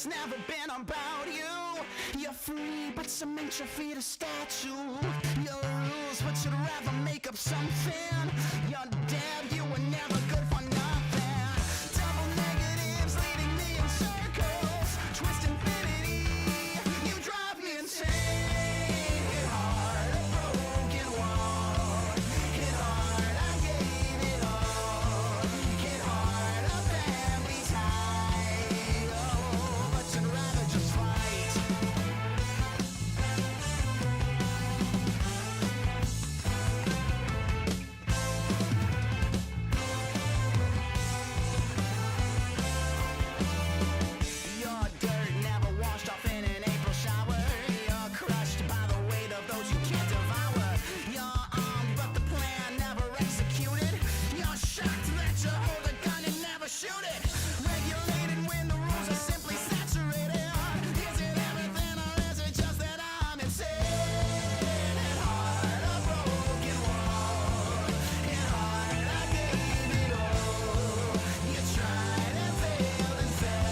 it's never been about you. You're free, but cement your feet a statue. Your rules, but you'd rather make up something. You're dead, you were never good for nothing. Double negatives leading me in circles. Twist infinity, you drive me insane. Hit hard, a broken wall. Hit hard, I gave it all. Hit hard, a family tie. Oh, but you'd rather just fight. Your dirt never washed off in an April shower. You're crushed by the weight of those you can't devour. You're armed, but the plan never executed. You're shocked that you hold a gun and never shoot it. Regulated when the rules are simply saturated. Is it everything or is it just that I'm insane? Hit hard, a broken wall. Hit hard, I gave it all. You tried and failed and fell.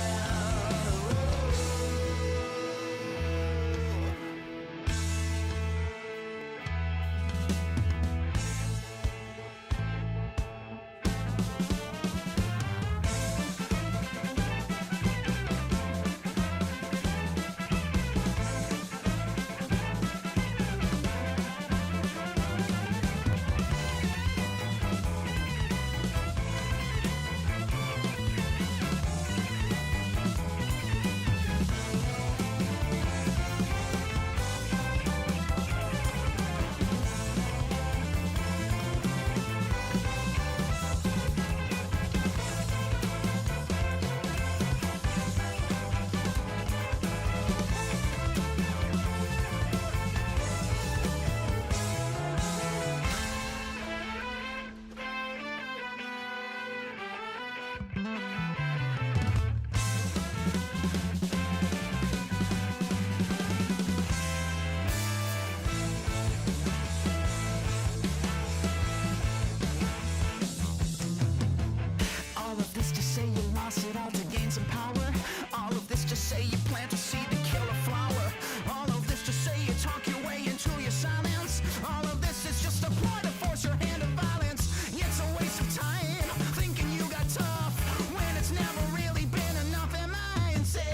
All of this to say you lost it all to gain some power. All of this to say you plant a seed to kill a flower. All of this to say you talk your way into your silence. All of this is just a ploy to force your hand of violence. It's a waste of time thinking you got tough when it's never really been enough. Am I insane?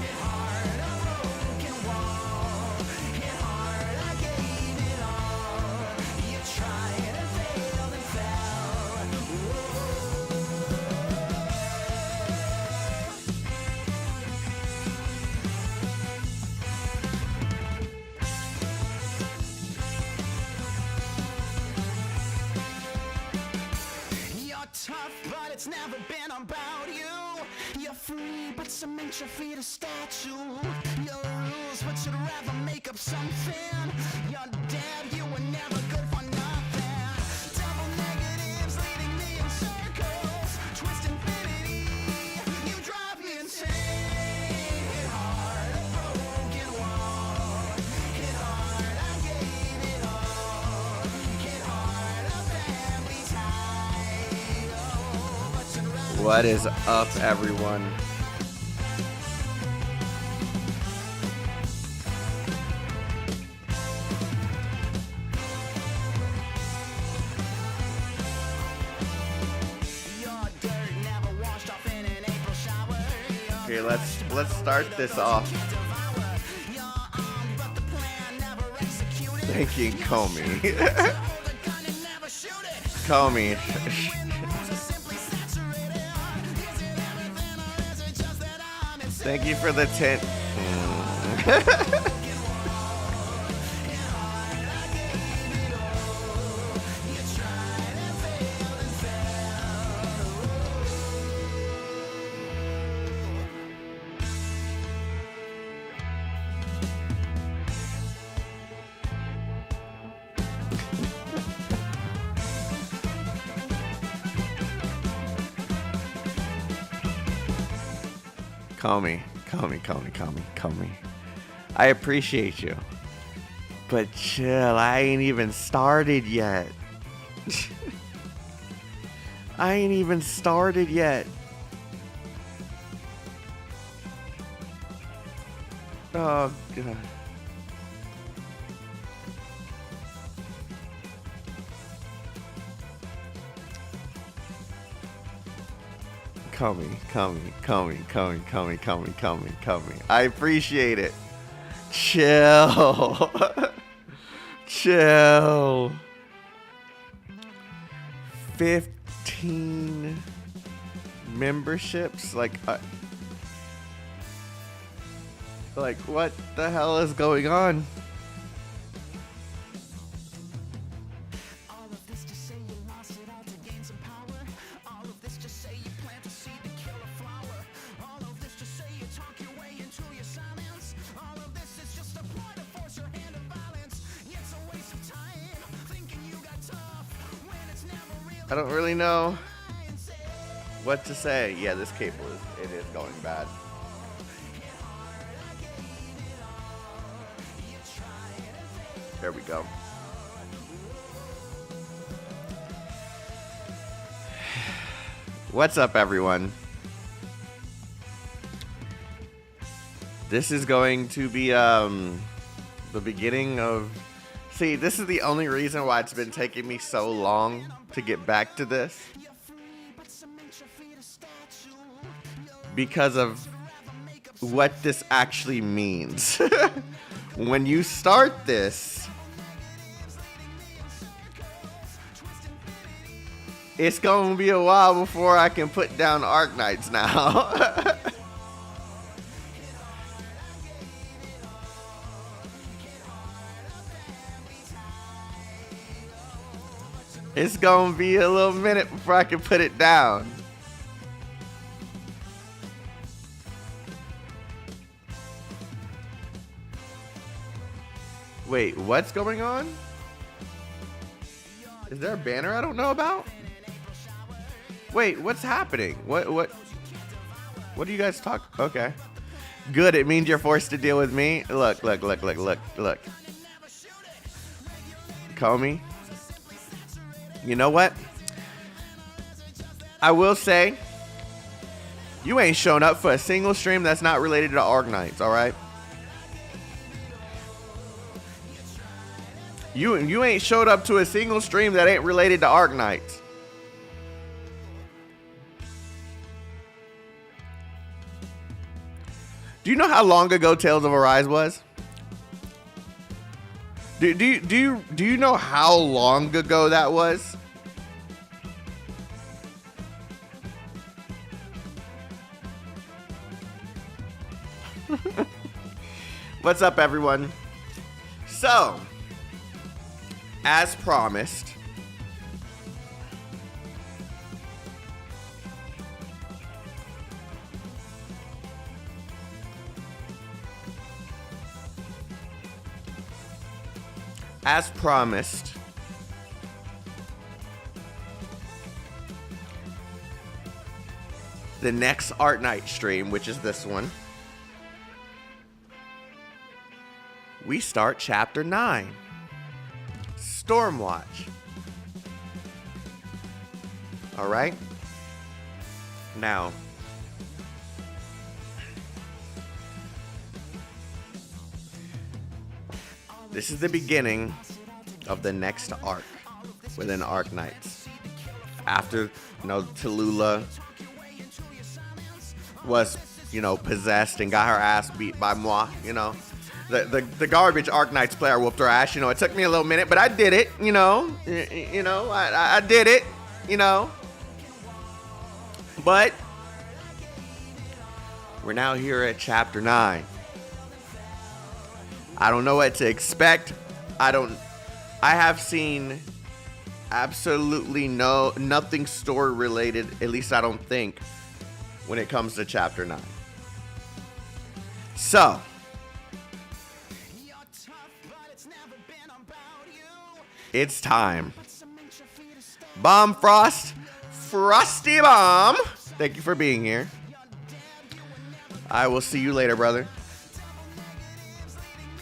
Hit hard, a broken wall. Hit hard, I gave it all. You tried and failed and fell. You're tough, but it's never been about you. You're free, but cement your feet a statue. Your rules, but you'd rather make up something. You're dead, you were never good for nothing. Double negatives leading me in circles. Twist infinity, you drive me insane. Hit hard, a broken wall. Hit hard, I gave it all. Hit hard, a family tie. Oh, but you'd rather What is up, everyone? Your dirt never washed off in an April shower. Okay, let's start this off. Thanking Comey. Comey. Thank you for the 10. Call me. I appreciate you. But chill, I ain't even started yet. Oh, God. Call me. I appreciate it. Chill. Chill. 15 memberships? Like what the hell is going on? I don't really know what to say. Yeah, this cable is going bad. There we go. What's up, everyone? This is going to be the beginning of... See, this is the only reason why it's been taking me so long to get back to this. Because of what this actually means. When you start this, it's going to be a while before I can put down Arknights now. It's gonna be a little minute before I can put it down. Wait, what's going on? Is there a banner I don't know about? Wait, what's happening? What do you guys talk? Okay. Good, it means you're forced to deal with me. Look. Call me. You know what? I will say, you ain't shown up for a single stream that's not related to Arknights, all right? You ain't showed up to a single stream that ain't related to Arknights. Do you know how long ago Tales of Arise was? Do you know how long ago that was? What's up, everyone? So, as promised, the next Arknight stream, which is this one, we start chapter 9, Stormwatch. All right. Now, this is the beginning of the next arc within Arknights. After, Tallulah was, possessed and got her ass beat by moi, The garbage Arknights player whooped her ass. It took me a little minute, but I did it, I did it, But we're now here at chapter 9. I don't know what to expect. I have seen absolutely nothing story related, at least I don't think, when it comes to chapter 9. So, it's time. Bomb Frost, Frosty Bomb, thank you for being here. I will see you later, brother.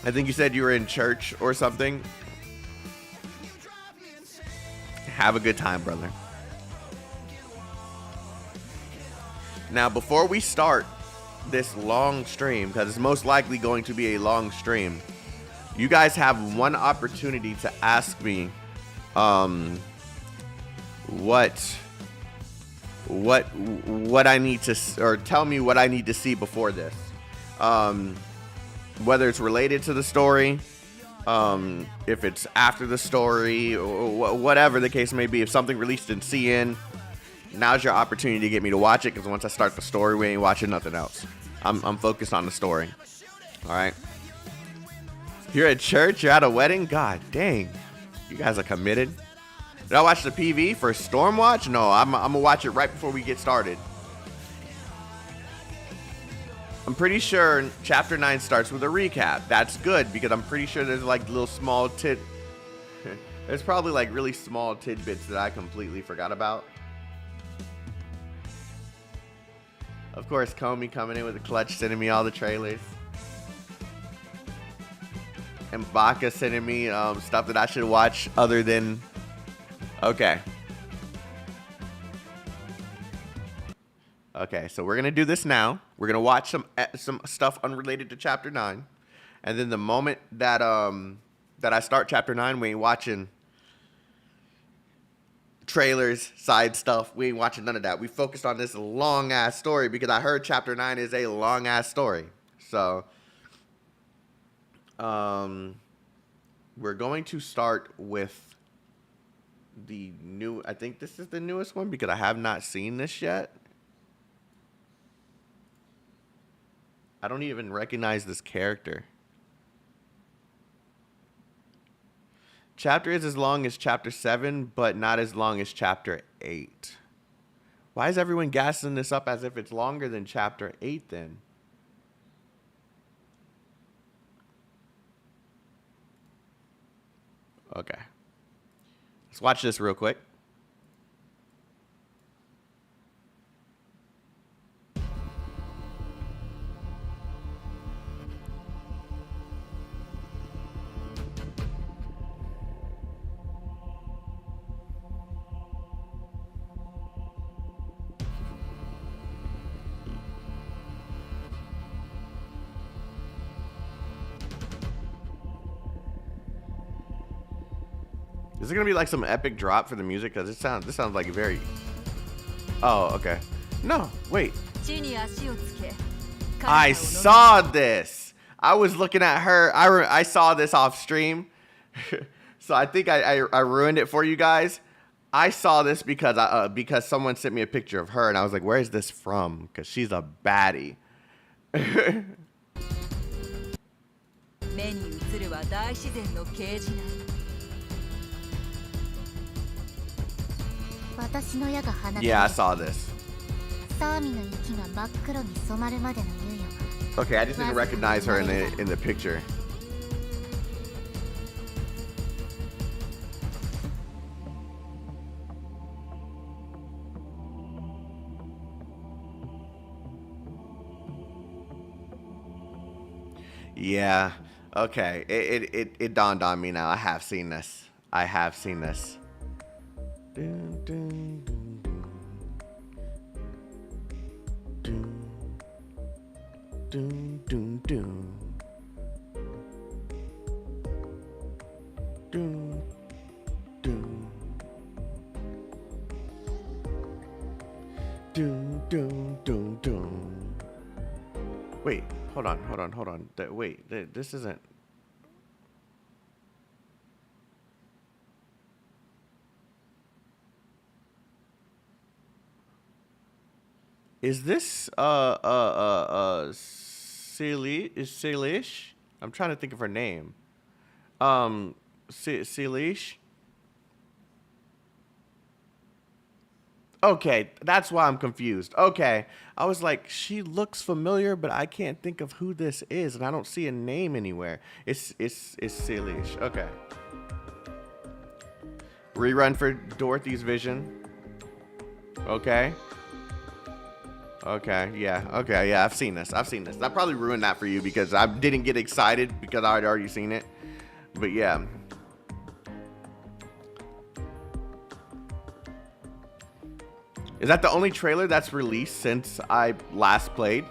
I think you said you were in church or something. Have a good time, brother. Now, before we start this long stream, because it's most likely going to be a long stream, you guys have one opportunity to ask me what I need to, or tell me what I need to see before this, whether it's related to the story, if it's after the story, or whatever the case may be. If something released in CN, now's your opportunity to get me to watch it, because once I start the story, we ain't watching nothing else. I'm focused on the story. All right. You're at church, you're at a wedding. God dang, you guys are committed. Did I watch the PV for Stormwatch? No, I'm gonna watch it right before we get started. I'm pretty sure chapter 9 starts with a recap. That's good, because I'm pretty sure there's like little small there's probably like really small tidbits that I completely forgot about. Of course, Comey coming in with a clutch, sending me all the trailers. And Baka sending me stuff that I should watch other than... Okay. Okay, so we're going to do this now. We're going to watch some stuff unrelated to Chapter 9. And then the moment that that I start Chapter 9, we ain't watching trailers, side stuff. We ain't watching none of that. We focused on this long-ass story because I heard Chapter 9 is a long-ass story. So... we're going to start with the new, I think this is the newest one because I have not seen this yet. I don't even recognize this character. Chapter is as long as chapter 7, but not as long as chapter 8. Why is everyone gassing this up as if it's longer than chapter 8 then? Okay. Let's watch this real quick. Is it gonna be like some epic drop for the music? Cause this sounds like a very... Oh, okay. No, wait. I saw this. I was looking at her. I saw this off stream. So I think I ruined it for you guys. I saw this because someone sent me a picture of her and I was like, where is this from? Cause she's a baddie. Yeah, I saw this. Okay, I just didn't recognize her in the picture. Yeah. Okay. It dawned on me now. I have seen this. Dun, dun, dun, dun. Dun, dun, dun. Dun, dun. Dun, dun, dun, dun. Wait, hold on. Wait, this isn't... Is this Silish? I'm trying to think of her name. Silish? Okay, that's why I'm confused. Okay, I was like, she looks familiar, but I can't think of who this is, and I don't see a name anywhere. It's Silish. Okay. Rerun for Dorothy's Vision. Okay. Okay, yeah, I've seen this. I probably ruined that for you because I didn't get excited because I had already seen it. But yeah. Is that the only trailer that's released since I last played?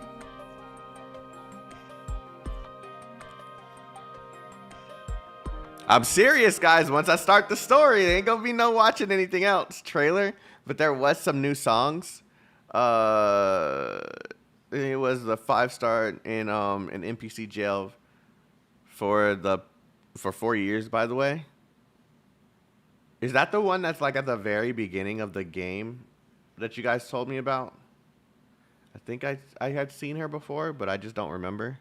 I'm serious, guys. Once I start the story, there ain't gonna be no watching anything else. Trailer, but there was some new songs. It was the 5-star in an NPC jail for 4 years. By the way, is that the one that's like at the very beginning of the game that you guys told me about? I think I had seen her before, but I just don't remember.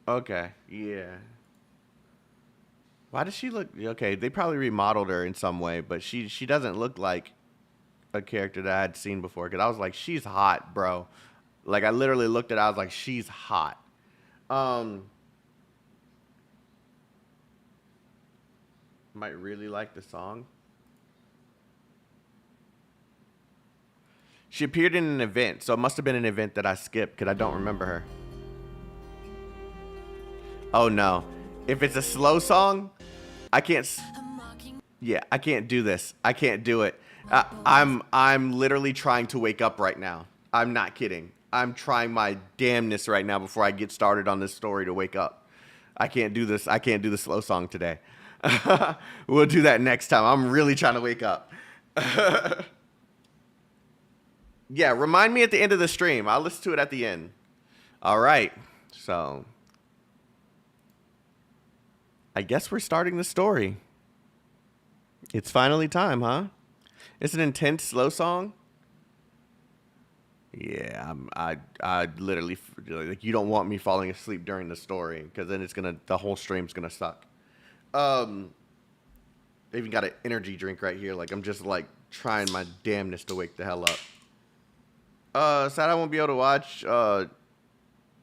Okay, yeah. Why does she look okay? They probably remodeled her in some way, but she doesn't look like a character that I had seen before. Cause I was like, she's hot, bro. Like I literally looked at her, I was like, she's hot. Um, might really like the song. She appeared in an event, so it must have been an event that I skipped because I don't remember her. Oh no. If it's a slow song, I can't. Yeah, I can't do this. I can't do it. I'm literally trying to wake up right now. I'm not kidding. I'm trying my damnness right now before I get started on this story to wake up. I can't do this. I can't do the slow song today. We'll do that next time. I'm really trying to wake up. Yeah, remind me at the end of the stream. I'll listen to it at the end. All right. So I guess we're starting the story. It's finally time, huh? It's an intense slow song. Yeah, I literally like you don't want me falling asleep during the story because then the whole stream's gonna suck. They even got an energy drink right here. Like I'm just like trying my damnness to wake the hell up. Sad I won't be able to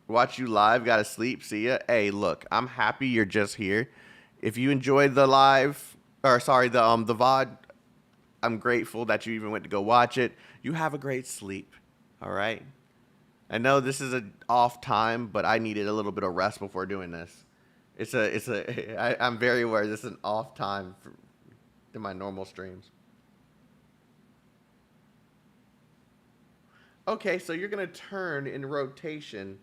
watch you live. Gotta sleep. See ya. Hey, look, I'm happy you're just here. If you enjoyed the live, or sorry, the VOD, I'm grateful that you even went to go watch it. You have a great sleep. All right. I know this is an off time, but I needed a little bit of rest before doing this. I'm very aware this is an off time in my normal streams. Okay, so you're going to turn in rotation,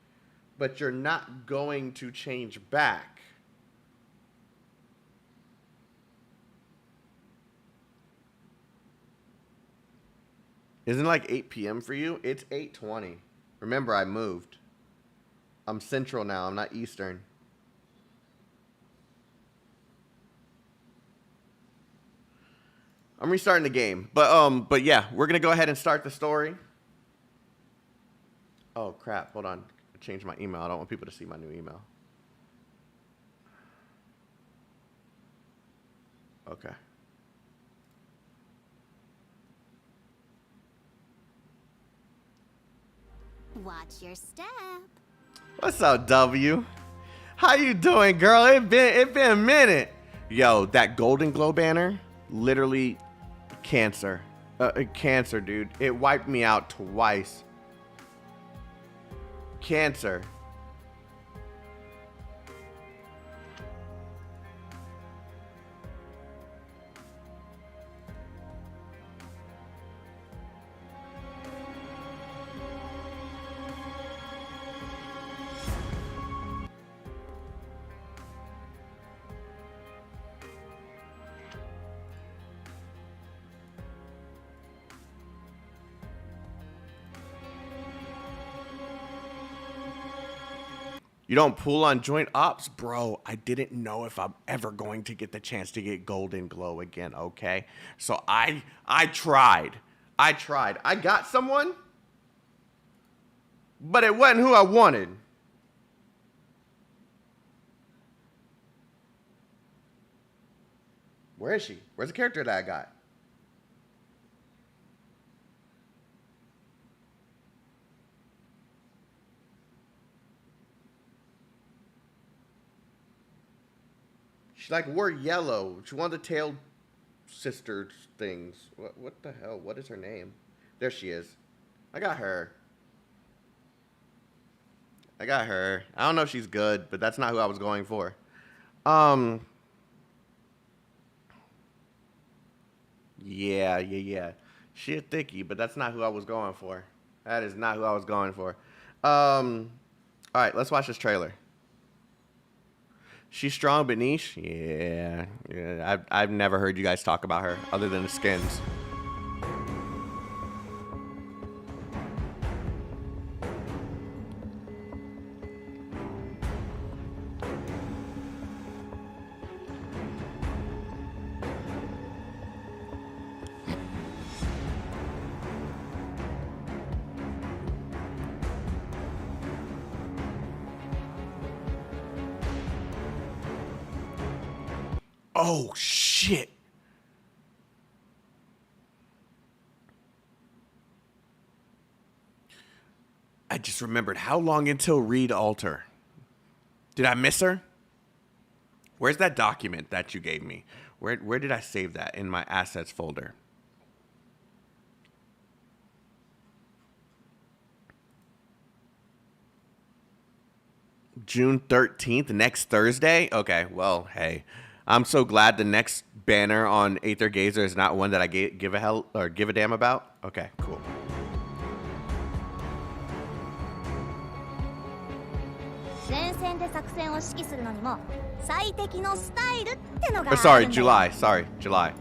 but you're not going to change back. Isn't it like 8 p.m. for you? It's 8:20. Remember, I moved. I'm Central now. I'm not Eastern. I'm restarting the game. But yeah, we're going to go ahead and start the story. Oh, crap. Hold on. I changed my email. I don't want people to see my new email. Okay. Watch your step. What's up, W? How you doing, girl? It been a minute. Yo, that Golden Glow banner, literally cancer. Cancer, dude. It wiped me out twice. Cancer. You don't pull on joint ops? Bro, I didn't know if I'm ever going to get the chance to get Golden Glow again, okay? So I tried. I got someone, but it wasn't who I wanted. Where is she? Where's the character that I got? She like wore yellow. She wanted the tail sister things. What the hell? What is her name? There she is. I got her. I don't know if she's good, but that's not who I was going for. Yeah. She a thickie, but that's not who I was going for. That is not who I was going for. All right, let's watch this trailer. She's strong but niche. Yeah. I've never heard you guys talk about her other than the skins. Oh, shit. I just remembered. How long until Reed Alter? Did I miss her? Where's that document that you gave me? Where did I save that? In my assets folder. June 13th, next Thursday? Okay, well, hey. I'm so glad the next banner on Aether Gazer is not one that I give a damn about. Okay, cool. Or sorry, July. Sorry, July.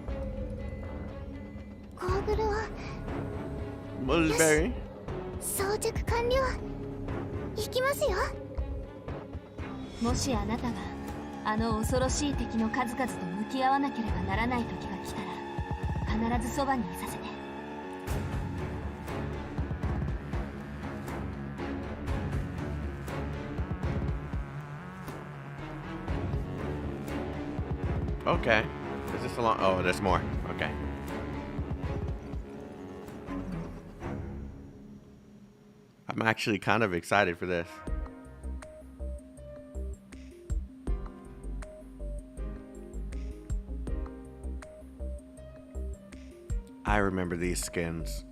Mulberry. 装着完了。行きますよ。もしあなたがあの恐ろしい敵の数々と向き合わなければならない時が来たら必ずそばにいさせて。Okay. Is this a long? Oh, there's more. Okay. I'm actually kind of excited for this. I remember these skins.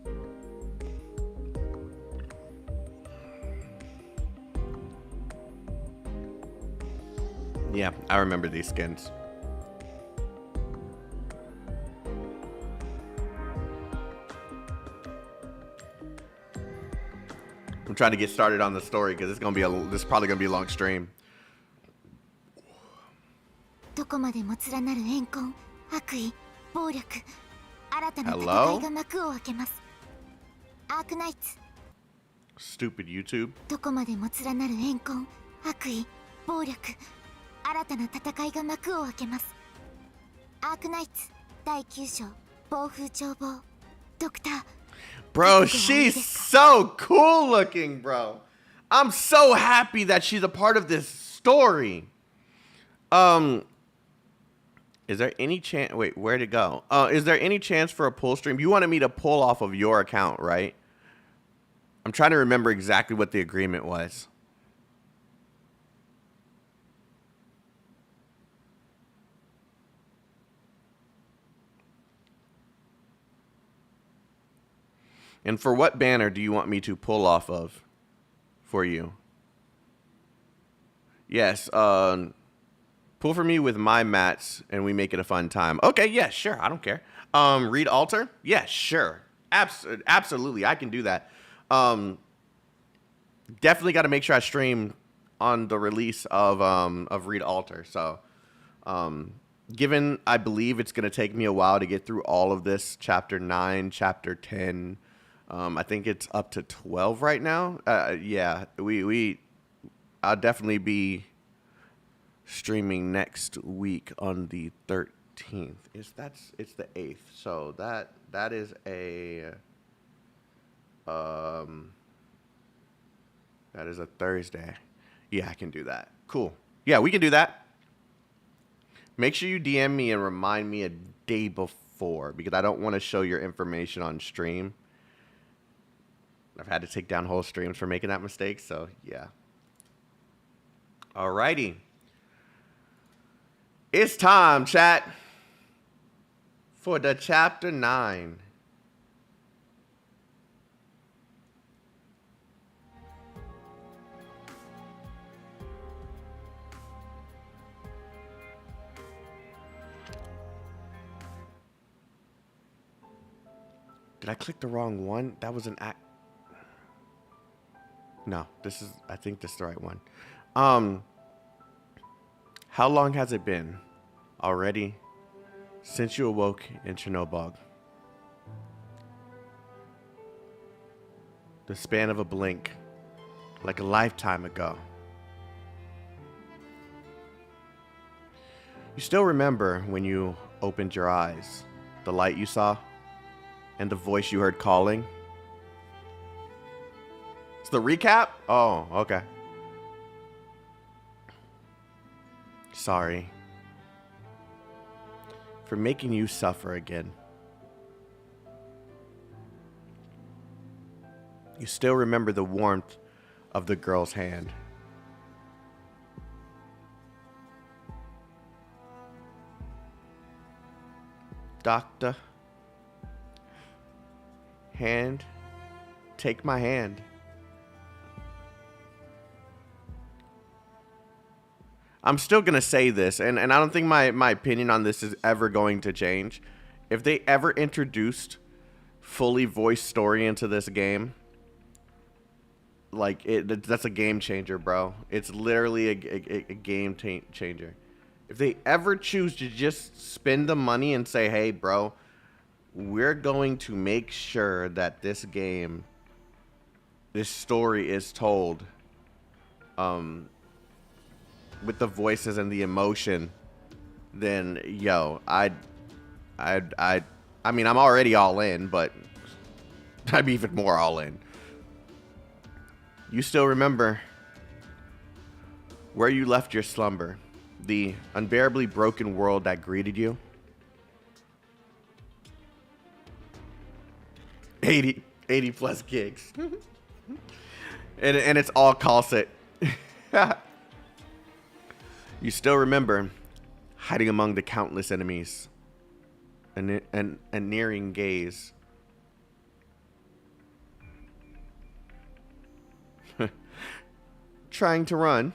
Yeah, I remember these skins. I'm trying to get started on the story because this is probably gonna be a long stream. どこまでも連なる怨恨、悪意、暴力、新たな戦いが幕を開けます。アークナイツ。Stupid YouTube. どこまでも連なる怨恨、悪意、暴力、新たな戦いが幕を開けます。アークナイツ第9章暴風眺望ドクター。Bro, she's so cool looking, bro. I'm so happy that she's a part of this story. Is there any chance? Wait, where'd it go? Is there any chance for a pull stream? You wanted me to pull off of your account, right? I'm trying to remember exactly what the agreement was. And for what banner do you want me to pull off of for you? Yes, pull for me with my mats and we make it a fun time. Okay, yeah, sure. I don't care. Read altar? Yeah, sure. Absolutely. I can do that. Definitely got to make sure I stream on the release of Read Altar. So, given I believe it's going to take me a while to get through all of this, chapter 9, chapter 10, I think it's up to 12 right now. Yeah, I'll definitely be streaming next week on the 13th. It's the 8th. So that is a Thursday. Yeah, I can do that. Cool. Yeah, we can do that. Make sure you DM me and remind me a day before because I don't want to show your information on stream. I've had to take down whole streams for making that mistake, so yeah. Alrighty. It's time, chat, for the chapter 9. Did I click the wrong one? That was an act. No, I think this is the right one. How long has it been already since you awoke in Chernobyl? The span of a blink, like a lifetime ago. You still remember when you opened your eyes, the light you saw, and the voice you heard calling? It's the recap? Oh, okay. Sorry for making you suffer again. You still remember the warmth of the girl's hand. Doctor, hand, take my hand. I'm still going to say this, and I don't think my opinion on this is ever going to change. If they ever introduced fully voiced story into this game, like, that's a game changer, bro. It's literally a game changer. If they ever choose to just spend the money and say, hey, bro, we're going to make sure that this game, this story is told with the voices and the emotion, then, yo, I mean, I'm already all in, but I'd be even more all in. You still remember where you left your slumber, the unbearably broken world that greeted you? 80 plus gigs. and it's all call set. You still remember hiding among the countless enemies, and nearing gaze. Trying to run.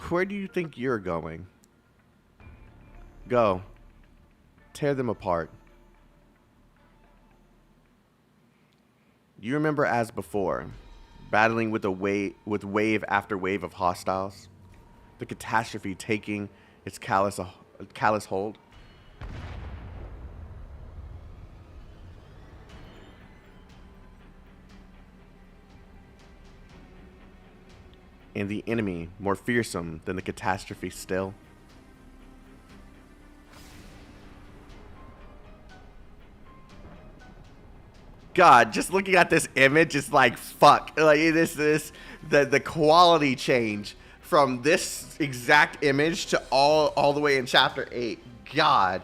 Where do you think you're going? Go. Tear them apart. You remember as before, battling with wave after wave of hostiles, the catastrophe taking its callous hold. And the enemy more fearsome than the catastrophe still. God, just looking at this image is like, fuck. Like, the quality change from this exact image to all the way in chapter 8. God.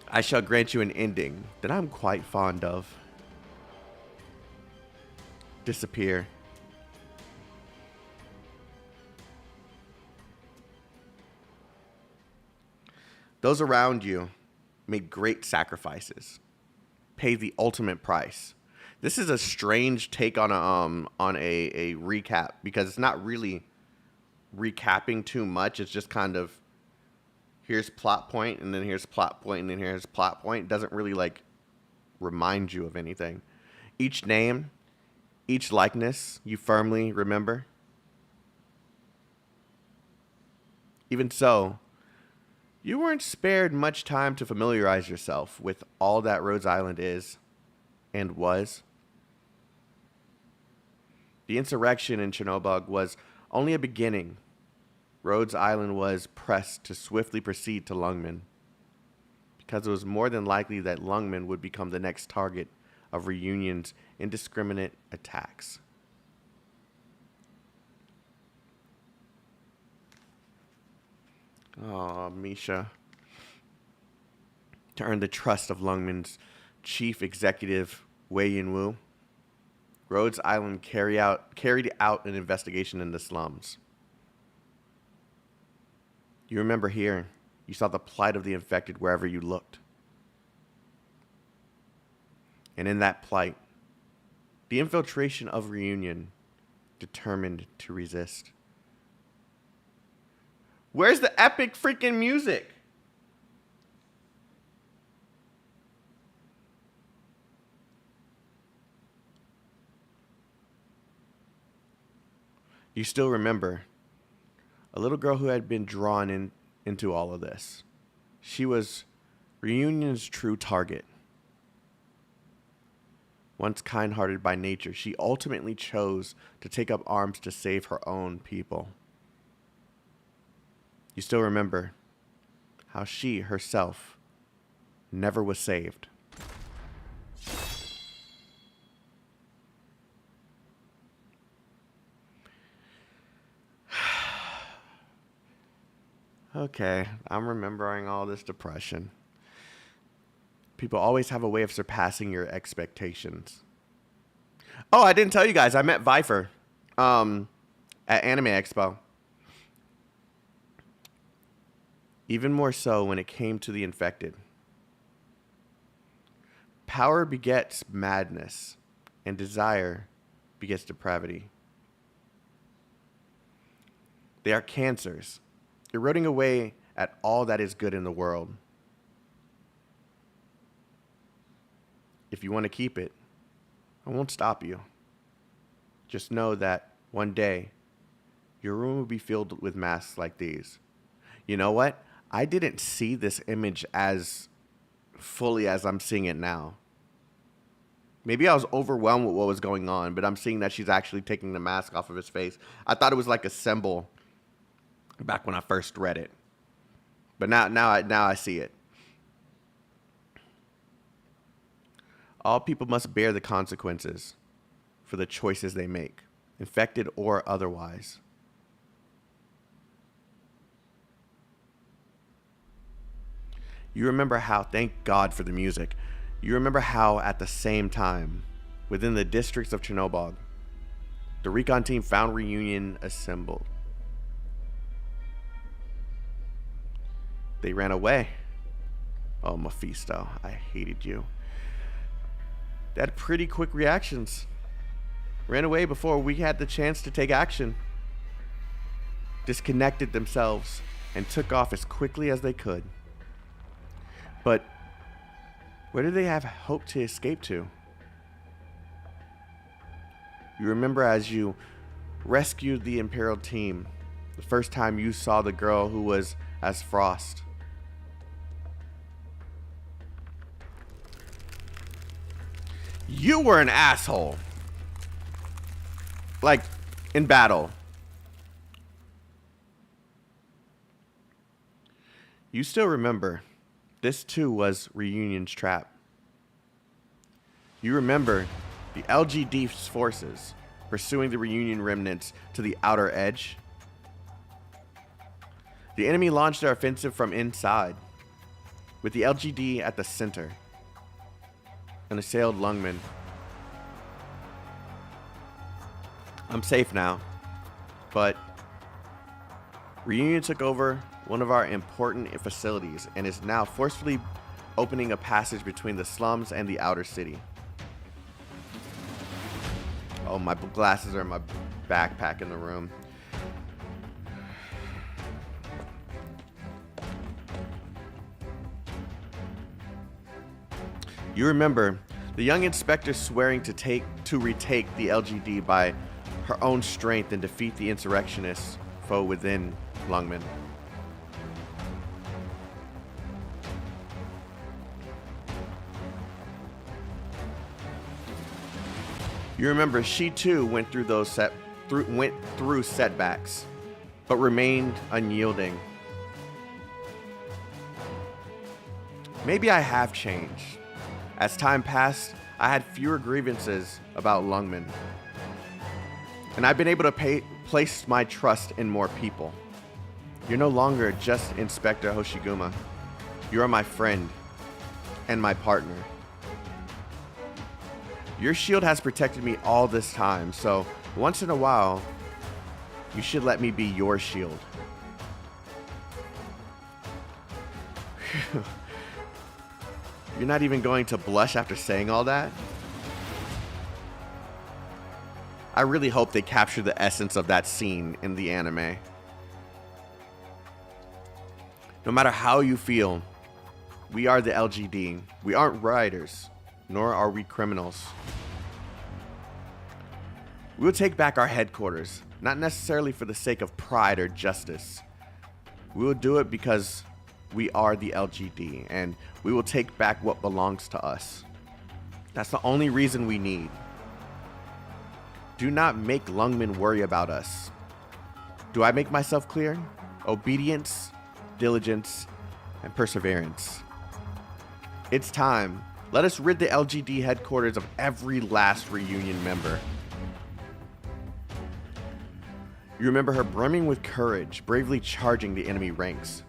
I shall grant you an ending that I'm quite fond of. Disappear. Those around you made great sacrifices, paid the ultimate price. This is a strange take on a recap, because it's not really recapping too much. It's just kind of, here's plot point, and then here's plot point, and then here's plot point. It doesn't really like remind you of anything. Each name, each likeness, you firmly remember. Even so, you weren't spared much time to familiarize yourself with all that Rhodes Island is and was. The insurrection in Chernobyl was only a beginning. Rhodes Island was pressed to swiftly proceed to Lungmen, because it was more than likely that Lungmen would become the next target of Reunion's indiscriminate attacks. Oh, Misha. To earn the trust of Lungmen's chief executive, Wei Yinwu, Rhodes Island carried out an investigation in the slums. You remember here, you saw the plight of the infected wherever you looked. And in that plight, the infiltration of Reunion determined to resist. Where's the epic freaking music? You still remember a little girl who had been drawn into all of this. She was Reunion's true target. Once kind-hearted by nature, she ultimately chose to take up arms to save her own people. You still remember how she herself never was saved. Okay, I'm remembering all this depression. People always have a way of surpassing your expectations. Oh, I didn't tell you guys, I met Viper at Anime Expo. Even more so when it came to the infected. Power begets madness, and desire begets depravity. They are cancers, eroding away at all that is good in the world. If you want to keep it, I won't stop you. Just know that one day, your room will be filled with masks like these. You know what? I didn't see this image as fully as I'm seeing it now. Maybe I was overwhelmed with what was going on, but I'm seeing that she's actually taking the mask off of his face. I thought it was like a symbol back when I first read it. But now I see it. All people must bear the consequences for the choices they make, infected or otherwise. You remember how, thank God for the music, you remember how at the same time, within the districts of Chernobyl, the recon team found Reunion assembled. They ran away. Oh, Mephisto, I hated you. They had pretty quick reactions. Ran away before we had the chance to take action. Disconnected themselves and took off as quickly as they could. But where did they have hope to escape to? You remember as you rescued the Imperial team, the first time you saw the girl who was as Frost. You were an asshole. Like, in battle. You still remember, this too was Reunion's trap. You remember the LGD's forces pursuing the Reunion remnants to the outer edge. The enemy launched their offensive from inside, with the LGD at the center, and assailed Lungmen. I'm safe now, but Reunion took over one of our important facilities and is now forcefully opening a passage between the slums and the outer city. Oh, my glasses are in my backpack in the room. You remember the young inspector swearing to retake the LGD by her own strength and defeat the insurrectionist foe within Lungmen. You remember she too went through setbacks, but remained unyielding. Maybe I have changed. As time passed, I had fewer grievances about Lungmen. And I've been able to place my trust in more people. You're no longer just Inspector Hoshiguma. You are my friend and my partner. Your shield has protected me all this time, so once in a while, you should let me be your shield. You're not even going to blush after saying all that? I really hope they capture the essence of that scene in the anime. No matter how you feel, we are the LGD. We aren't riders, nor are we criminals. We will take back our headquarters, not necessarily for the sake of pride or justice. We will do it because we are the LGD, and we will take back what belongs to us. That's the only reason we need. Do not make Lungmen worry about us. Do I make myself clear? Obedience, diligence, and perseverance. It's time. Let us rid the LGD headquarters of every last reunion member. You remember her brimming with courage, bravely charging the enemy ranks.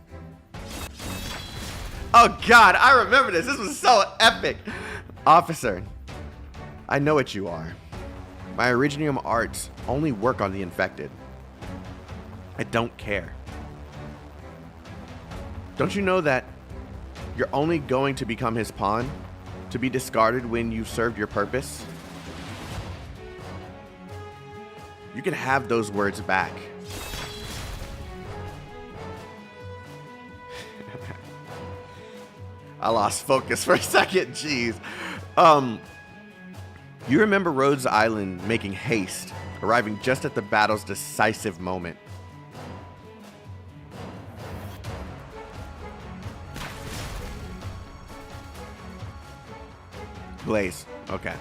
Oh God, I remember this. This was so epic. Officer, I know what you are. My Originium arts only work on the infected. I don't care. Don't you know that you're only going to become his pawn, to be discarded when you've served your purpose? You can have those words back. I lost focus for a second, jeez. You remember Rhodes Island making haste, arriving just at the battle's decisive moment. Blaze, okay.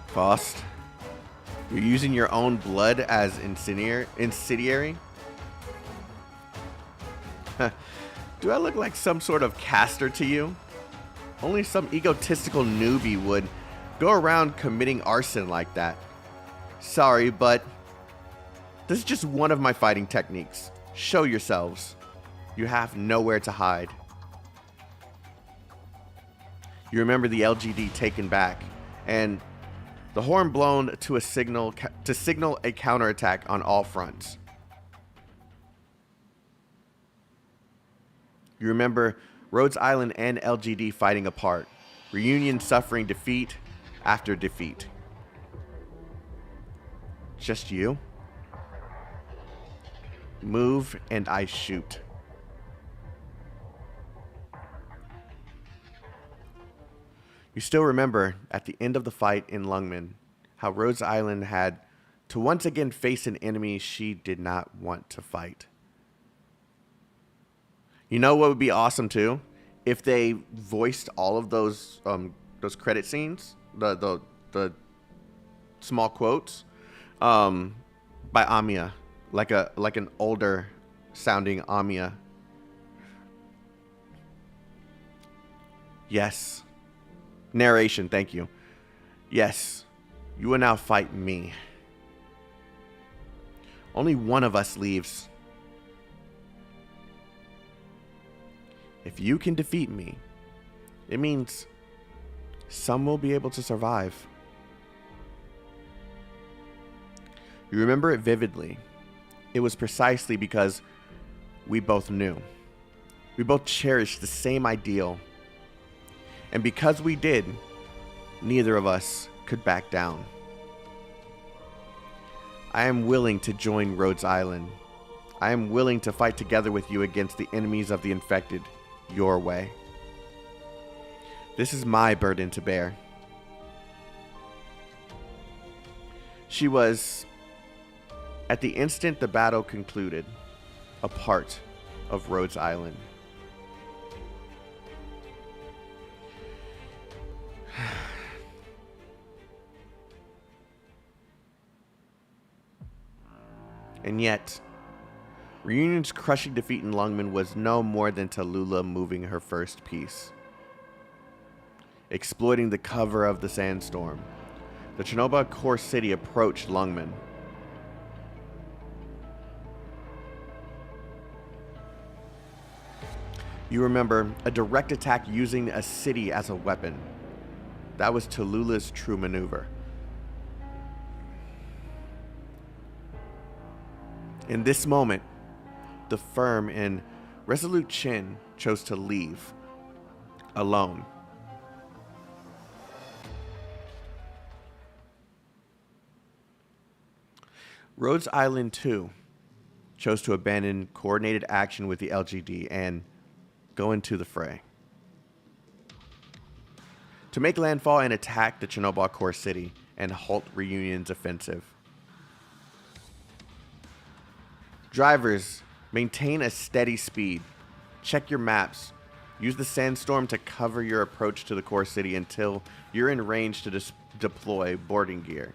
Faust, you're using your own blood as incendiary? Do I look like some sort of caster to you? Only some egotistical newbie would go around committing arson like that. Sorry, but this is just one of my fighting techniques. Show yourselves. You have nowhere to hide. You remember the LGD taken back, and the horn blown to signal a counterattack on all fronts. You remember Rhodes Island and LGD fighting apart, Reunion suffering defeat after defeat. Just you? Move and I shoot. You still remember, at the end of the fight in Lungmen, how Rhodes Island had to once again face an enemy she did not want to fight. You know what would be awesome too? If they voiced all of those credit scenes, the small quotes, by Amiya, like an older sounding Amiya. Yes. Narration, thank you. Yes, you will now fight me. Only one of us leaves. If you can defeat me, it means some will be able to survive. You remember it vividly. It was precisely because we both knew. We both cherished the same ideal. And because we did, neither of us could back down. I am willing to join Rhodes Island. I am willing to fight together with you against the enemies of the infected, your way. This is my burden to bear. She was, at the instant the battle concluded, a part of Rhodes Island. And yet, Reunion's crushing defeat in Lungmen was no more than Tallulah moving her first piece. Exploiting the cover of the sandstorm, the Chernobyl core city approached Lungmen. You remember a direct attack using a city as a weapon. That was Tallulah's true maneuver. In this moment, the firm and resolute Chin chose to leave alone. Rhodes Island, too, chose to abandon coordinated action with the LGD and go into the fray. To make landfall and attack the Chernobyl core city and halt Reunion's offensive. Drivers, maintain a steady speed. Check your maps. Use the sandstorm to cover your approach to the core city until you're in range to deploy boarding gear.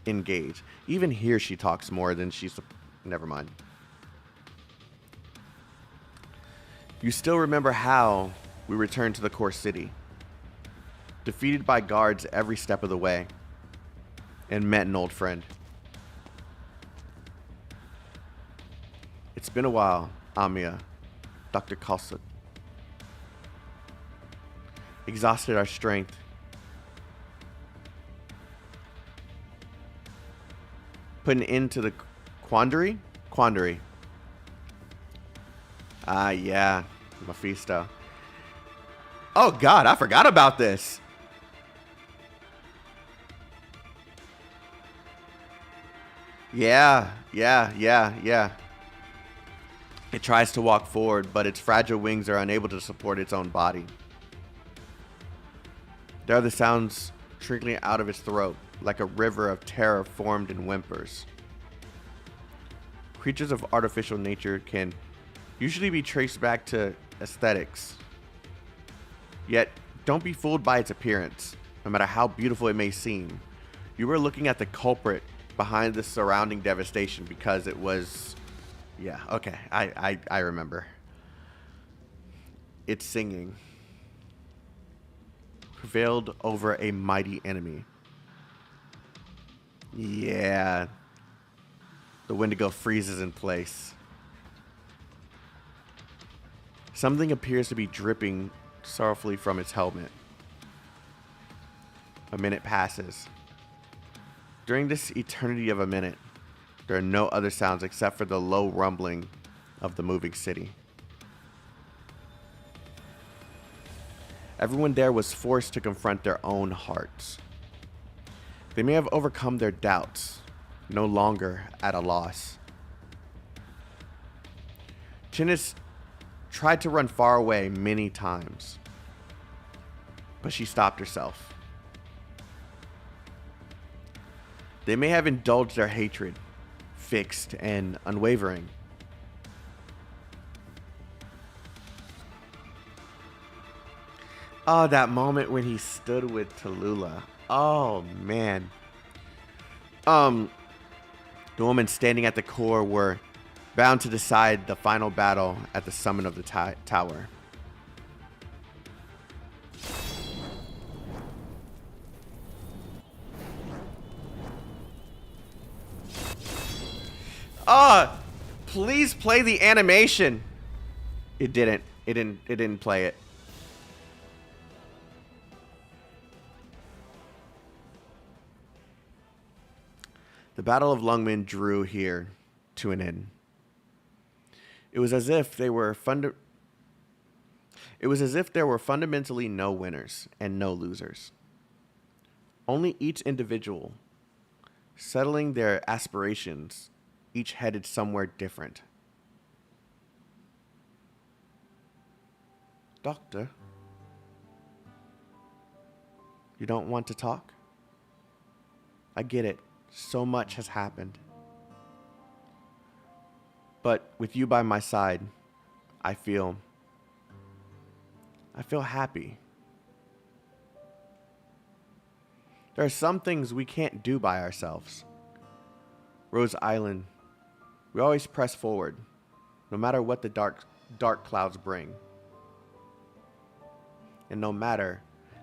Engage. Even here she talks more than she's... Never mind. You still remember how we returned to the core city. Defeated by guards every step of the way. And met an old friend. It's been a while, Amiya. Dr. Kalsut. Exhausted our strength. Put an end to the quandary? Quandary. Ah, yeah. Mephisto. Oh, God, I forgot about this. Yeah. It tries to walk forward, but its fragile wings are unable to support its own body. There are the sounds trickling out of its throat, like a river of terror formed in whimpers. Creatures of artificial nature can usually be traced back to aesthetics. Yet, don't be fooled by its appearance, no matter how beautiful it may seem. You were looking at the culprit behind the surrounding devastation because it was... Yeah, okay, I remember. Its singing prevailed over a mighty enemy. Yeah. The Wendigo freezes in place. Something appears to be dripping sorrowfully from its helmet. A minute passes. During this eternity of a minute, there are no other sounds except for the low rumbling of the moving city. Everyone there was forced to confront their own hearts. They may have overcome their doubts, no longer at a loss. Chinnis tried to run far away many times, but she stopped herself. They may have indulged their hatred, fixed and unwavering. Oh, that moment when he stood with Tallulah. Oh, man. The women standing at the core were bound to decide the final battle at the summit of the tower. Please play the animation. It didn't. It didn't play it. The Battle of Lungmen drew here to an end. It was as if there were fundamentally no winners and no losers. Only each individual settling their aspirations, each headed somewhere different. Doctor, you don't want to talk? I get it. So much has happened. But with you by my side, I feel happy. There are some things we can't do by ourselves. Rhodes Island, we always press forward, no matter what the dark clouds bring. And no matter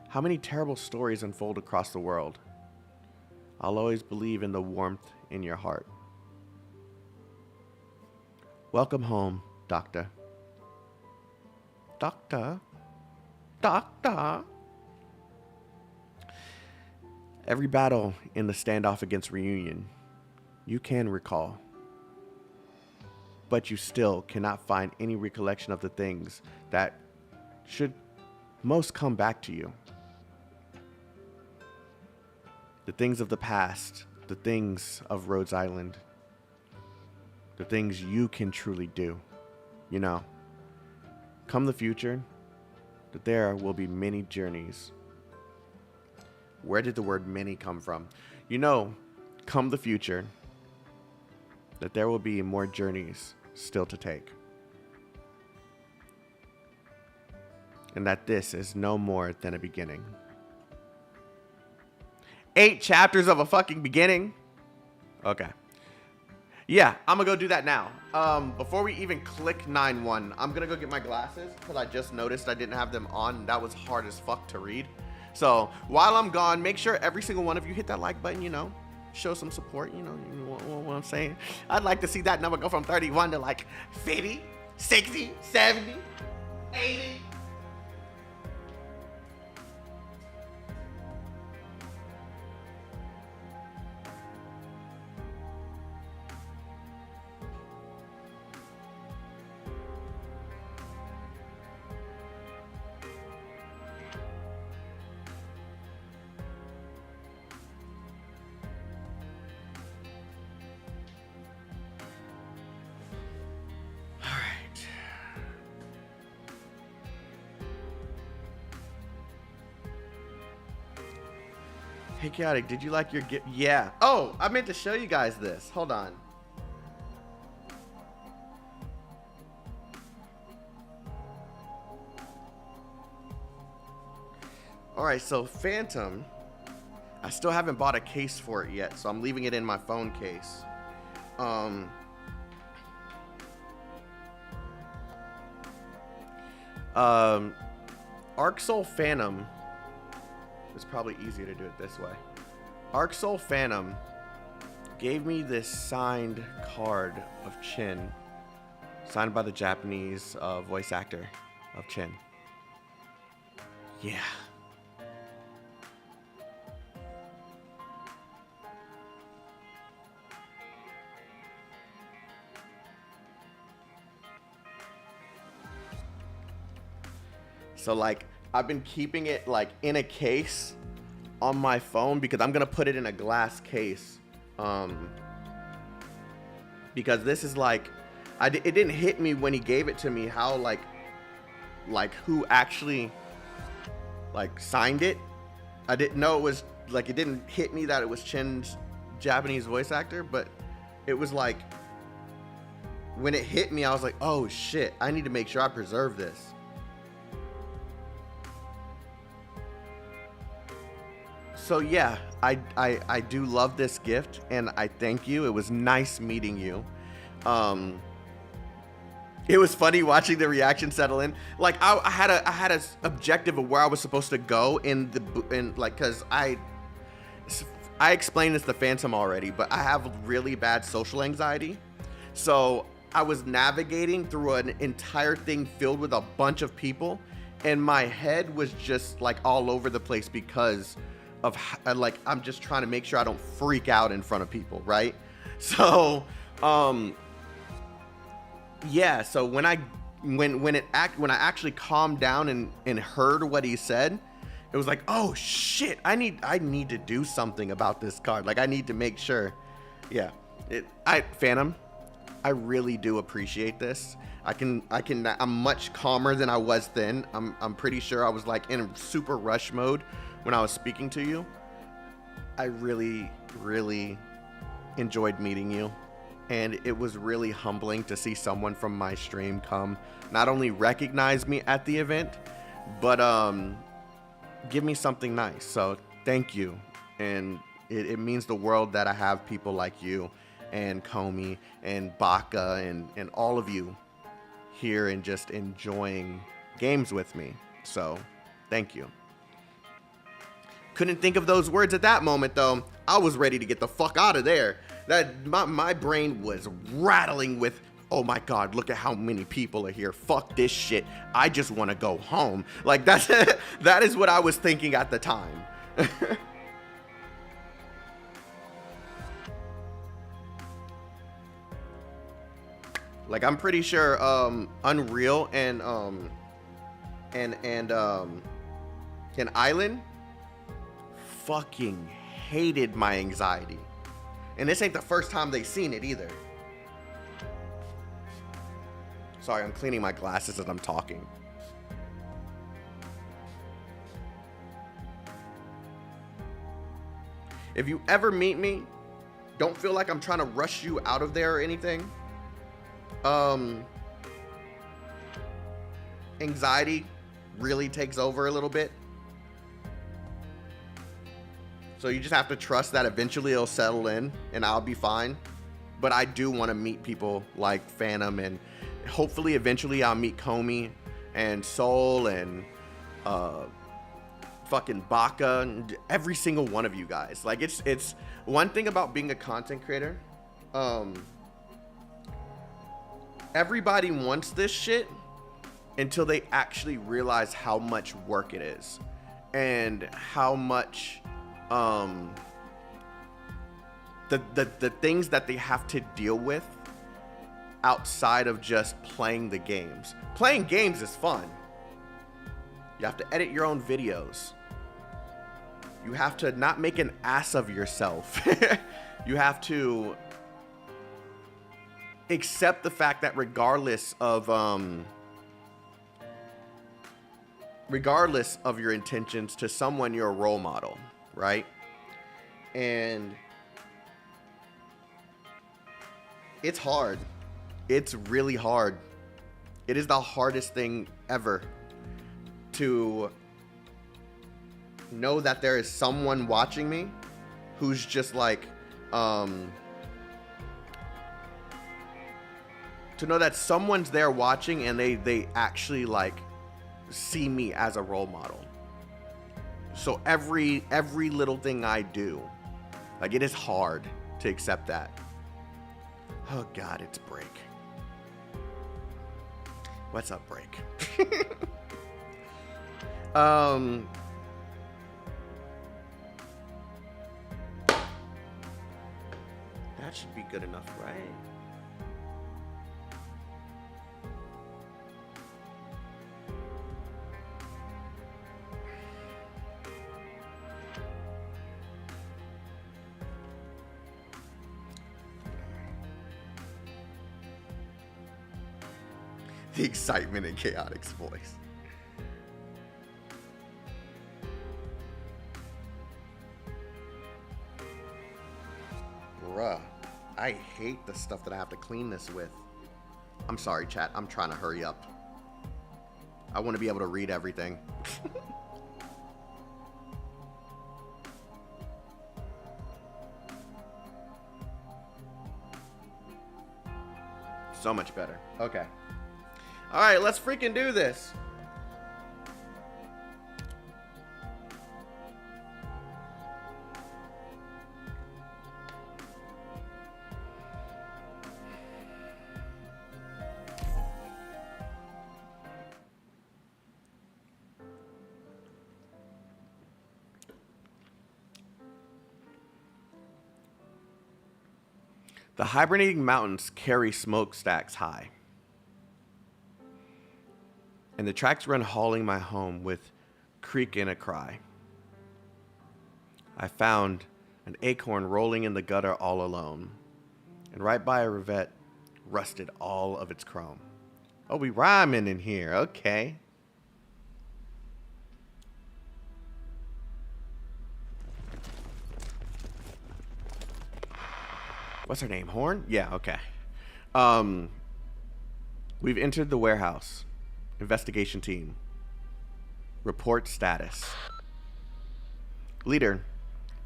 how many terrible stories unfold across the world, I'll always believe in the warmth in your heart. Welcome home, Doctor. Doctor? Doctor? Every battle in the standoff against Reunion, you can recall. But you still cannot find any recollection of the things that should most come back to you. The things of the past, the things of Rhodes Island, the things you can truly do. You know, come the future, that there will be many journeys. Where did the word many come from? You know, come the future, that there will be more journeys still to take. And that this is no more than a beginning. 8 chapters of a fucking beginning? Okay. Yeah, I'm gonna go do that now. Before we even click 9-1, I'm gonna go get my glasses because I just noticed I didn't have them on and that was hard as fuck to read. So while I'm gone, make sure every single one of you hit that like button, you know, show some support, you know what I'm saying? I'd like to see that number go from 31 to like 50, 60, 70, 80. Hey, Chaotic, did you like your gift? Yeah. Oh, I meant to show you guys this. Hold on. All right, so Phantom, I still haven't bought a case for it yet, so I'm leaving it in my phone case. Arc Soul Phantom. It's probably easier to do it this way. Arc Soul Phantom gave me this signed card of Chin, signed by the Japanese voice actor of Chin. Yeah. So like, I've been keeping it like in a case on my phone because I'm gonna put it in a glass case. Because this is like, it didn't hit me when he gave it to me how like who actually like signed it. I didn't know it was like, it didn't hit me that it was Chin's Japanese voice actor, but it was like, when it hit me, I was like, oh shit, I need to make sure I preserve this. So yeah, I do love this gift and I thank you. It was nice meeting you. It was funny watching the reaction settle in. Like I had a objective of where I was supposed to go in like, cause I explained this to Phantom already, but I have really bad social anxiety. So I was navigating through an entire thing filled with a bunch of people and my head was just like all over the place because of like, I'm just trying to make sure I don't freak out in front of people, right? So, yeah. So when I actually calmed down and heard what he said, it was like, oh shit, I need to do something about this card. Like I need to make sure. Yeah. Phantom, I really do appreciate this. I'm much calmer than I was then. I'm pretty sure I was like in a super rush mode when I was speaking to you. I really, really enjoyed meeting you. And it was really humbling to see someone from my stream come, not only recognize me at the event, but give me something nice. So thank you. And it means the world that I have people like you and Komi and Baka and all of you here and just enjoying games with me. So thank you. Couldn't think of those words at that moment though. I was ready to get the fuck out of there. That my brain was rattling with, oh my god, look at how many people are here. Fuck this shit. I just want to go home. Like that is what I was thinking at the time. Like I'm pretty sure Unreal and Island fucking hated my anxiety. And this ain't the first time they've seen it either. Sorry, I'm cleaning my glasses as I'm talking. If you ever meet me, don't feel like I'm trying to rush you out of there or anything. Anxiety really takes over a little bit. So you just have to trust that eventually it'll settle in and I'll be fine. But I do want to meet people like Phantom, and hopefully eventually I'll meet Comey and Soul and fucking Baka and every single one of you guys. Like it's one thing about being a content creator. Everybody wants this shit until they actually realize how much work it is and how much the things that they have to deal with outside of just playing the games. Playing games is fun. You have to edit your own videos. You have to not make an ass of yourself. You have to accept the fact that regardless of your intentions, to someone you're a role model, right? And it's hard. It's really hard. It is the hardest thing ever to know that there is someone watching me who's just like, to know that someone's there watching and they actually like see me as a role model. So every little thing I do, like, it is hard to accept that. Oh God, it's Break. What's up, Break? That should be good enough, right? The excitement in Chaotik's voice. Bruh, I hate the stuff that I have to clean this with. I'm sorry, chat. I'm trying to hurry up. I want to be able to read everything. So much better. Okay. All right, let's freaking do this. The hibernating mountains carry smokestacks high, and the tracks run hauling my home with creak and a cry. I found an acorn rolling in the gutter all alone, and right by a revet rusted all of its chrome. Oh, we rhyming in here, okay. What's her name? Horn? Yeah, okay. We've entered the warehouse. Investigation team. Report status. Leader,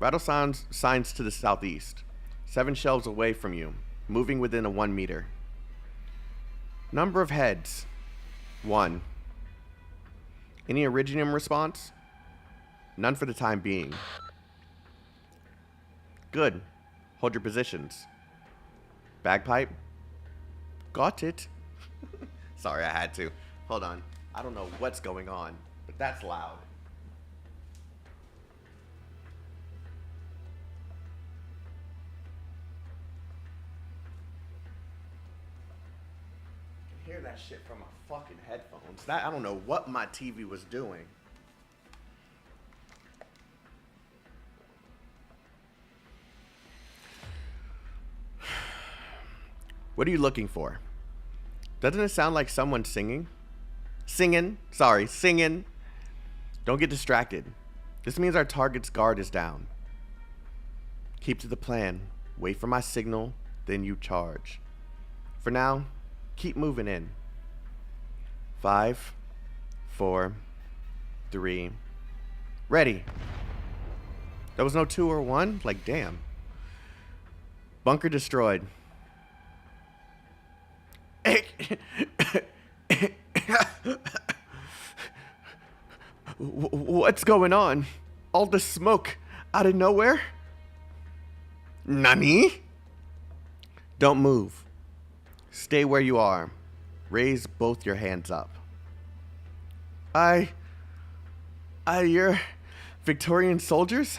vital signs to the southeast. 7 shelves away from you. Moving within a 1 meter. Number of heads. 1. Any Iridium response? None for the time being. Good. Hold your positions. Bagpipe? Got it. Sorry, I had to. Hold on. I don't know what's going on, but that's loud. I can hear that shit from my fucking headphones. I don't know what my TV was doing. What are you looking for? Doesn't it sound like someone singing? Singing. Don't get distracted. This means our target's guard is down. Keep to the plan. Wait for my signal, then you charge. For now, keep moving in. 5, 4, 3, ready. There was no 2 or 1? Like, damn. Bunker destroyed. What's going on? All the smoke out of nowhere? Nani? Don't move. Stay where you are. Raise both your hands up. You're Victorian soldiers?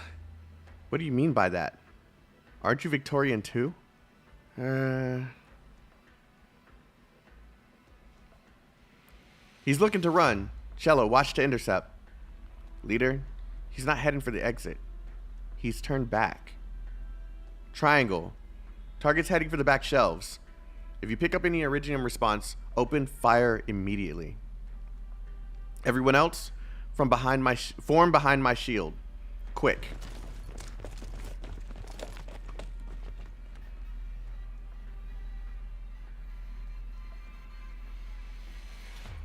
What do you mean by that? Aren't you Victorian too? He's looking to run. Cello, watch to intercept. Leader, he's not heading for the exit. He's turned back. Triangle. Target's heading for the back shelves. If you pick up any Iridium response, open fire immediately. Everyone else, form behind my shield. Quick.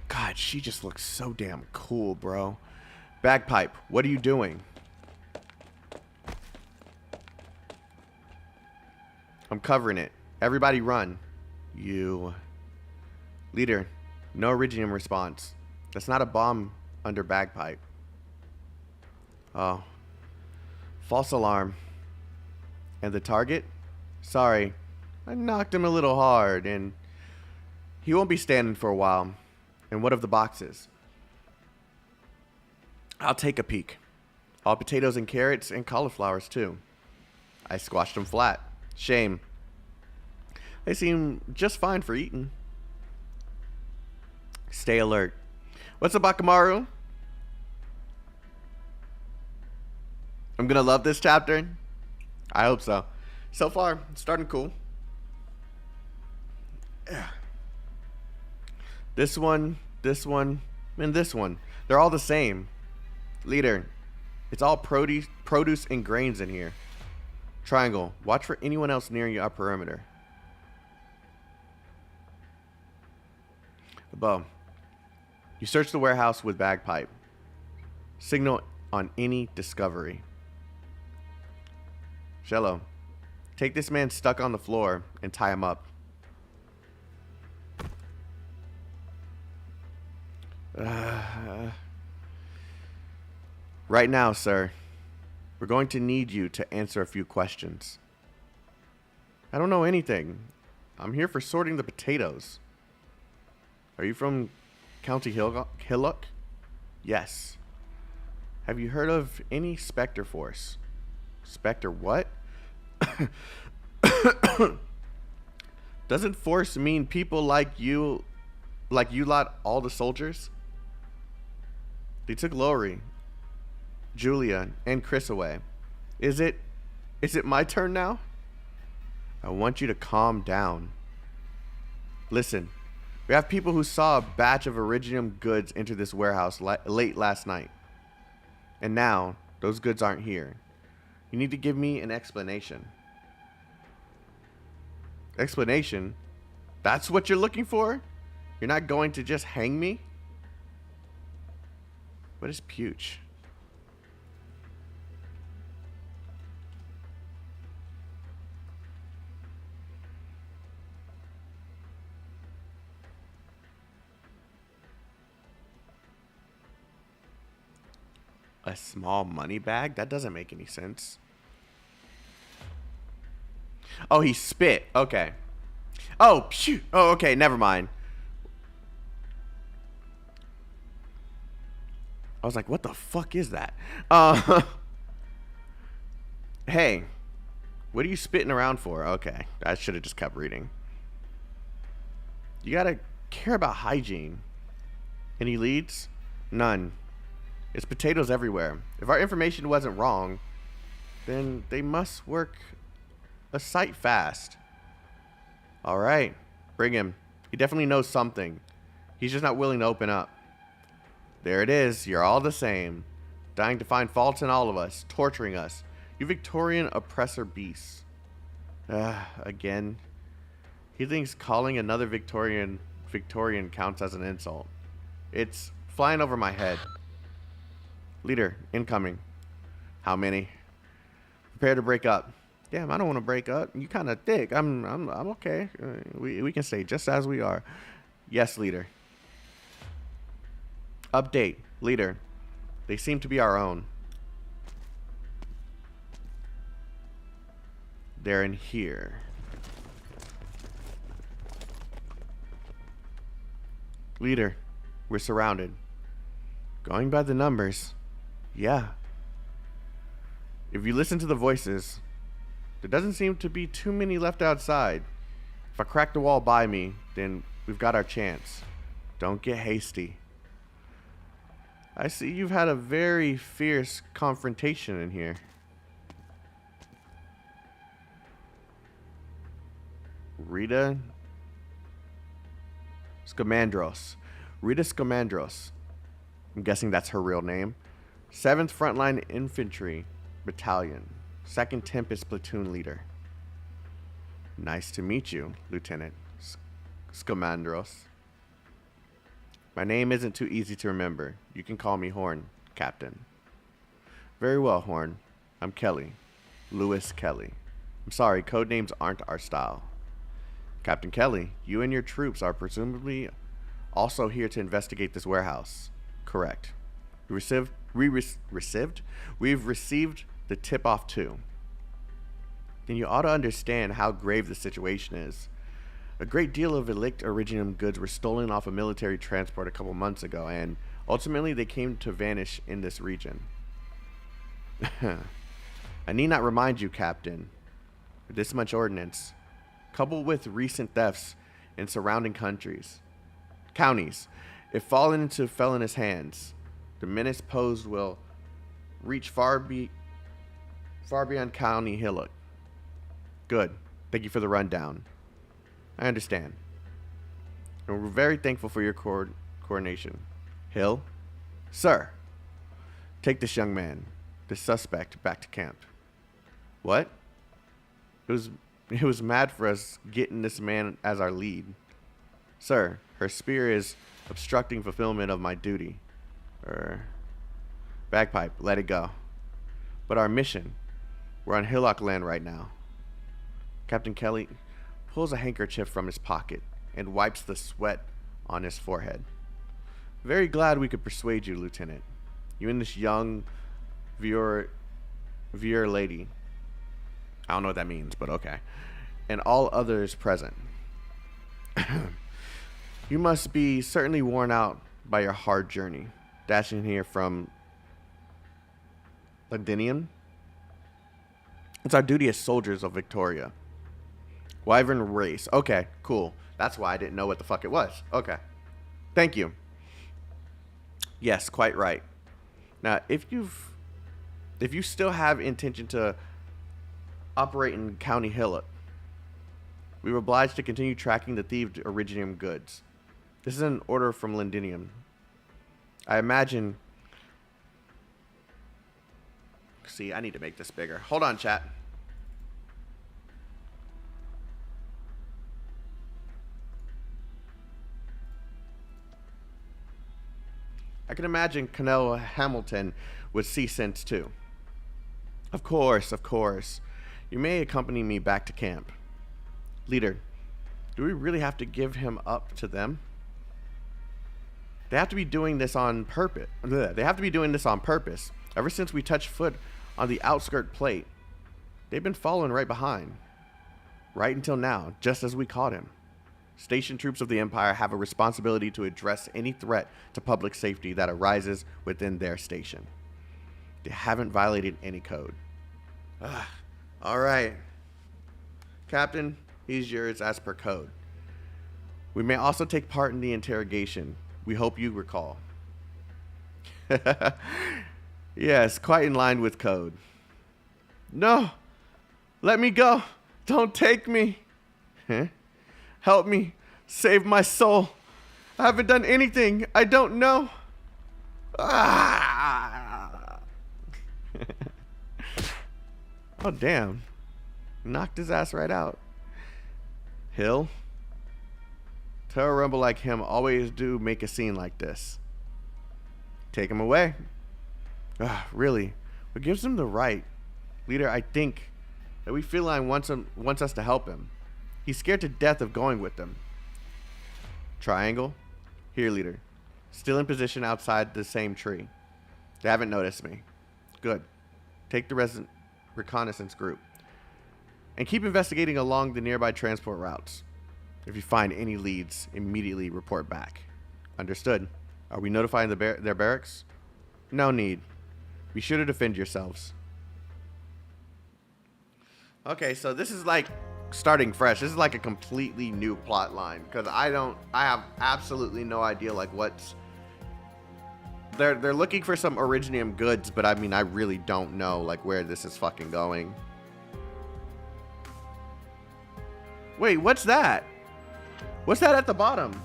God, she just looks so damn cool, bro. Bagpipe, what are you doing? I'm covering it. Everybody run. You. Leader, no Iridium response. That's not a bomb under Bagpipe. Oh. False alarm. And the target? Sorry. I knocked him a little hard, and he won't be standing for a while. And what of the boxes? I'll take a peek. All potatoes and carrots and cauliflowers, too. I squashed them flat. Shame. They seem just fine for eating. Stay alert. What's up, Bakamaru? I'm gonna love this chapter. I hope so. So far, it's starting cool. This one, and this one. They're all the same. Leader, it's all produce and grains in here. Triangle, watch for anyone else near your perimeter. The bow. You search the warehouse with Bagpipe. Signal on any discovery. Cello, take this man stuck on the floor and tie him up. Right now, sir. We're going to need you to answer a few questions. I don't know anything. I'm here for sorting the potatoes. Are you from County Hillock? Yes. Have you heard of any Spectre Force? Spectre what? Doesn't Force mean people like you lot, all the soldiers? They took Lori, Julia, and Chris away. Is it my turn now? I want you to calm down. Listen, we have people who saw a batch of Iridium goods enter this warehouse late last night. And now, those goods aren't here. You need to give me an explanation. Explanation? That's what you're looking for? You're not going to just hang me? What is Pooch? A small money bag? That doesn't make any sense. Oh, he spit. Okay. Oh, phew. Oh, okay. Never mind. I was like, what the fuck is that? Hey, what are you spitting around for? Okay, I should have just kept reading. You gotta care about hygiene. Any leads? None. It's potatoes everywhere. If our information wasn't wrong, then they must work a sight fast. All right, bring him. He definitely knows something. He's just not willing to open up. There it is. You're all the same. Dying to find faults in all of us. Torturing us. You Victorian oppressor beasts. Again. He thinks calling another Victorian counts as an insult. It's flying over my head. Leader, incoming. How many? Prepare to break up. Damn, I don't want to break up. You kind of thick. I'm okay. We can stay just as we are. Yes, leader. Update, leader. They seem to be our own. They're in here. Leader, we're surrounded. Going by the numbers, yeah. If you listen to the voices, there doesn't seem to be too many left outside. If I crack the wall by me, then we've got our chance. Don't get hasty. I see you've had a very fierce confrontation in here. Rita Scamandros. Rita Scamandros. I'm guessing that's her real name. 7th Frontline Infantry Battalion. 2nd Tempest Platoon Leader. Nice to meet you, Lieutenant Scamandros. My name isn't too easy to remember. You can call me Horn, Captain. Very well, Horn. I'm Kelly. Lewis Kelly. I'm sorry, code names aren't our style. Captain Kelly, you and your troops are presumably also here to investigate this warehouse. Correct. We've received the tip-off too. Then you ought to understand how grave the situation is. A great deal of elite Iridium goods were stolen off a military transport a couple months ago, and ultimately they came to vanish in this region. I need not remind you, Captain, this much ordnance, coupled with recent thefts in surrounding counties, if fallen into felonious hands, the menace posed will reach far beyond County Hillock. Good. Thank you for the rundown. I understand. And we're very thankful for your coordination. Hill? Sir. Take this young man, this suspect, back to camp. What? It was mad for us getting this man as our lead. Sir, her spear is obstructing fulfillment of my duty. Bagpipe, let it go. But our mission, we're on Hillock land right now. Captain Kelly pulls a handkerchief from his pocket and wipes the sweat on his forehead. Very glad we could persuade you, Lieutenant. You and this young viewer lady. I don't know what that means, but okay. And all others present. You must be certainly worn out by your hard journey, dashing here from Londinium. It's our duty as soldiers of Victoria. Wyvern race. Okay, cool. That's why I didn't know what the fuck it was. Okay. Thank you. Yes, quite right. Now, if you still have intention to operate in County Hillock, we were obliged to continue tracking the thieved Iridium goods. This is an order from Londinium. I imagine... See, I need to make this bigger. Hold on, chat. I can imagine Connell Hamilton would see sense too. Of course, of course. You may accompany me back to camp. Leader, do we really have to give him up to them? They have to be doing this on purpose. They have to be doing this on purpose. Ever since we touched foot on the outskirt plate, they've been following right behind. Right until now, just as we caught him. Station troops of the Empire have a responsibility to address any threat to public safety that arises within their station. They haven't violated any code. All right. Captain, he's yours as per code. We may also take part in the interrogation. We hope you recall. Yes, quite in line with code. No! Let me go! Don't take me! Huh? Help me! Save my soul! I haven't done anything! I don't know! Ah! Oh, damn. Knocked his ass right out. Hill. Tell a rumble like him always do make a scene like this. Take him away. Ugh, really? What gives him the right? Leader, I think that we feline wants us to help him. He's scared to death of going with them. Triangle. Here, leader. Still in position outside the same tree. They haven't noticed me. Good. Take the reconnaissance group. And keep investigating along the nearby transport routes. If you find any leads, immediately report back. Understood. Are we notifying their barracks? No need. Be sure to defend yourselves. Okay, so this is like starting fresh. This is like a completely new plot line because I have absolutely no idea like what's they're looking for some originium goods, but I mean I really don't know like where this is fucking going. Wait, what's that? What's that at the bottom?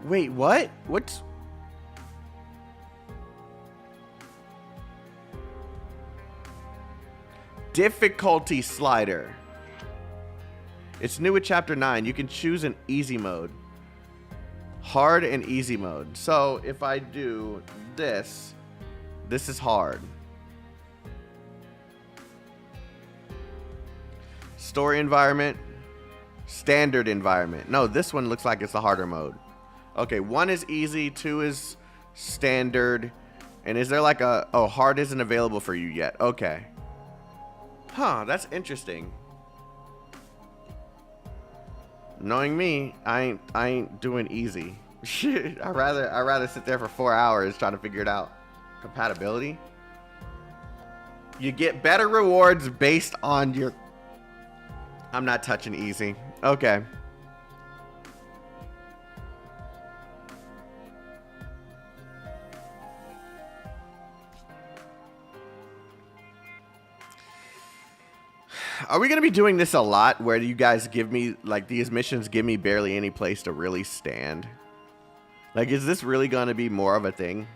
Wait, what? What's... Difficulty slider. It's new with chapter 9. You can choose an easy mode. Hard and easy mode. So if I do this, this is hard. Story environment. Standard environment. No, this one looks like it's the harder mode. Okay, 1 is easy, 2 is standard. And is there like a... Oh, hard isn't available for you yet. Okay. Huh, that's interesting. Knowing me, I ain't doing easy. Shit, I'd rather sit there for 4 hours trying to figure it out. Compatibility. You get better rewards based on your... I'm not touching easy. Okay. Are we going to be doing this a lot where you guys give me, like, these missions give me barely any place to really stand? Like, is this really going to be more of a thing?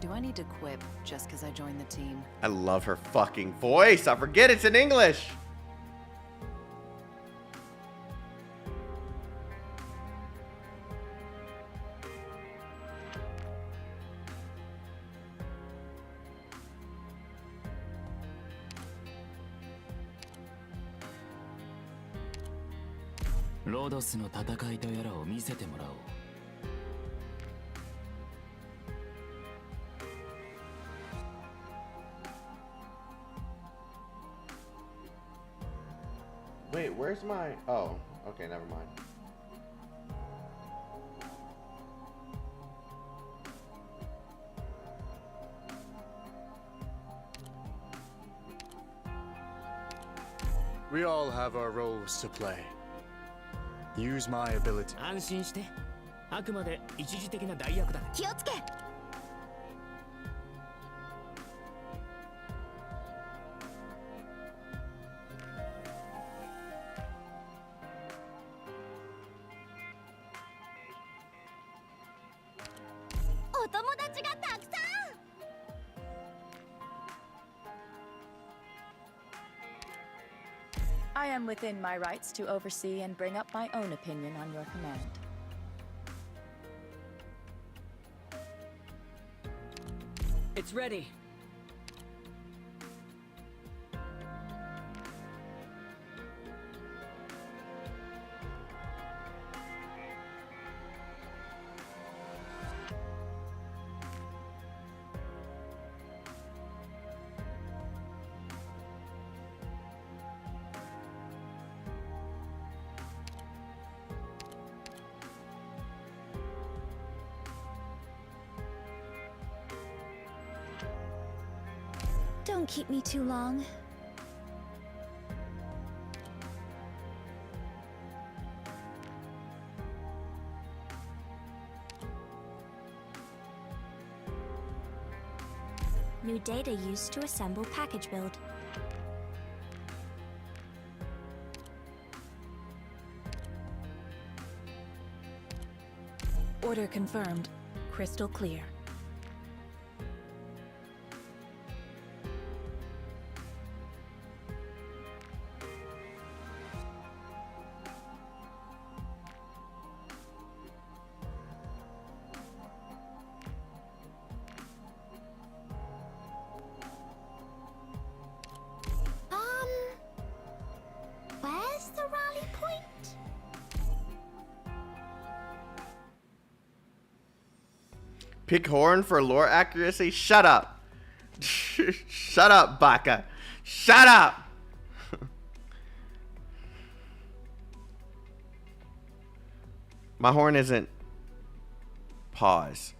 Do I need to quip just because I joined the team? I love her fucking voice. I forget it's in English. Rhodes の戦いとやらを見せてもらおう。Wait, where's my... Oh, okay, never mind. We all have our roles to play. Use my ability. 安心して。あくまで一時的な代役だ。気をつけ。お友達がたくさん。I am within my rights to oversee and bring up my own opinion on your command. It's ready. Don't keep me too long. New data used to assemble package build. Order confirmed. Crystal clear. Where's the rally point? Pick horn for lore accuracy? Shut up. Shut up, Baka. Shut up. My horn isn't. Pause.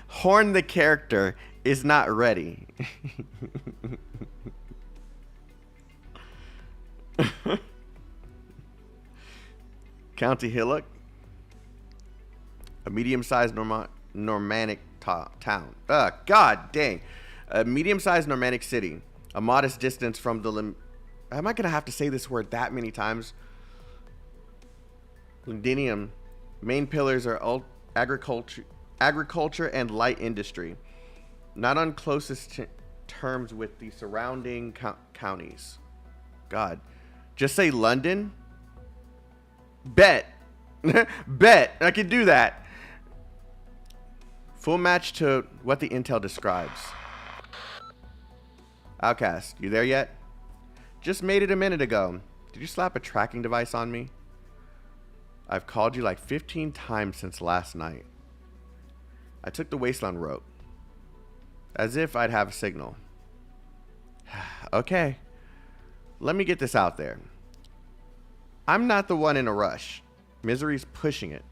Horn the character is not ready. County Hillock. A medium-sized Normannic town. God dang. A medium-sized Normannic city. A modest distance from the am I going to have to say this word that many times? Londinium. Main pillars are agriculture and light industry. Not on closest terms with the surrounding counties. God. Just say London? Bet. Bet. I could do that. Full match to what the intel describes. Outcast, you there yet? Just made it a minute ago. Did you slap a tracking device on me? I've called you like 15 times since last night. I took the Wasteland route. As if I'd have a signal. Okay. Let me get this out there. I'm not the one in a rush. Misery's pushing it.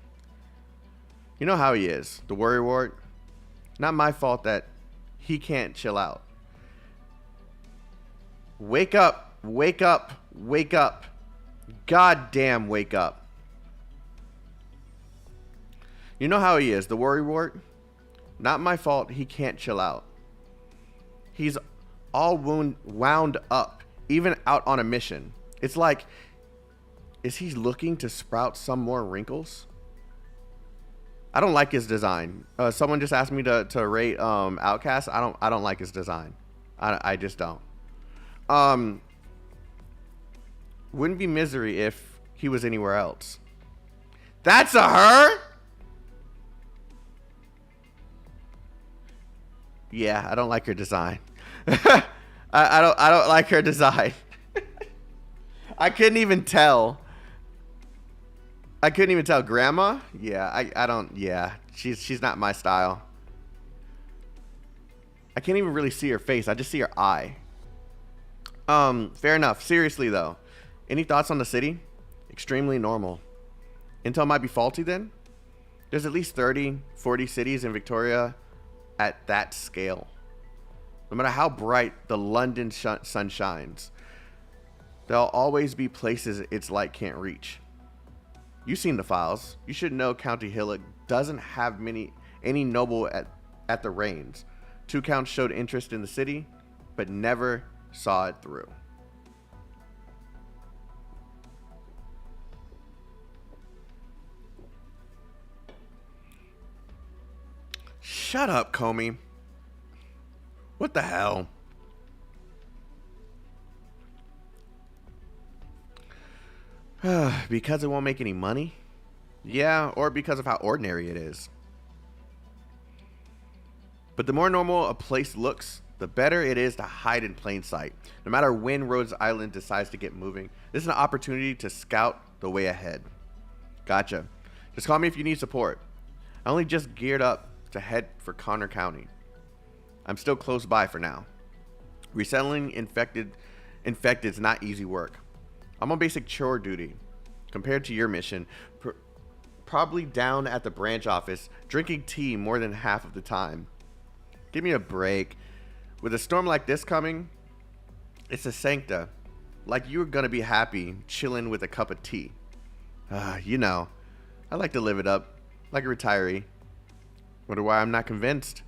You know how he is, the worry wart. Not my fault that he can't chill out. Wake up, wake up, wake up. God damn, wake up. You know how he is, the worry wart. Not my fault he can't chill out. He's all wound up, even out on a mission. It's like, is he looking to sprout some more wrinkles? I don't like his design. Someone just asked me to rate Outcast. I don't like his design. I just don't. Wouldn't be Misery if he was anywhere else. That's a her? Yeah, I don't like her design. I don't like her design. I couldn't even tell. Grandma? Yeah, I don't. Yeah, she's not my style. I can't even really see her face. I just see her eye. Fair enough. Seriously though, any thoughts on the city? Extremely normal. Intel might be faulty then? There's at least 30, 40 cities in Victoria at that scale. No matter how bright the London sun shines, there'll always be places its light can't reach. You've seen the files. You should know County Hillock doesn't have any noble at the reins. 2 counts showed interest in the city, but never saw it through. Shut up, Comey. What the hell? Because it won't make any money? Yeah, or because of how ordinary it is. But the more normal a place looks, the better it is to hide in plain sight. No matter when Rhodes Island decides to get moving, this is an opportunity to scout the way ahead. Gotcha. Just call me if you need support. I only just geared up to head for Connor County. I'm still close by for now. Resettling infected's not easy work. I'm on basic chore duty. Compared to your mission, probably down at the branch office, drinking tea more than half of the time. Give me a break. With a storm like this coming, it's a Sancta. Like you're gonna be happy chilling with a cup of tea. You know, I like to live it up, like a retiree. Wonder why I'm not convinced.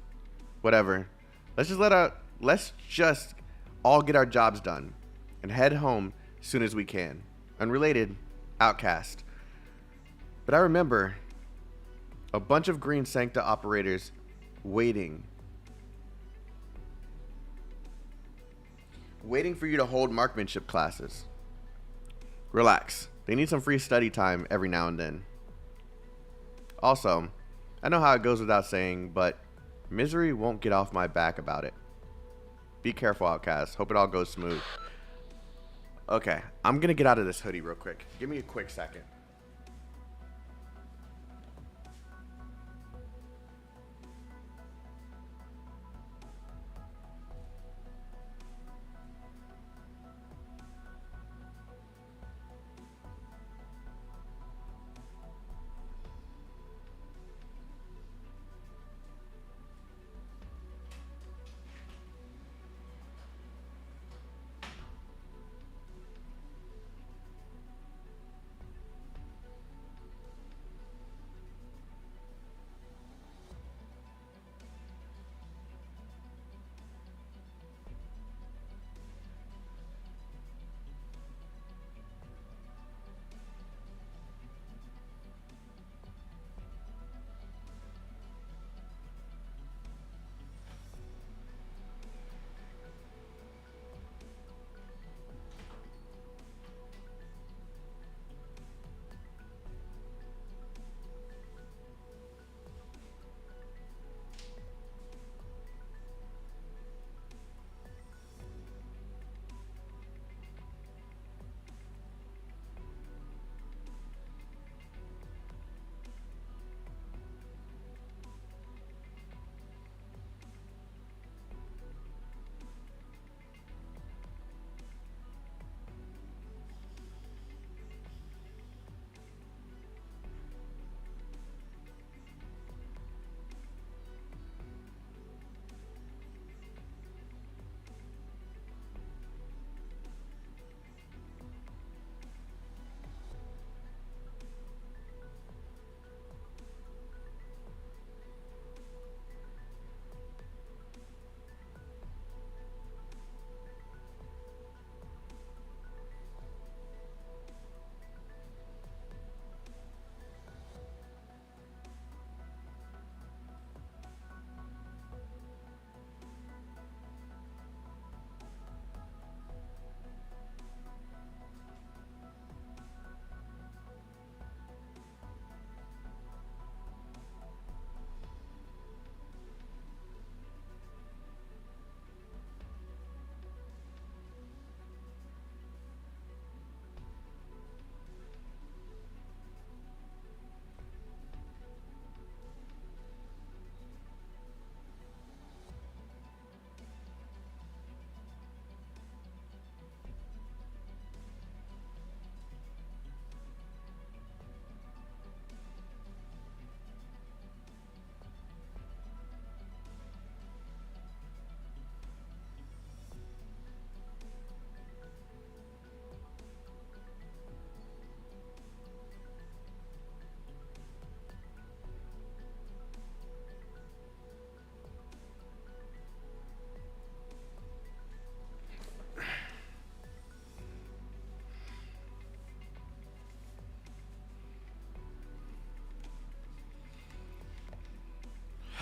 Whatever. Let's just all get our jobs done and head home as soon as we can. Unrelated, Outcast. But I remember a bunch of Green Sancta operators waiting for you to hold marksmanship classes. Relax. They need some free study time every now and then. Also, I know how it goes without saying, but misery won't get off my back about it. Be careful, Outcast. Hope it all goes smooth. Okay, I'm gonna get out of this hoodie real quick. Give me a quick second.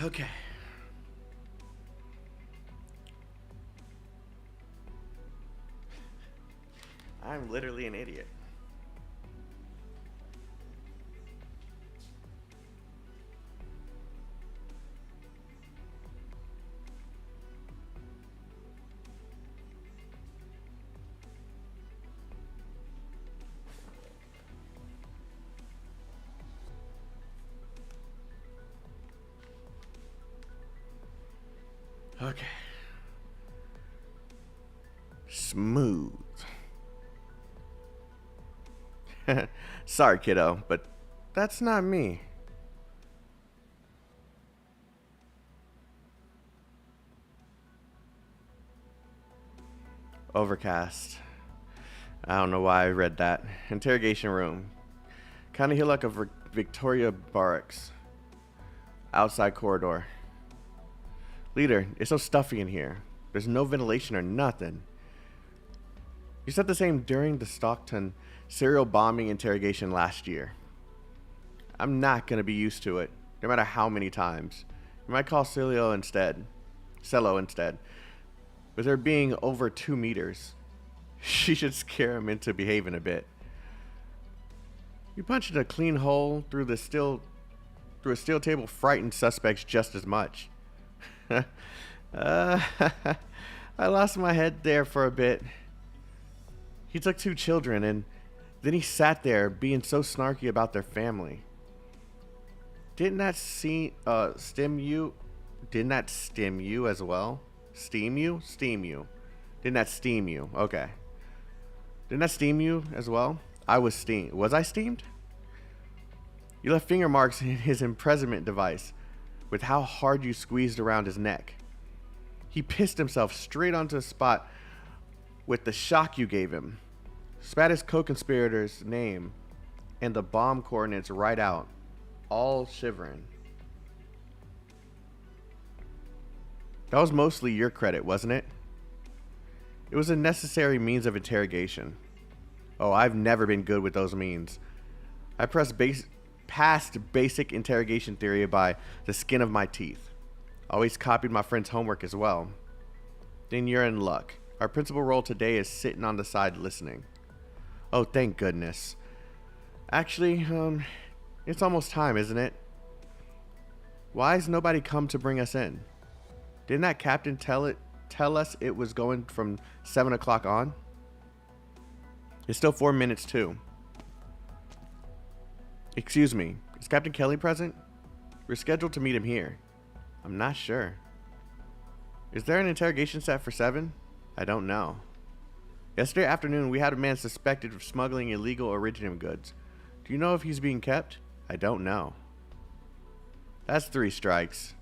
Okay. I'm literally an idiot. Okay. Smooth. Sorry, kiddo, but that's not me. Overcast. I don't know why I read that. Interrogation room. Kind of hillock of Victoria Barracks. Outside corridor. Leader, it's so stuffy in here. There's no ventilation or nothing. You said the same during the Stockton serial bombing interrogation last year. I'm not going to be used to it, no matter how many times. You might call Cello instead. With her being over 2 meters, she should scare him into behaving a bit. You punched a clean hole through a steel table frightened suspects just as much. I lost my head there for a bit. He took 2 children and then he sat there being so snarky about their family. Didn't that stem you as well? Steam you? Steam you. Didn't that steam you? Okay. Didn't that steam you as well? I was steamed. Was I steamed? You left finger marks in his imprisonment device with how hard you squeezed around his neck. He pissed himself straight onto the spot with the shock you gave him. Spat his co-conspirator's name and the bomb coordinates right out, all shivering. That was mostly your credit, wasn't it? It was a necessary means of interrogation. Oh, I've never been good with those means. I pressed past basic interrogation theory by the skin of my teeth. Always copied my friend's homework as well. Then you're in luck. Our principal role today is sitting on the side listening. Oh, thank goodness. Actually, it's almost time, isn't it? Why has nobody come to bring us in? Didn't that captain tell us it was going from 7 o'clock on? It's still 4 minutes too. Excuse me, is Captain Kelly present? We're scheduled to meet him here. I'm not sure. Is there an interrogation set for 7? I don't know. Yesterday afternoon, we had a man suspected of smuggling illegal Originium goods. Do you know if he's being kept? I don't know. That's 3 strikes.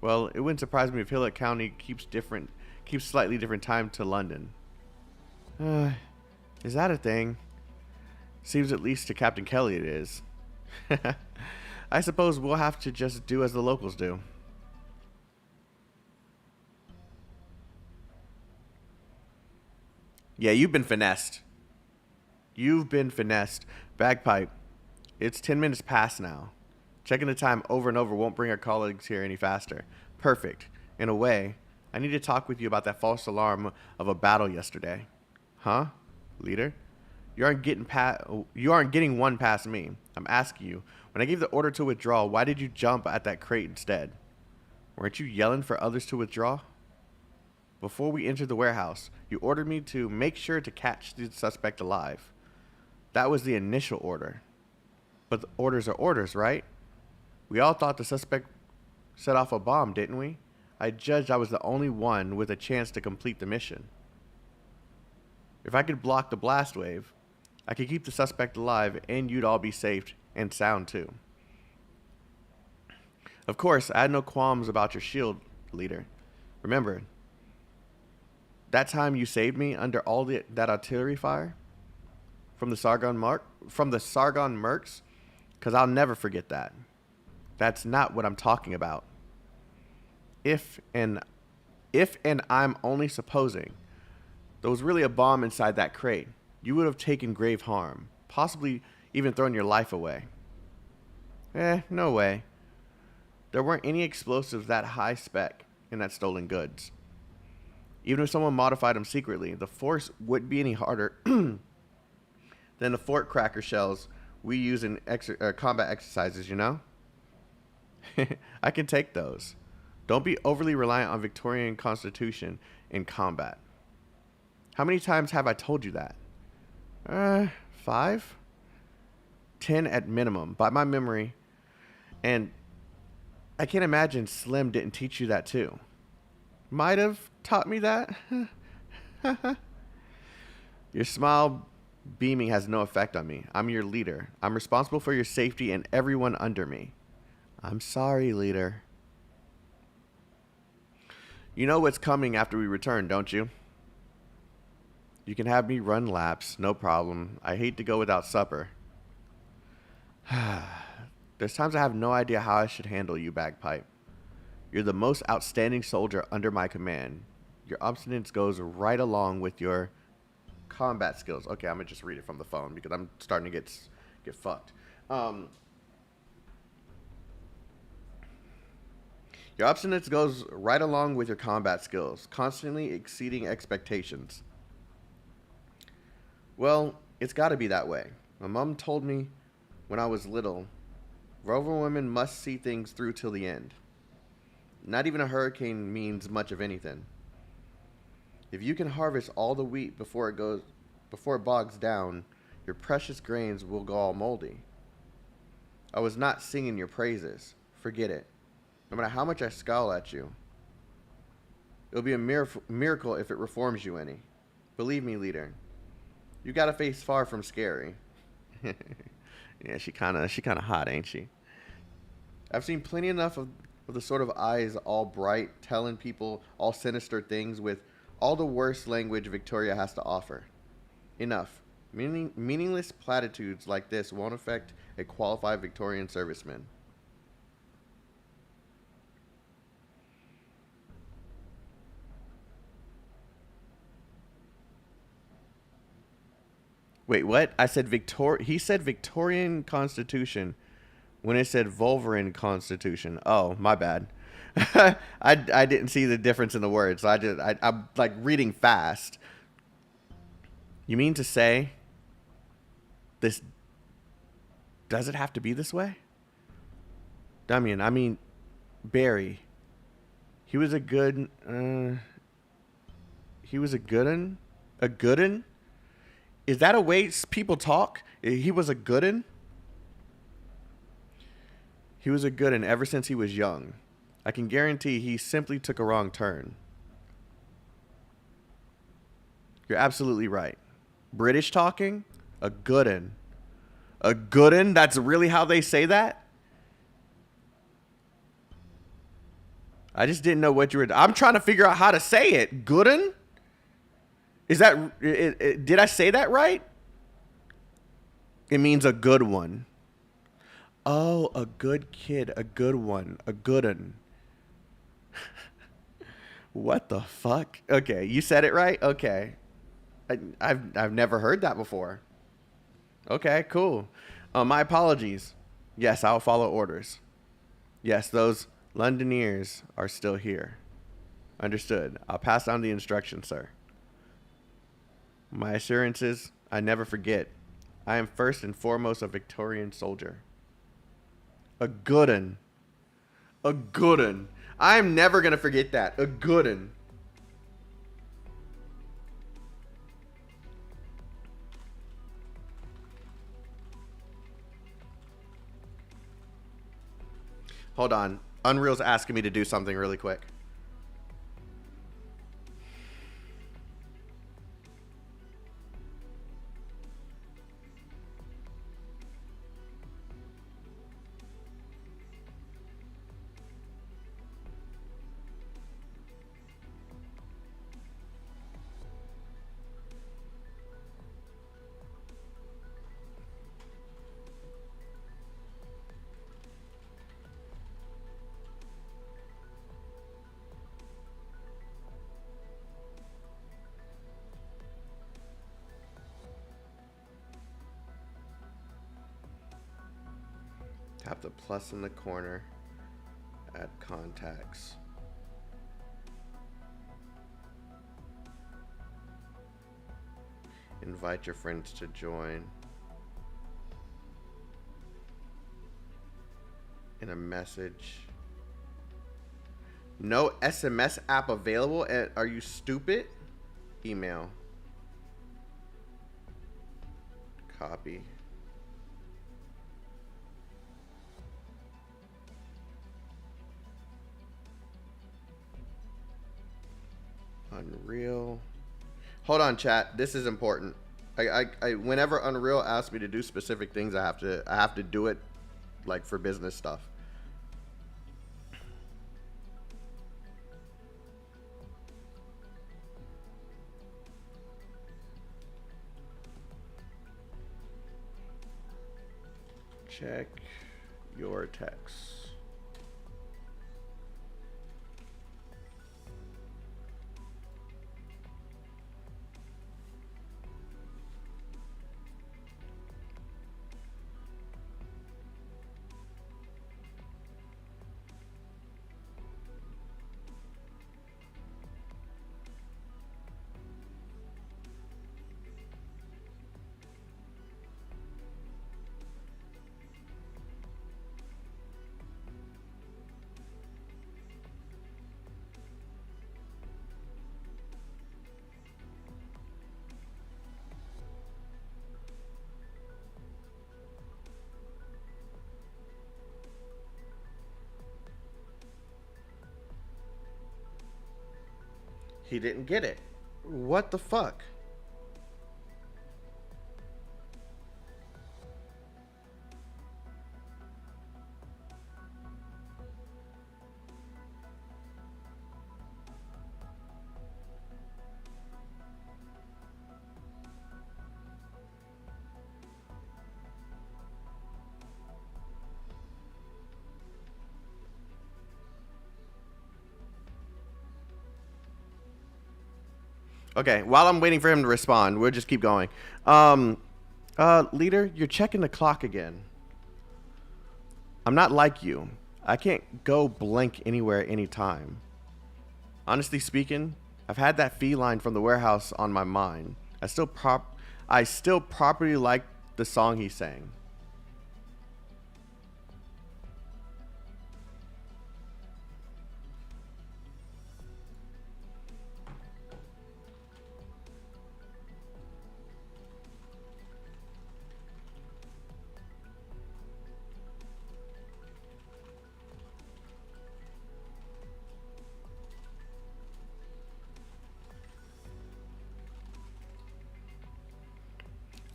Well, it wouldn't surprise me if Hillett County keeps slightly different time to London. Is that a thing? Seems at least to Captain Kelly it is. I suppose we'll have to just do as the locals do. Yeah, you've been finessed. You've been finessed. Bagpipe. It's 10 minutes past now. Checking the time over and over won't bring our colleagues here any faster. Perfect. In a way, I need to talk with you about that false alarm of a battle yesterday. Huh? Leader? You aren't getting one past me. I'm asking you, when I gave the order to withdraw, why did you jump at that crate instead? Weren't you yelling for others to withdraw? Before we entered the warehouse, you ordered me to make sure to catch the suspect alive. That was the initial order. But the orders are orders, right? We all thought the suspect set off a bomb, didn't we? I judged I was the only one with a chance to complete the mission. If I could block the blast wave, I could keep the suspect alive and you'd all be safe and sound too. Of course, I had no qualms about your shield, leader. Remember, that time you saved me under all that artillery fire from the Sargon Mercs? Because I'll never forget that. That's not what I'm talking about. If and I'm only supposing there was really a bomb inside that crate, you would have taken grave harm, possibly even thrown your life away. No way. There weren't any explosives that high spec in that stolen goods. Even if someone modified them secretly, the force wouldn't be any harder than the fort cracker shells we use in combat exercises, you know? I can take those. Don't be overly reliant on Victorian Constitution in combat. How many times have I told you that? 5? 10 at minimum, by my memory. And I can't imagine Slim didn't teach you that too. Might have taught me that. Your smile beaming has no effect on me. I'm your leader. I'm responsible for your safety and everyone under me. I'm sorry, leader. You know what's coming after we return, don't you? You can have me run laps, no problem. I hate to go without supper. There's times I have no idea how I should handle you, Bagpipe. You're the most outstanding soldier under my command. Your obstinance goes right along with your combat skills. Okay, I'm gonna just read it from the phone because I'm starting to get fucked. Your obstinance goes right along with your combat skills, constantly exceeding expectations. Well, it's got to be that way. My mom told me when I was little, Rover women must see things through till the end. Not even a hurricane means much of anything. If you can harvest all the wheat before it bogs down, your precious grains will go all moldy. I was not singing your praises. Forget it. No matter how much I scowl at you, it'll be a miracle if it reforms you any. Believe me, leader. You got a face far from scary. Yeah, she kind of hot, ain't she? I've seen plenty enough of the sort of eyes all bright, telling people all sinister things with all the worst language Victoria has to offer. Enough. Meaningless platitudes like this won't affect a qualified Victorian serviceman. Wait, what? I said he said Victorian Constitution when it said Wolverine Constitution. Oh, my bad. I didn't see the difference in the words. So I'm like reading fast. You mean to say this, does it have to be this way? Damien, I mean, Barry. He was a good un? A good un? Is that a way people talk? He was a good un? He was a good un ever since he was young. I can guarantee he simply took a wrong turn. You're absolutely right. British talking? A good un. A good un? That's really how they say that? I just didn't know what you were... I'm trying to figure out how to say it. Good un? Is that... did I say that right? It means a good one. Oh, a good kid. A good one. A good un. What the fuck? Okay, you said it right? Okay. I've never heard that before. Okay, cool. My apologies. Yes, I'll follow orders. Yes, those Londoners are still here. Understood. I'll pass down the instructions, sir. My assurances, I never forget. I am first and foremost a Victorian soldier. A good un. A good un. I am never going to forget that. A good un. Hold on. Unreal's asking me to do something really quick. Tap the plus in the corner. Add contacts. Invite your friends to join. In a message. No SMS app available? Are you stupid? Email. Copy. Unreal. Hold on, chat. This is important. I whenever Unreal asks me to do specific things, I have to do it like for business stuff. Check your text. He didn't get it. What the fuck? Okay, while I'm waiting for him to respond, we'll just keep going. Leader, you're checking the clock again. I'm not like you. I can't go blank anywhere anytime. Honestly speaking, I've had that feline from the warehouse on my mind. I still properly like the song he sang.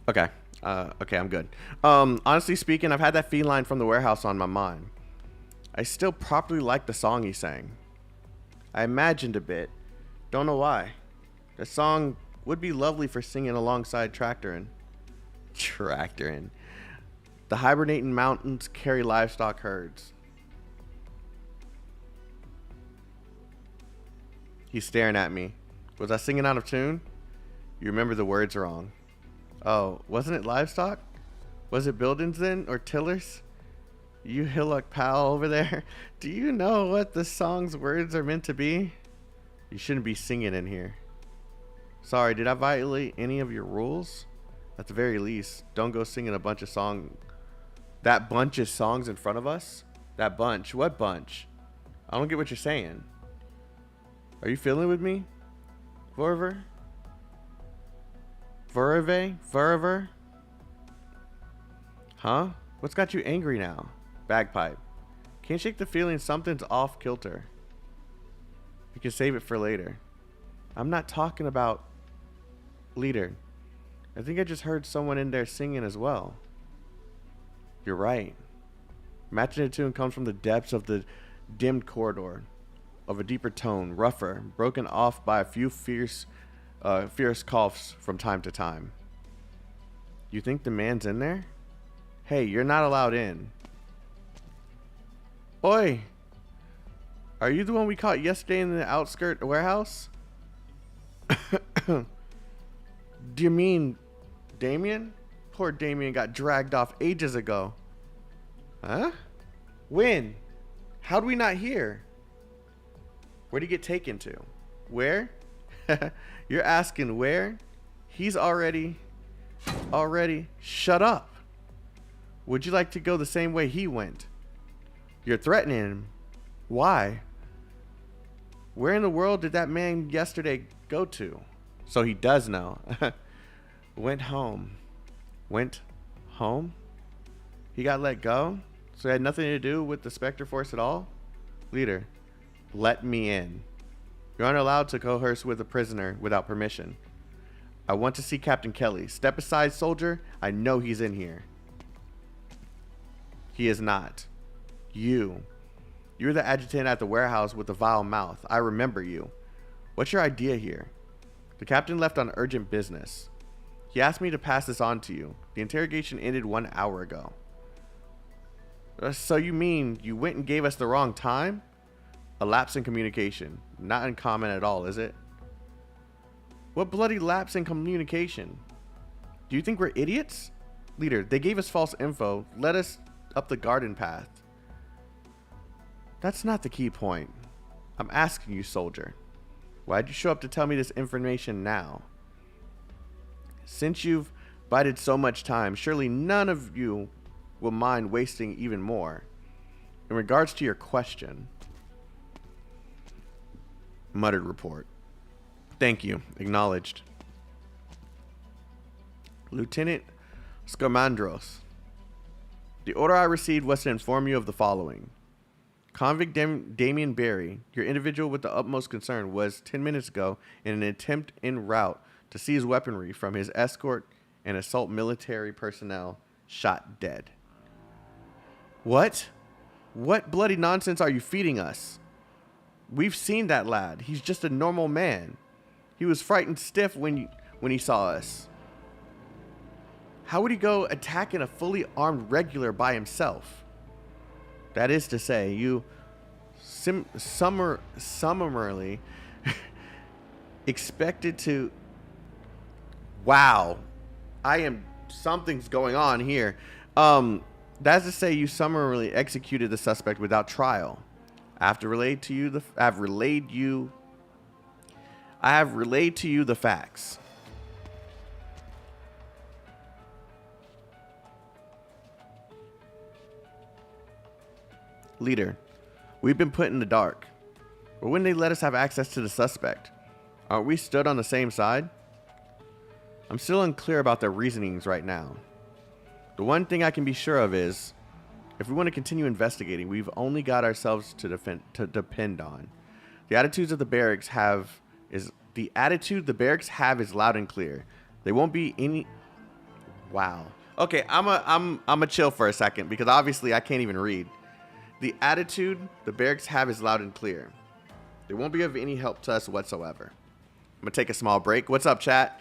Okay. Okay, I'm good. Honestly speaking, I've had that feline from the warehouse on my mind. I still properly like the song he sang. I imagined a bit. Don't know why. The song would be lovely for singing alongside Tractorin. Tractorin. The hibernating mountains carry livestock herds. He's staring at me. Was I singing out of tune? You remember the words wrong. Oh, wasn't it livestock? Was it buildings then, or tillers? You hillock pal over there, do you know what the song's words are meant to be? You shouldn't be singing in here. Sorry, did I violate any of your rules? At the very least, don't go singing that bunch of songs in front of us? That bunch? What bunch? I don't get what you're saying. Are you feeling with me? Vorver? Vuriver? Huh? What's got you angry now? Bagpipe. Can't shake the feeling something's off kilter. You can save it for later. I'm not talking about leader. I think I just heard someone in there singing as well. You're right. Matching the tune comes from the depths of the dimmed corridor, of a deeper tone, rougher, broken off by a few fierce coughs from time to time. You think the man's in there? Hey, you're not allowed in. Oi! Are you the one we caught yesterday in the outskirt warehouse? Do you mean Damien? Poor Damien got dragged off ages ago. Huh? When? How'd we not hear? Where'd he get taken to? Where? You're asking where? He's already. Shut up. Would you like to go the same way he went? You're threatening him. Why? Where in the world did that man yesterday go to? So he does know. Went home. Went home? He got let go? So he had nothing to do with the Spectre Force at all? Leader, let me in. You aren't allowed to coerce with a prisoner without permission. I want to see Captain Kelly. Step aside, soldier. I know he's in here. He is not. You. You're the adjutant at the warehouse with the vile mouth. I remember you. What's your idea here? The captain left on urgent business. He asked me to pass this on to you. The interrogation ended 1 hour ago. So you mean you went and gave us the wrong time? A lapse in communication. Not uncommon at all, is it? What bloody lapse in communication? Do you think we're idiots? Leader, they gave us false info, led us up the garden path. That's not the key point. I'm asking you, soldier. Why'd you show up to tell me this information now? Since you've bided so much time, surely none of you will mind wasting even more. In regards to your question, muttered report. Thank you. Acknowledged. Lieutenant Skamandros. The order I received was to inform you of the following. Convict Damien Barry, your individual with the utmost concern, was 10 minutes ago in an attempt en route to seize weaponry from his escort and assault military personnel, shot dead. What? What bloody nonsense are you feeding us? We've seen that lad. He's just a normal man. He was frightened stiff when he saw us. How would he go attacking a fully armed regular by himself? That is to say, you summarily expected to... Wow. Something's going on here. That's to say, you summarily executed the suspect without trial. I have relayed to you the facts. Leader, we've been put in the dark. But when they let us have access to the suspect, aren't we stood on the same side? I'm still unclear about their reasonings right now. The one thing I can be sure of is, if we want to continue investigating, we've only got ourselves to depend on. The attitude the barracks have is loud and clear. There won't be any... Wow. Okay, I'm a chill for a second because obviously I can't even read. The attitude the barracks have is loud and clear. They won't be of any help to us whatsoever. I'm going to take a small break. What's up, chat?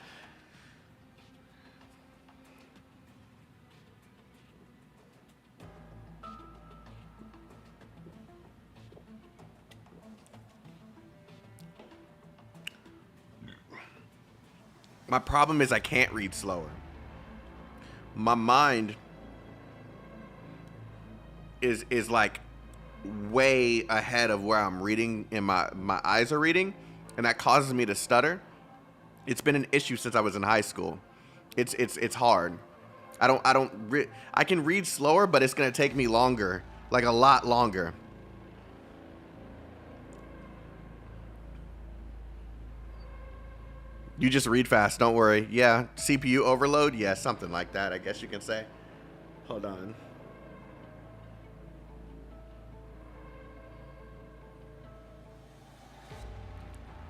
My problem is I can't read slower. My mind is like way ahead of where I'm reading and my eyes are reading, and that causes me to stutter. It's been an issue since I was in high school. It's hard. I can read slower, but it's gonna take me longer, like a lot longer. You just read fast, don't worry. Yeah, CPU overload? Yeah, something like that, I guess you can say. Hold on.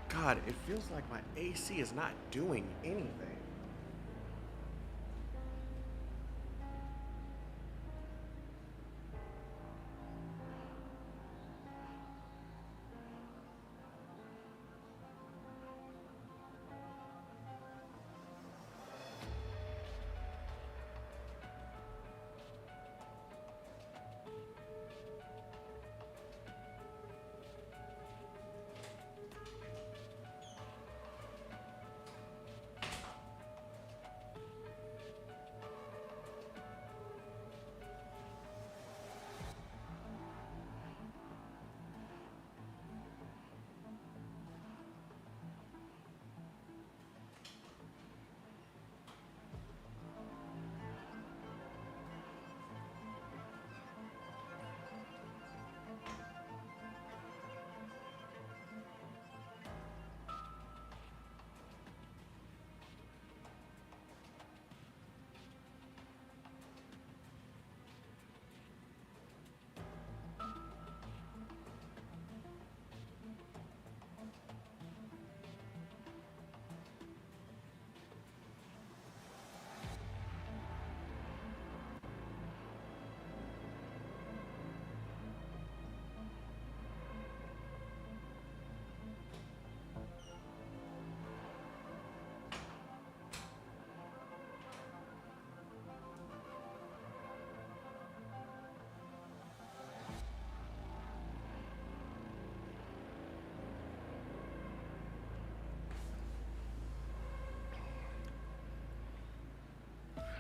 God, it feels like my AC is not doing anything.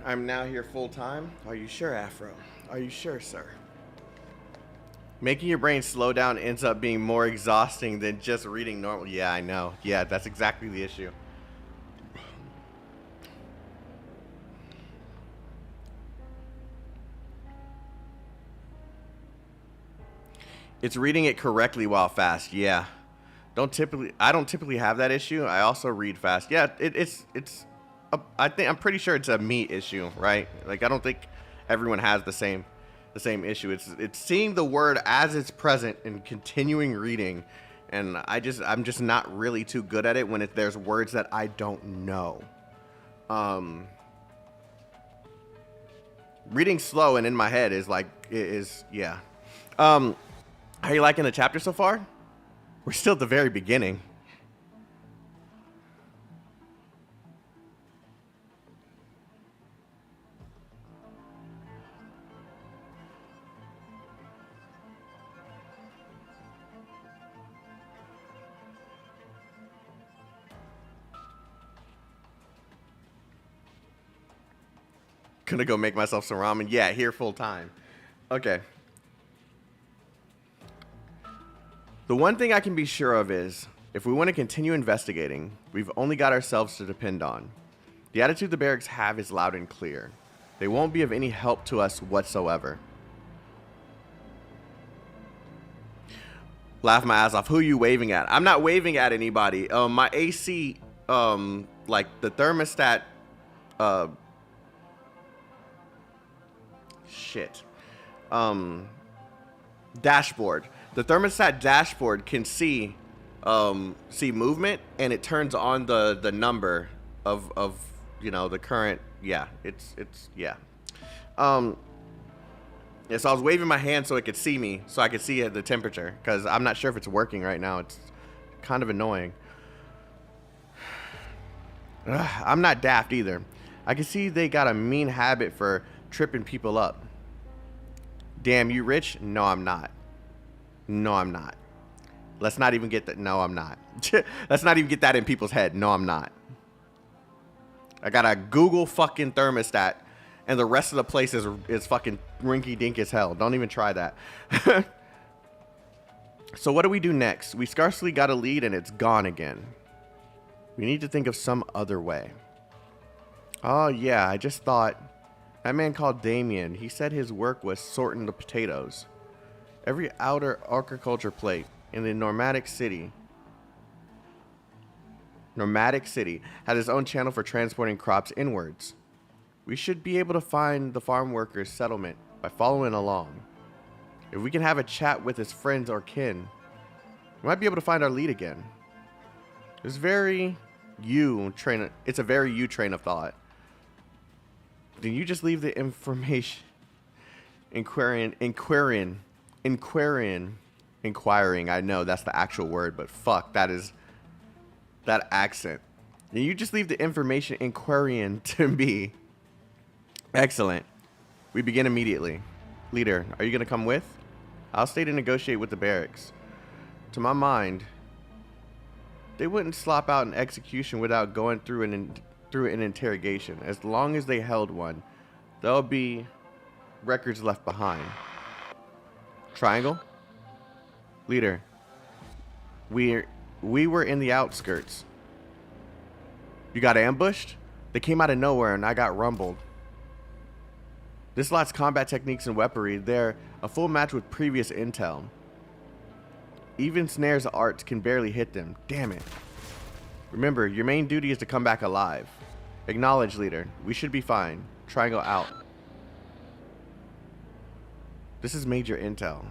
I'm now here full time. Are you sure, Afro? Are you sure, sir? Making your brain slow down ends up being more exhausting than just reading normal. Yeah, I know. Yeah, that's exactly the issue. It's reading it correctly while fast. Yeah. I don't typically have that issue. I also read fast. Yeah, I'm pretty sure it's a me issue, right? Like I don't think everyone has the same issue. It's seeing the word as it's present and continuing reading, and I'm just not really too good at it when there's words that I don't know. Reading slow and in my head is like yeah. Are you liking the chapter so far? We're still at the very beginning. Gonna go make myself some ramen. Yeah, here full time. Okay. The one thing I can be sure of is, if we want to continue investigating, we've only got ourselves to depend on. The attitude the barracks have is loud and clear. They won't be of any help to us whatsoever. Laugh my ass off. Who are you waving at? I'm not waving at anybody. My AC, like the thermostat, dashboard. The thermostat dashboard can see movement, and it turns on the number of you know the current. Yeah, it's yeah. Yeah, so I was waving my hand so it could see me, so I could see the temperature, because I'm not sure if it's working right now. It's kind of annoying. I'm not daft either. I can see they got a mean habit for tripping people up. Damn, you rich? No, I'm not. No, I'm not. Let's not even get that. No, I'm not. Let's not even get that in people's head. No, I'm not. I got a Google fucking thermostat, and the rest of the place is fucking rinky dink as hell. Don't even try that. So what do we do next? We scarcely got a lead, and it's gone again. We need to think of some other way. Oh yeah, I just thought. That man called Damien, he said his work was sorting the potatoes. Every outer agriculture plate in the nomadic city had its own channel for transporting crops inwards. We should be able to find the farm workers' settlement by following along. If we can have a chat with his friends or kin, we might be able to find our lead again. It's a very you train of thought. Then you just leave the information inquiring. I know that's the actual word, but fuck, that accent. Then you just leave the information inquiring to me. Excellent. We begin immediately. Leader, are you going to come with? I'll stay to negotiate with the barracks. To my mind, they wouldn't slop out an execution without going through an interrogation. As long as they held one, there'll be records left behind. Triangle? Leader, we were in the outskirts. You got ambushed? They came out of nowhere and I got rumbled. This lot's combat techniques and weaponry, they're a full match with previous intel. Even Snare's arts can barely hit them. Damn it. Remember, your main duty is to come back alive. Acknowledge, leader. We should be fine. Triangle out. This is major intel.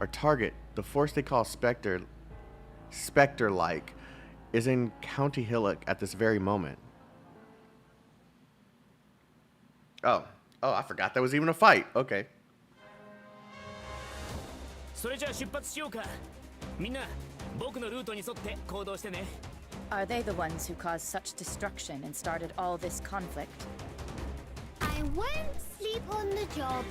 Our target, the force they call Spectre-like, is in County Hillock at this very moment. Oh, I forgot there was even a fight. Okay. それじゃあ出発しようか。みんな、僕のルートに沿って行動してね。Are they the ones who caused such destruction and started all this conflict? I won't sleep on the job.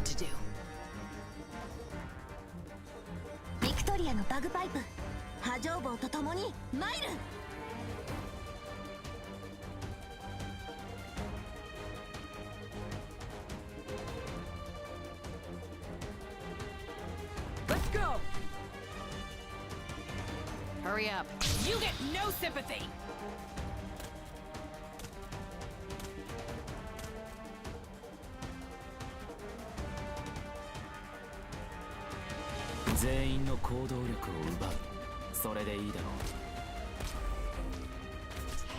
what to do. ビクトリアのバグパイプ波状棒と共に参る。Let's go! Hurry up. You get no sympathy!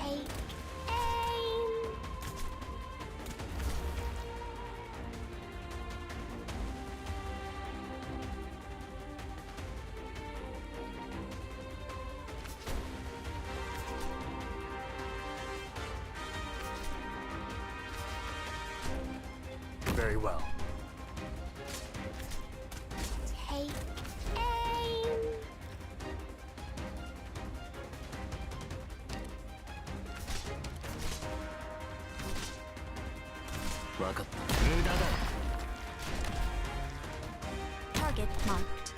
Take aim. Very well. Take aim. Target marked.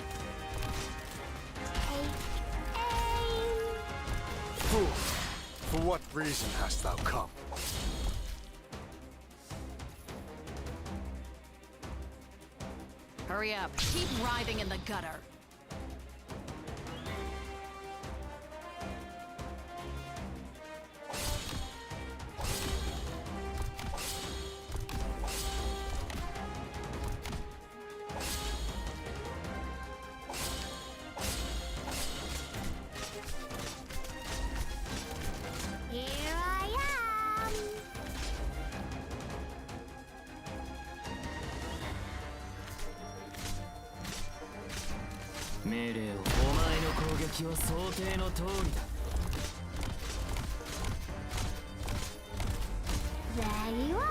Take aim. Fool! For what reason hast thou come? Hurry up. Keep writhing in the gutter. Here I am. 命令を。お前の攻撃は想定の通りだ。Very well.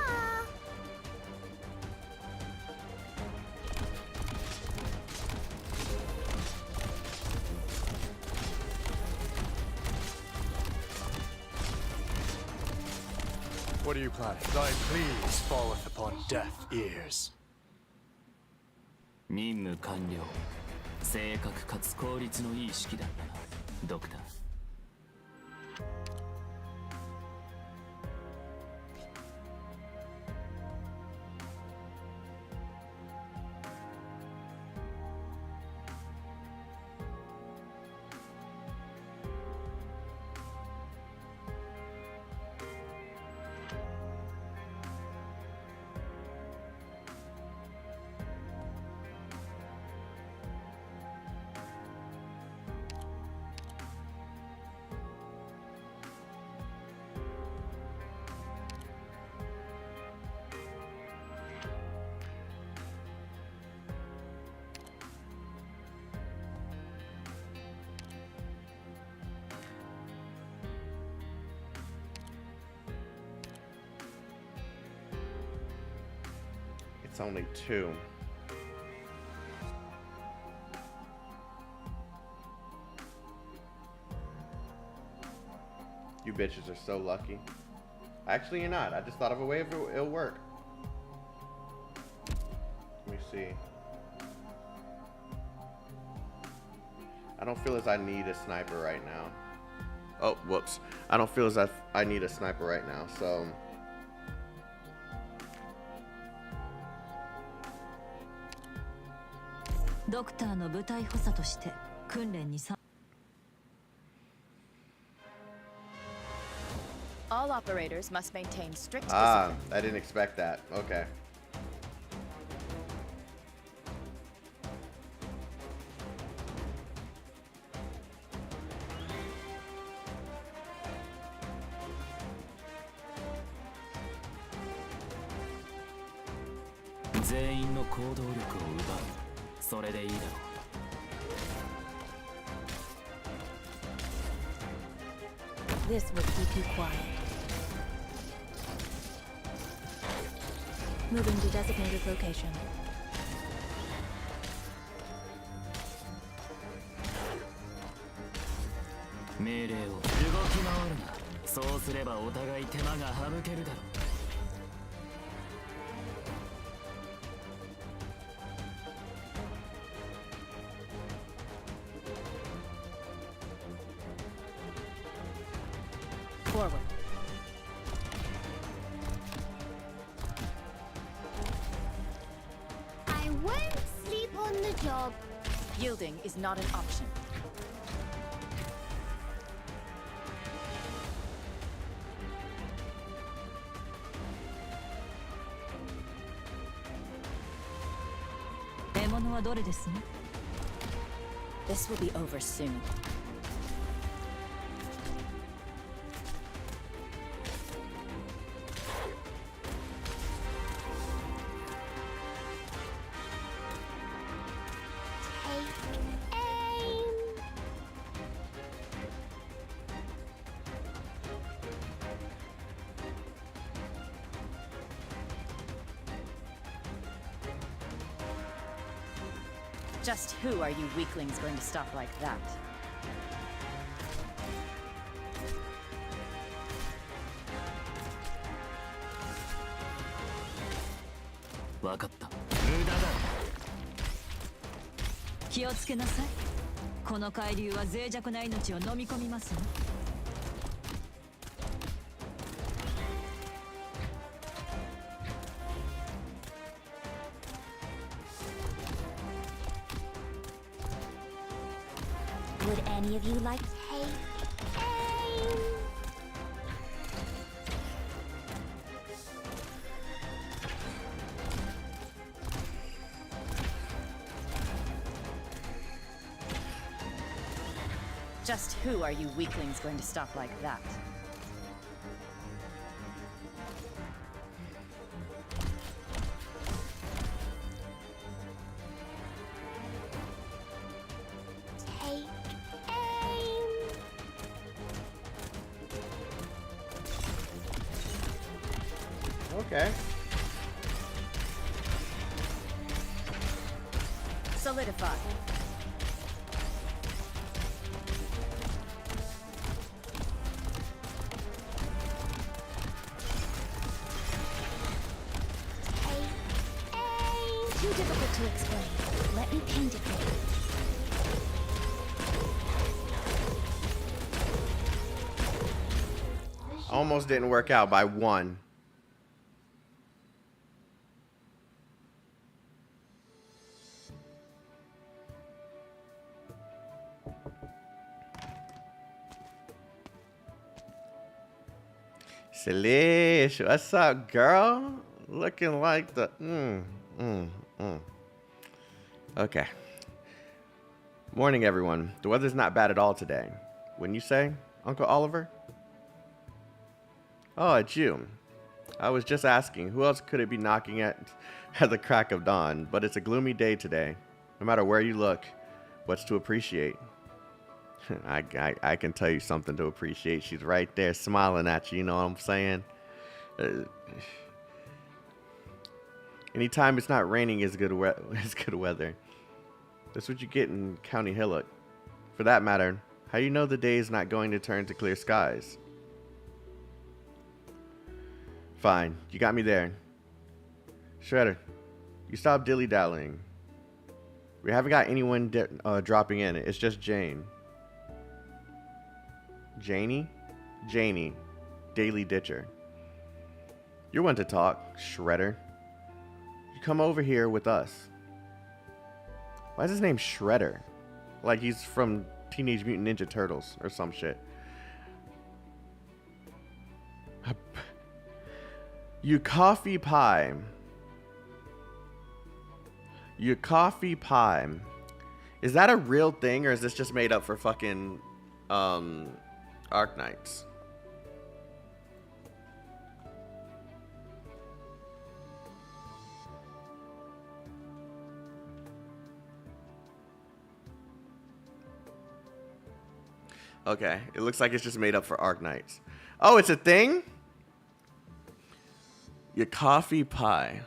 What are you planning? Thy pleas falleth upon deaf ears. 任務完了。正確かつ効率のいい指揮だったな、ドクター。It's only 2. You bitches are so lucky. Actually, you're not. I just thought of a way it'll work. Let me see. I don't feel as I need a sniper right now. Oh, whoops. I don't feel as I need a sniper right now, so... All operators must maintain strict Ah, discipline. I didn't expect that. Okay. This will keep you quiet. Moving to designated location. Forward. I won't sleep on the job. Yielding is not an option. This will be over soon. Take aim. Just who are you weaklings going to stop like that? Would any of you like to take aim? Just who are you weaklings going to stop like that? Take aim. Okay. Solidify. Too difficult to explain. Let me paint it for you. Almost didn't work out by one. Salish, what's up, girl? Looking like the Okay. Morning, everyone. The weather's not bad at all today. Wouldn't you say, Uncle Oliver? Oh, it's you. I was just asking, who else could it be knocking at the crack of dawn? But it's a gloomy day today. No matter where you look, what's to appreciate? I can tell you something to appreciate. She's right there smiling at you, you know what I'm saying? Anytime it's not raining is good weather. That's what you get in County Hillock. For that matter, how do you know the day is not going to turn to clear skies? Fine, you got me there. Shredder, you stop dilly-dallying. We haven't got anyone dropping in. It's just Jane. Janie? Janie. Daily Ditcher. You're one to talk, Shredder. You come over here with us. Why is his name Shredder? Like he's from Teenage Mutant Ninja Turtles or some shit. You coffee pie. You coffee pie. Is that a real thing or is this just made up for fucking Arknights? Okay, it looks like it's just made up for Arknights. Oh, it's a thing? Your coffee pie.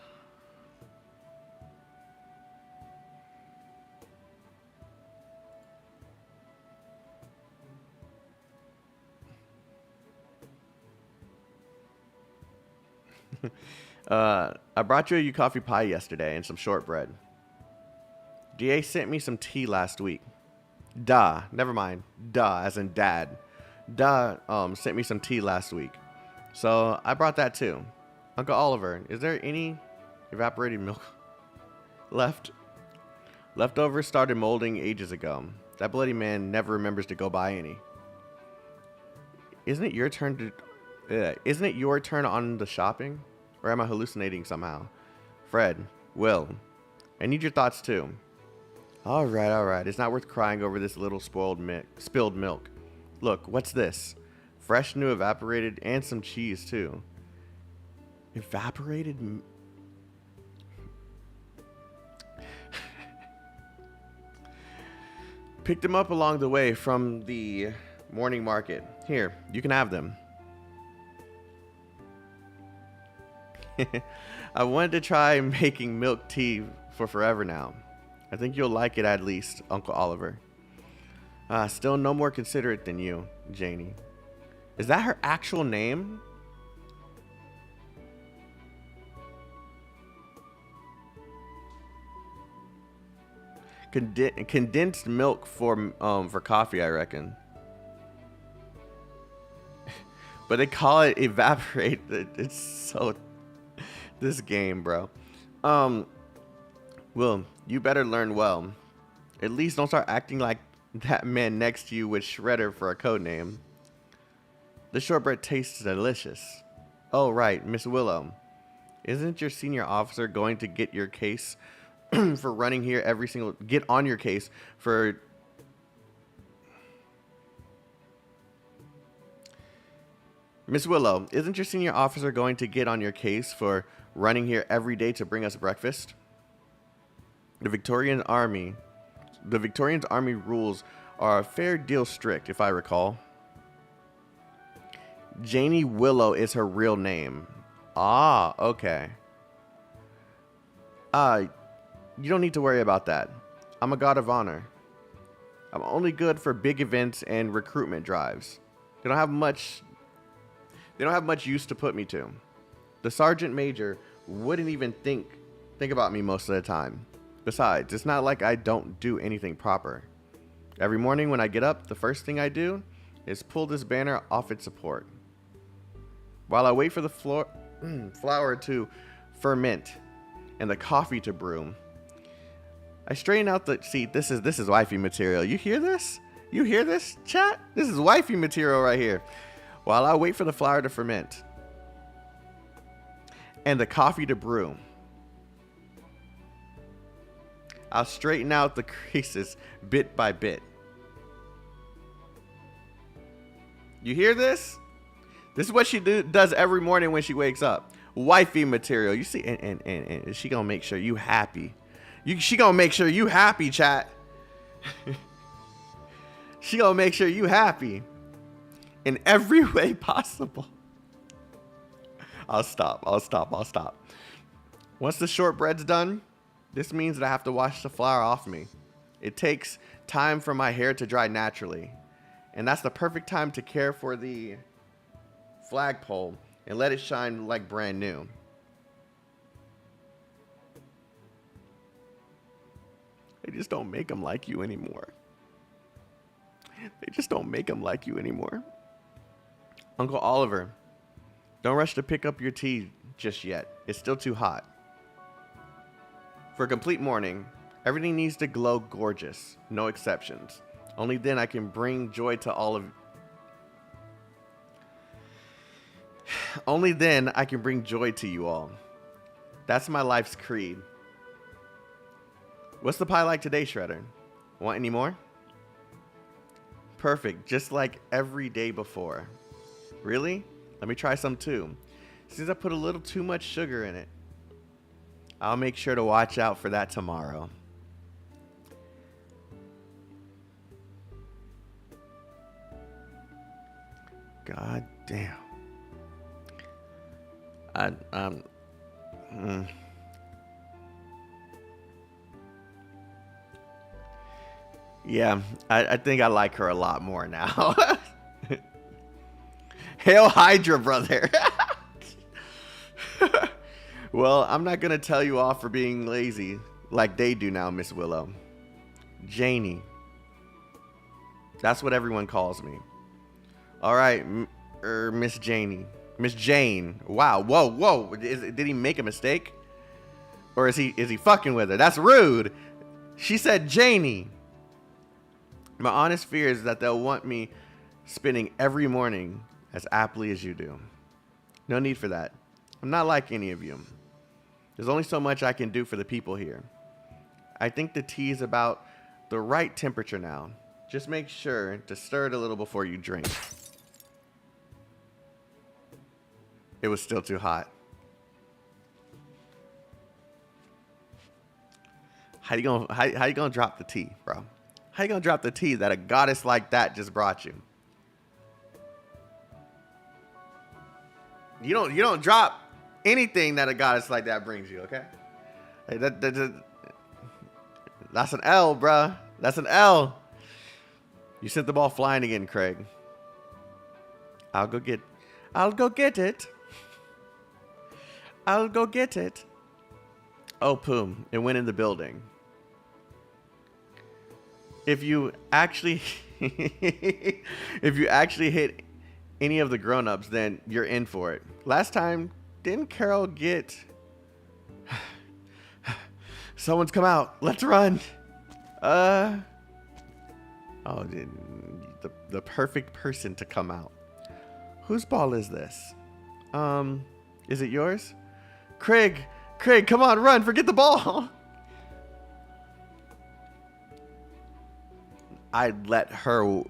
I brought you a coffee pie yesterday and some shortbread. DA sent me some tea last week. Duh, never mind. Duh, as in dad. sent me some tea last week, so I brought that too. Uncle Oliver, is there any evaporated milk left? Leftovers started molding ages ago. That bloody man never remembers to go buy any. Isn't it your turn on the shopping? Or am I hallucinating somehow? Fred, Will, I need your thoughts too. Alright. It's not worth crying over this little spilled milk. Look, what's this? Fresh, new, evaporated, and some cheese too. Evaporated? Picked them up along the way from the morning market. Here, you can have them. I wanted to try making milk tea for forever now. I think you'll like it at least, Uncle Oliver. Still no more considerate than you, Janie. Is that her actual name? Condensed milk for coffee, I reckon. But they call it evaporate. It's so this game, bro. Will, you better learn well. At least don't start acting like that man next to you with Shredder for a code name. The shortbread tastes delicious. Oh right, Miss Willow. Isn't your senior officer going to get your case for running here get on your case for Miss Willow, isn't your senior officer going to get on your case for running here every day to bring us breakfast? The Victorian army rules are a fair deal strict, if I recall. Janie Willow is her real name. Ah, okay. You don't need to worry about that. I'm a god of honor. I'm only good for big events and recruitment drives. They don't have much use to put me to. The sergeant major wouldn't even think about me most of the time. Besides, it's not like I don't do anything proper. Every morning when I get up, the first thing I do is pull this banner off its support. While I wait for the flour to ferment and the coffee to brew, I straighten out the... See, this is wifey material. You hear this? You hear this, chat? This is wifey material right here. While I wait for the flour to ferment and the coffee to brew, I'll straighten out the creases bit by bit. You hear this? This is what she does every morning when she wakes up. Wifey material. You see, and she gonna make sure you happy. She gonna make sure you happy, chat. She gonna make sure you happy in every way possible. I'll stop. Once the shortbread's done, this means that I have to wash the flour off me. It takes time for my hair to dry naturally. And that's the perfect time to care for the flagpole and let it shine like brand new. They just don't make them like you anymore. Uncle Oliver, don't rush to pick up your tea just yet. It's still too hot. For a complete morning, everything needs to glow gorgeous, no exceptions. Only then I can bring joy to all of... Only then I can bring joy to you all. That's my life's creed. What's the pie like today, Shredder? Want any more? Perfect, just like every day before. Really? Let me try some too. Since I put a little too much sugar in it, I'll make sure to watch out for that tomorrow. God damn. Yeah, I think I like her a lot more now. Hail Hydra, brother. Well, I'm not going to tell you off for being lazy like they do now, Miss Willow. Janie. That's what everyone calls me. All right, Miss Janie. Miss Jane. Wow. Whoa. Did he make a mistake? Or is he fucking with her? That's rude. She said Janie. My honest fear is that they'll want me spending every morning as aptly as you do. No need for that. I'm not like any of you. There's only so much I can do for the people here. I think the tea is about the right temperature now. Just make sure to stir it a little before you drink. It was still too hot. How you gonna drop the tea, bro? How you gonna drop the tea that a goddess like that just brought you? You don't drop anything that a goddess like that brings you, okay? Like that's an L, bruh. That's an L. You sent the ball flying again, Craig. I'll go get it. I'll go get it. Oh, boom. It went in the building. If you actually hit any of the grown-ups, then you're in for it. Last time, didn't Carol get... Someone's come out. Let's run. Oh, the perfect person to come out. Whose ball is this? Is it yours? Craig, come on, run. Forget the ball. I'd let her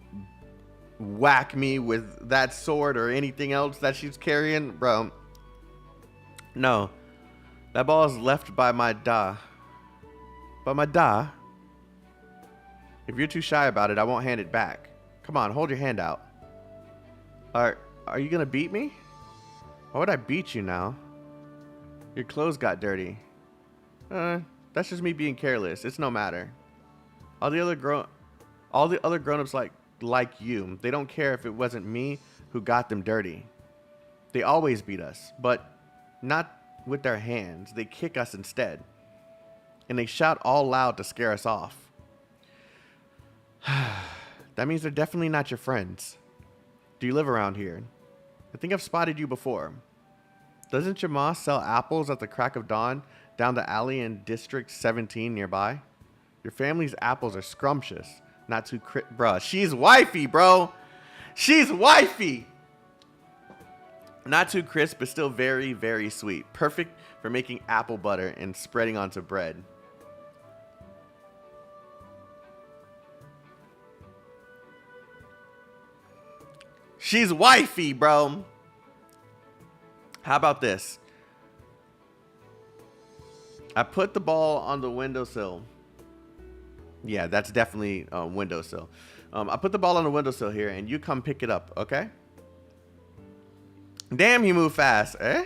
whack me with that sword or anything else that she's carrying, bro. No, that ball is left by my da. But my da. If you're too shy about it, I won't hand it back. Come on, hold your hand out. Are you gonna beat me? Why would I beat you now? Your clothes got dirty. That's just me being careless. It's no matter. All the other grown-ups like you, they don't care if it wasn't me who got them dirty. They always beat us, but not with their hands. They kick us instead. And they shout all loud to scare us off. That means they're definitely not your friends. Do you live around here? I think I've spotted you before. Doesn't your ma sell apples at the crack of dawn down the alley in District 17 nearby? Your family's apples are scrumptious. Not too bruh. She's wifey, bro. She's wifey. Not too crisp, but still very, very sweet. Perfect for making apple butter and spreading onto bread. She's wifey, bro. How about this? I put the ball on the windowsill. Yeah, that's definitely windowsill. I put the ball on the windowsill here, and you come pick it up, okay? Damn, he moved fast, eh?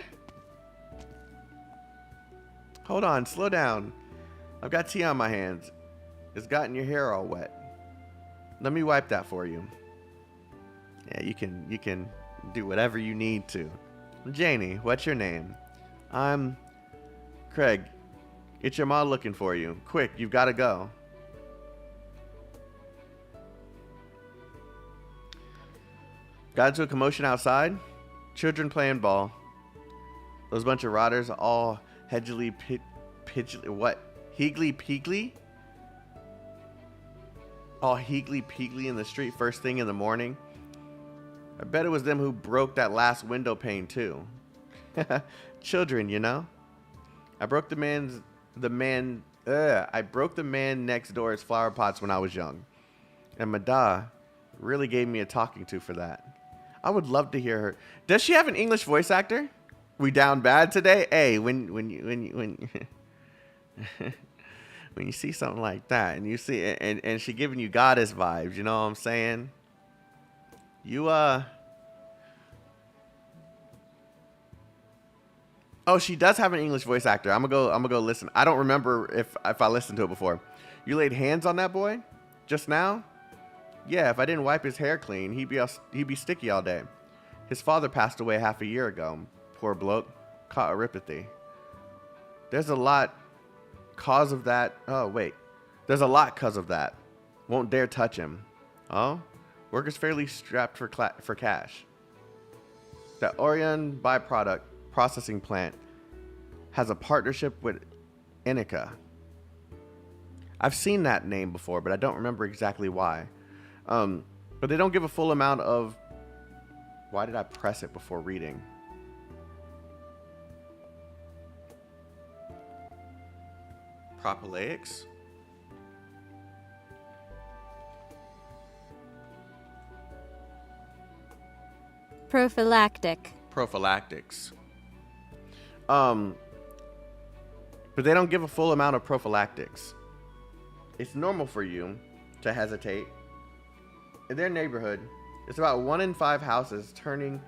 Hold on, slow down. I've got tea on my hands. It's gotten your hair all wet. Let me wipe that for you. Yeah, you can do whatever you need to. Janie, what's your name? I'm Craig. It's your ma looking for you. Quick, you've got to go. Got into a commotion outside. Children playing ball. Those bunch of rotters all Heegly-peegly? All heegly-peegly in the street first thing in the morning. I bet it was them who broke that last window pane too. Children, you know. I broke the man next door's flower pots when I was young. And Mada really gave me a talking to for that. I would love to hear her. Does she have an English voice actor? We down bad today? Hey, when you when you see something like that and you see and she giving you goddess vibes, you know what I'm saying? You oh, she does have an English voice actor. I'm gonna go listen. I don't remember if I listened to it before. You laid hands on that boy just now? Yeah, if I didn't wipe his hair clean, he'd be sticky all day. His father passed away half a year ago. Poor bloke. Caught erypathy. There's a lot cause of that. Oh, wait. There's a lot cause of that. Won't dare touch him. Oh? Workers fairly strapped for cash. The Orion byproduct processing plant has a partnership with Amiya. I've seen that name before, but I don't remember exactly why. But they don't give a full amount of... Why did I press it before reading? Prophylactics? Prophylactics. But they don't give a full amount of prophylactics. It's normal for you to hesitate. In their neighborhood, it's about 1 in 5 houses turning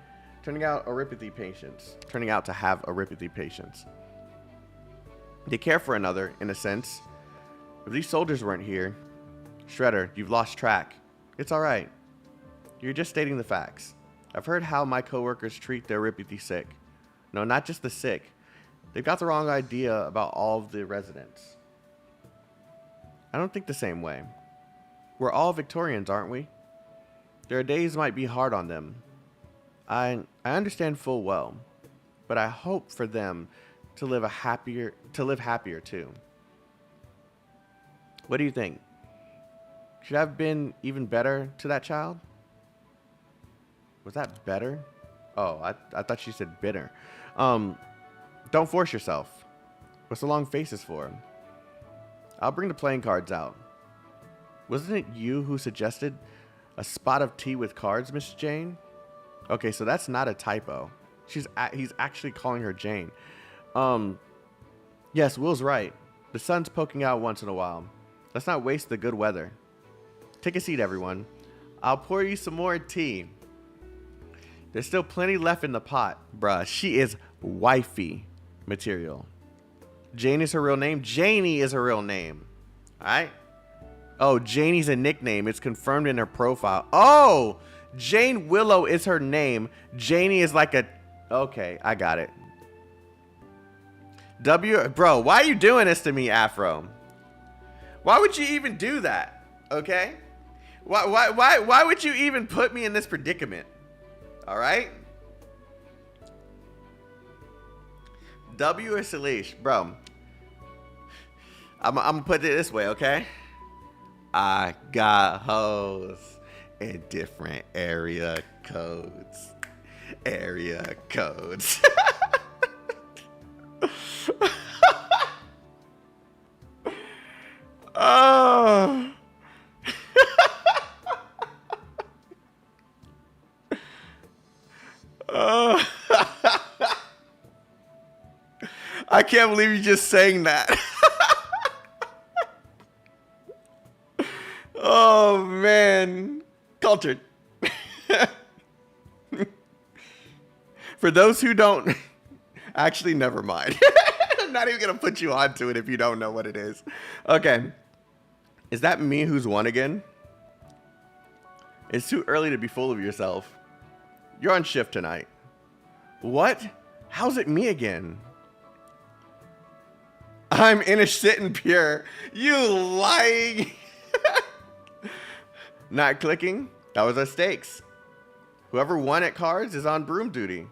out oripathy patients. Turning out to have oripathy patients. They care for another, in a sense. If these soldiers weren't here, Shredder, you've lost track. It's alright. You're just stating the facts. I've heard how my coworkers treat their oripathy sick. No, not just the sick. They've got the wrong idea about all of the residents. I don't think the same way. We're all Victorians, aren't we? Their days might be hard on them. I understand full well, but I hope for them to live happier too. What do you think? Should I have been even better to that child? Was that better? Oh, I thought she said bitter. Don't force yourself. What's the long faces for? I'll bring the playing cards out. Wasn't it you who suggested a spot of tea with cards, Miss Jane? Okay, so that's not a typo. He's actually calling her Jane. Yes, Will's right. The sun's poking out once in a while. Let's not waste the good weather. Take a seat, everyone. I'll pour you some more tea. There's still plenty left in the pot. Bruh, she is wifey material. Jane is her real name. Janie is her real name. Alright? Oh, Janie's a nickname. It's confirmed in her profile. Oh! Jane Willow is her name. Janie is like a... Okay, I got it. Bro, why are you doing this to me, Afro? Why would you even do that? Okay? Why would you even put me in this predicament? Alright? W or Salish? Bro. I'm gonna put it this way, okay? I got hoes in different area codes. Area codes. Oh. Oh. I can't believe you just saying that. Oh man, cultured. For those who don't, actually, never mind. I'm not even gonna put you onto it if you don't know what it is. Okay, is that me who's won again? It's too early to be full of yourself. You're on shift tonight. What? How's it me again? I'm Inish sitting pure. You lying. Not clicking? That was our stakes. Whoever won at cards is on broom duty.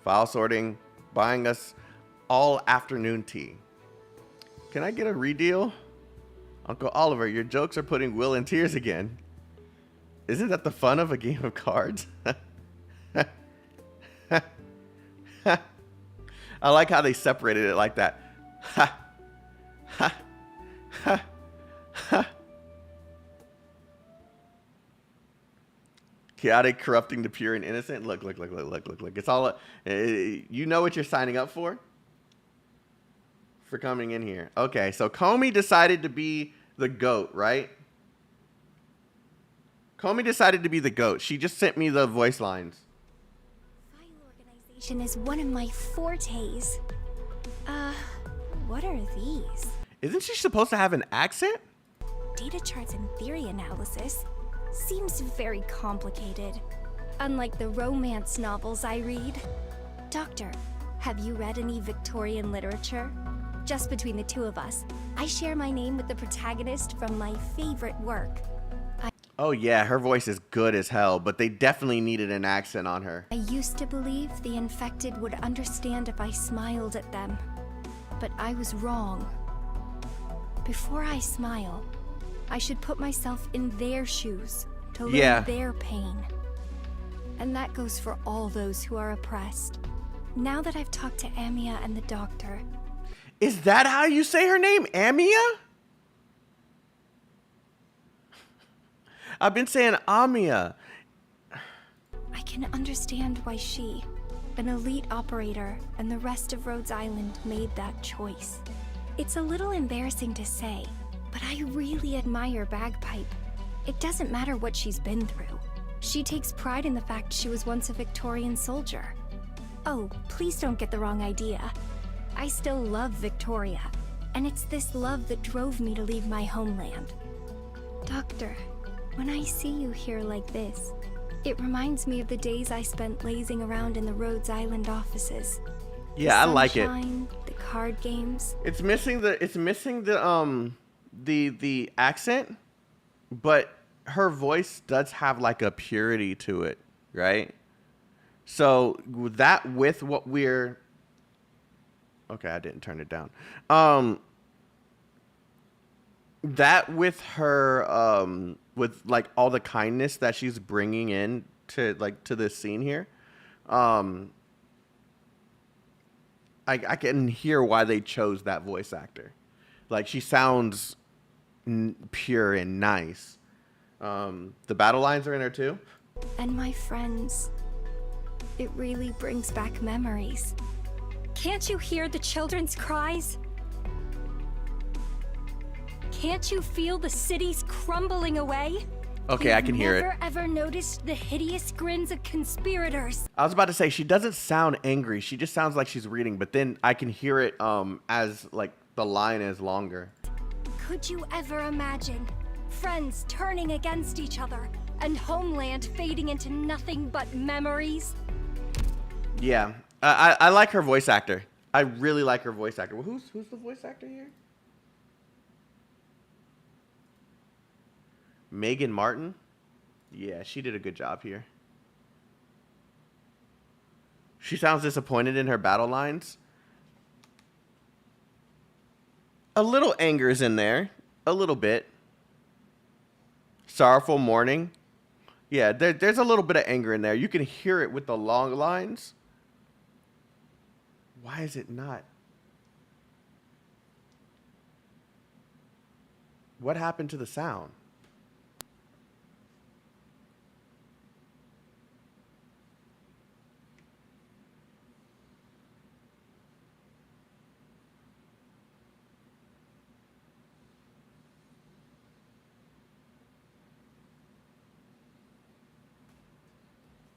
File sorting, buying us all afternoon tea. Can I get a redeal? Uncle Oliver, your jokes are putting Will in tears again. Isn't that the fun of a game of cards? I like how they separated it like that. Ha. Ha. Ha. Ha. Chaotic, corrupting the pure and innocent. Look. It's all... you know what you're signing up for coming in here. Okay, so Comey decided to be the GOAT, right? Comey decided to be the GOAT. She just sent me the voice lines. File organization is one of my fortes. What are these? Isn't she supposed to have an accent? Data charts and theory analysis. Seems very complicated. Unlike the romance novels I read. Doctor, have you read any Victorian literature? Just between the two of us, I share my name with the protagonist from my favorite work. Oh yeah, her voice is good as hell, but they definitely needed an accent on her. I used to believe the infected would understand if I smiled at them, but I was wrong. Before I smile, I should put myself in their shoes to learn their pain. And that goes for all those who are oppressed. Now that I've talked to Amiya and the doctor... Is that how you say her name? Amiya? I've been saying Amiya. I can understand why she, an elite operator, and the rest of Rhodes Island made that choice. It's a little embarrassing to say, but I really admire Bagpipe. It doesn't matter what she's been through. She takes pride in the fact she was once a Victorian soldier. Oh, please don't get the wrong idea. I still love Victoria, and it's this love that drove me to leave my homeland. Doctor, when I see you here like this, it reminds me of the days I spent lazing around in the Rhodes Island offices. Yeah, I like it. The card games. It's missing the the accent, but her voice does have like a purity to it, right? So that with what we're okay, I didn't turn it down. That with her with like all the kindness that she's bringing in to like to this scene here, I can hear why they chose that voice actor. Like she sounds pure and nice. The battle lines are in her too. And my friends, it really brings back memories. Can't you hear the children's cries? Can't you feel the cities crumbling away? Okay, I can hear it. Never ever noticed the hideous grins of conspirators. I was about to say she doesn't sound angry. She just sounds like she's reading, but then I can hear it as like the line is longer. Could you ever imagine friends turning against each other and homeland fading into nothing but memories? Yeah, I like her voice actor. I really like her voice actor. Who's the voice actor here? Megan Martin? Yeah, she did a good job here. She sounds disappointed in her battle lines. A little anger is in there. A little bit. Sorrowful mourning. Yeah, there's a little bit of anger in there. You can hear it with the long lines. Why is it not? What happened to the sound?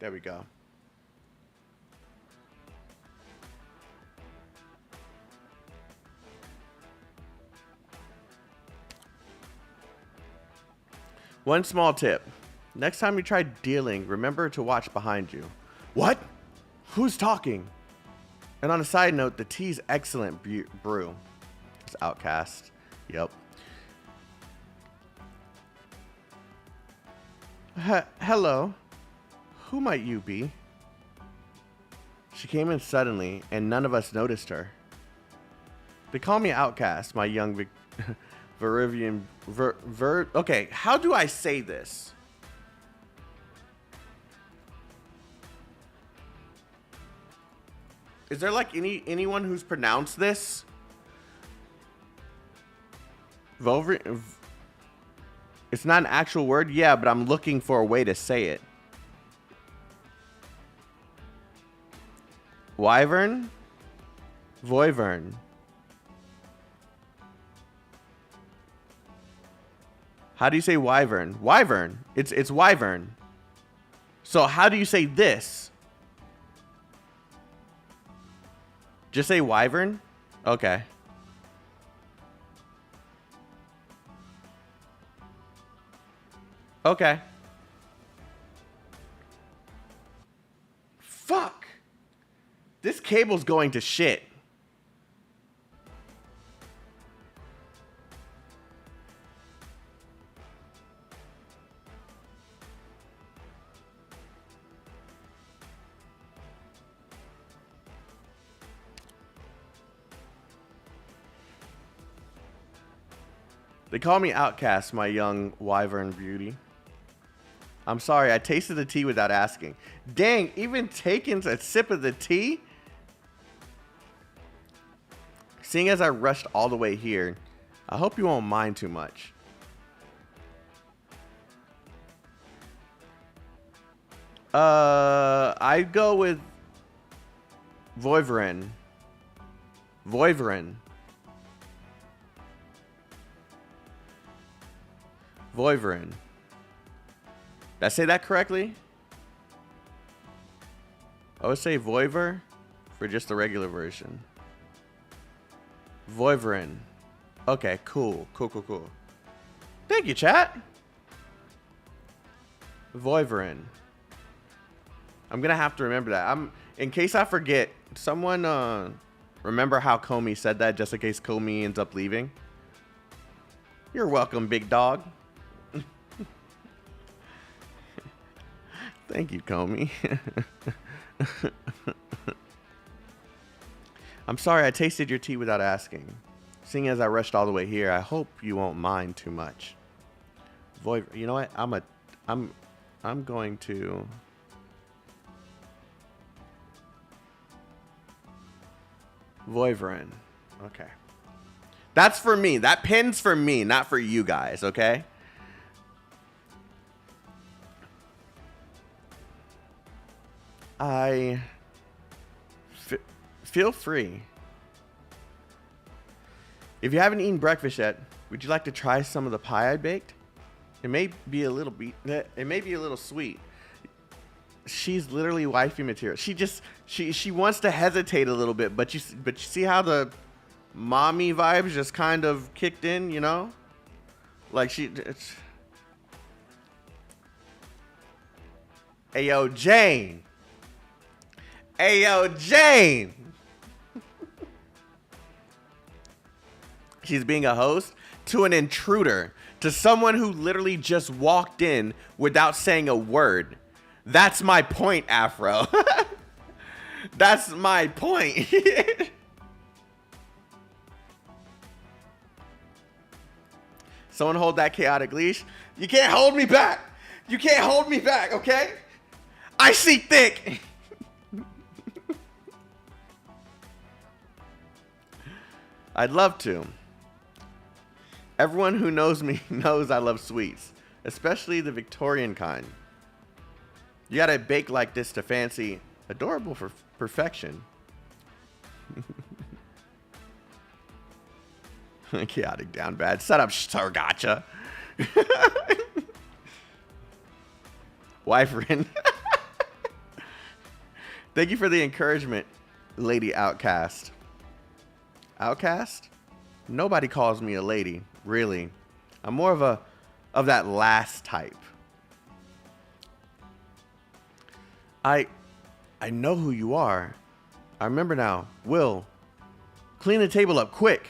There we go. One small tip. Next time you try dealing, remember to watch behind you. What? Who's talking? And on a side note, the tea's excellent brew. It's Outcast. Yep. Hello. Who might you be? She came in suddenly, and none of us noticed her. They call me Outcast, my young Verivian... Okay, how do I say this? Is there like anyone who's pronounced this? It's not an actual word? Yeah, but I'm looking for a way to say it. Wyvern? Voivern. How do you say wyvern? Wyvern. It's wyvern. So how do you say this? Just say wyvern? Okay. Okay. Fuck. This cable's going to shit. They call me Outcast, my young wyvern beauty. I'm sorry, I tasted the tea without asking. Dang, even taking a sip of the tea? Seeing as I rushed all the way here, I hope you won't mind too much. I'd go with Voiverin. Voiverin. Voiverin. Did I say that correctly? I would say Voiver for just the regular version. Voiverin. Okay, cool. Cool. Thank you, chat. Voiverin. I'm gonna have to remember that. In case I forget, someone remember how Comey said that, just in case Comey ends up leaving. You're welcome, big dog. Thank you, Comey. I'm sorry I tasted your tea without asking. Seeing as I rushed all the way here, I hope you won't mind too much. You know what? I'm going to Voiverin. Okay. That's for me. That pin's for me, not for you guys, okay? Feel free. If you haven't eaten breakfast yet, would you like to try some of the pie I baked? It may be a little sweet. She's literally wifey material. She wants to hesitate a little bit, but you see how the mommy vibes just kind of kicked in, you know? Like Ayo, Jane. Ayo, Jane. She's being a host to an intruder, to someone who literally just walked in without saying a word. That's my point, Afro. That's my point. Someone hold that chaotic leash. You can't hold me back. You can't hold me back, okay? I see thick. I'd love to. Everyone who knows me knows I love sweets, especially the Victorian kind. You gotta bake like this to fancy adorable for perfection. Chaotic down bad. Set up, Sargacha. Wyvern. Thank you for the encouragement, Lady Outcast. Outcast? Nobody calls me a lady, really. I'm more of that last type. I know who you are. I remember now. Will, clean the table up quick.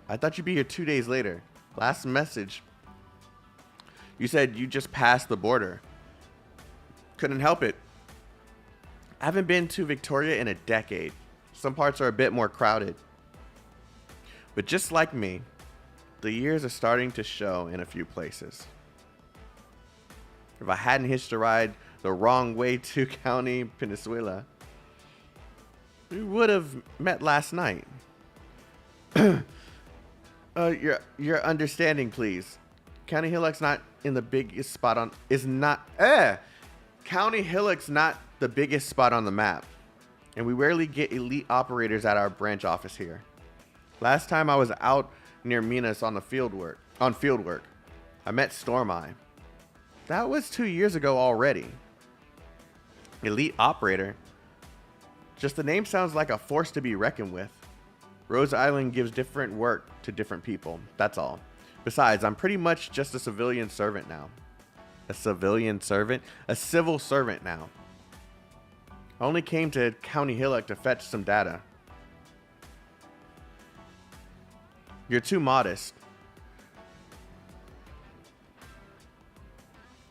I thought you'd be here 2 days later. Last message. You said you just passed the border. Couldn't help it. I haven't been to Victoria in a decade. Some parts are a bit more crowded. But just like me, the years are starting to show in a few places. If I hadn't hitched a ride the wrong way to County Peninsula, we would have met last night. Your understanding, please. County Hillock's not in the biggest spot on County Hillock's not the biggest spot on the map, and we rarely get elite operators at our branch office here. Last time I was out near Minas on field work, I met Stormeye. That was 2 years ago already. Elite operator. Just the name sounds like a force to be reckoned with. Rhodes Island gives different work to different people. That's all. Besides, I'm pretty much just a civilian servant now. A civilian servant? A civil servant now. I only came to County Hillock to fetch some data. You're too modest.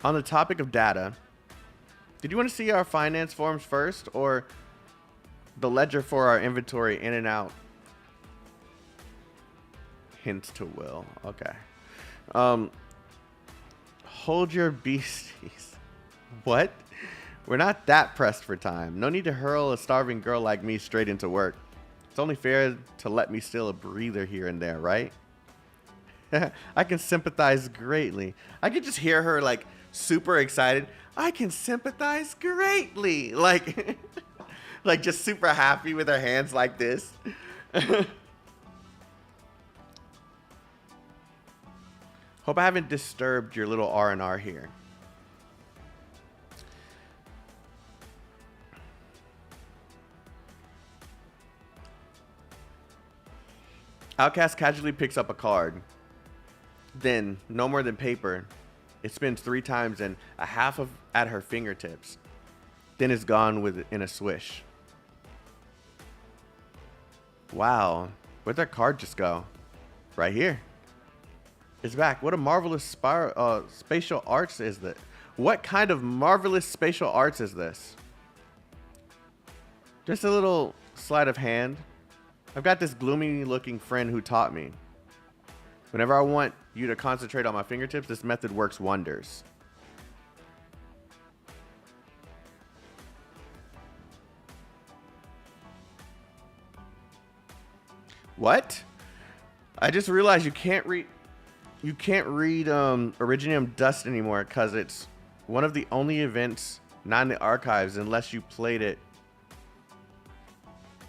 On the topic of data, did you want to see our finance forms first, or the ledger for our inventory in and out? Hints to Will. Okay. Hold your beasties. What? We're not that pressed for time. No need to hurl a starving girl like me straight into work. It's only fair to let me steal a breather here and there, right? I can sympathize greatly. I can just hear her like super excited. I can sympathize greatly. Like, like just super happy with her hands like this. Hope I haven't disturbed your little R&R here. Outcast casually picks up a card. Then, no more than paper, it spins 3 times and a half of at her fingertips. Then it's gone in a swish. Wow, where'd that card just go? Right here. It's back. What a marvelous spatial arts is that? What kind of marvelous spatial arts is this? Just a little sleight of hand. I've got this gloomy looking friend who taught me. Whenever I want you to concentrate on my fingertips, this method works wonders. What? I just realized you can't read Originium Dust anymore because it's one of the only events not in the archives unless you played it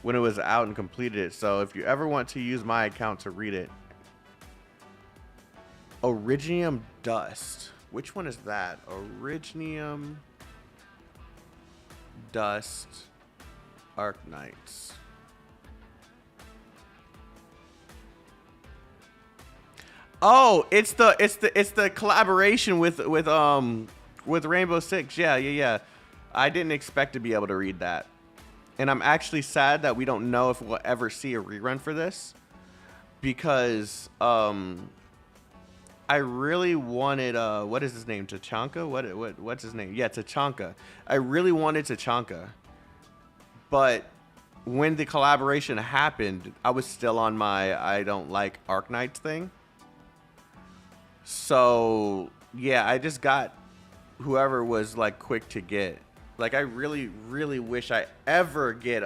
when it was out and completed it. So if you ever want to use my account to read it. Originium Dust. Which one is that? Originium Dust Arknights. Oh, it's the collaboration with Rainbow Six. Yeah. I didn't expect to be able to read that. And I'm actually sad that we don't know if we'll ever see a rerun for this, because I really wanted what is his name? Tachanka? What's his name? Yeah, Tachanka. I really wanted Tachanka. But when the collaboration happened, I was still on my I don't like Arknights thing. So, yeah, I just got whoever was like quick to get. Like, I really, really wish I ever get,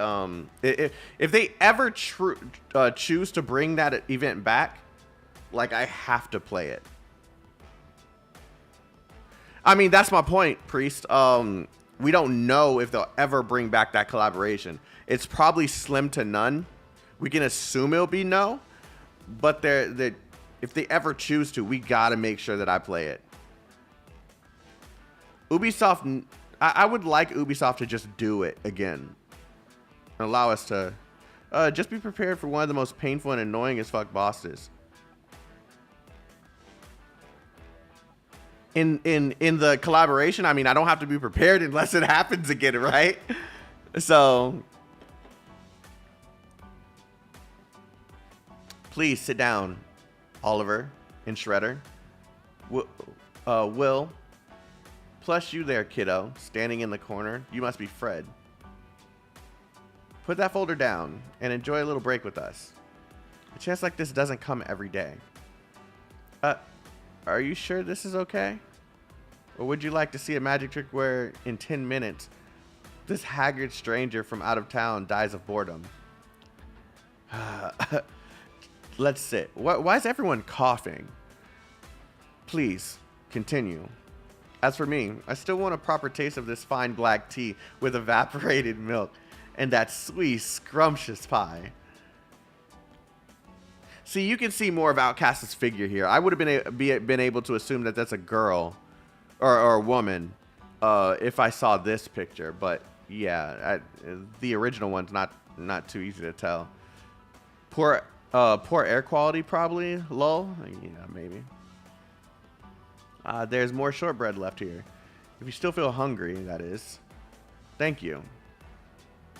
if they ever choose to bring that event back, like, I have to play it. I mean, that's my point, Priest. We don't know if they'll ever bring back that collaboration. It's probably slim to none. We can assume it'll be no, but if they ever choose to, we gotta make sure that I play it. Ubisoft, I would like Ubisoft to just do it again. And allow us to just be prepared for one of the most painful and annoying as fuck bosses. In the collaboration, I mean, I don't have to be prepared unless it happens again, right? So please sit down, Oliver and Shredder. Will. Plus you there, kiddo, standing in the corner. You must be Fred. Put that folder down and enjoy a little break with us. A chance like this doesn't come every day. Are you sure this is okay? Or would you like to see a magic trick where in 10 minutes this haggard stranger from out of town dies of boredom? Let's sit. Why is everyone coughing? Please, continue. As for me, I still want a proper taste of this fine black tea with evaporated milk and that sweet, scrumptious pie. See, you can see more of Outcast's figure here. I would have been able to assume that that's a girl or a woman if I saw this picture. But yeah, the original one's not too easy to tell. Poor air quality, probably. Lol. Yeah, maybe. There's more shortbread left here. If you still feel hungry, that is. Thank you.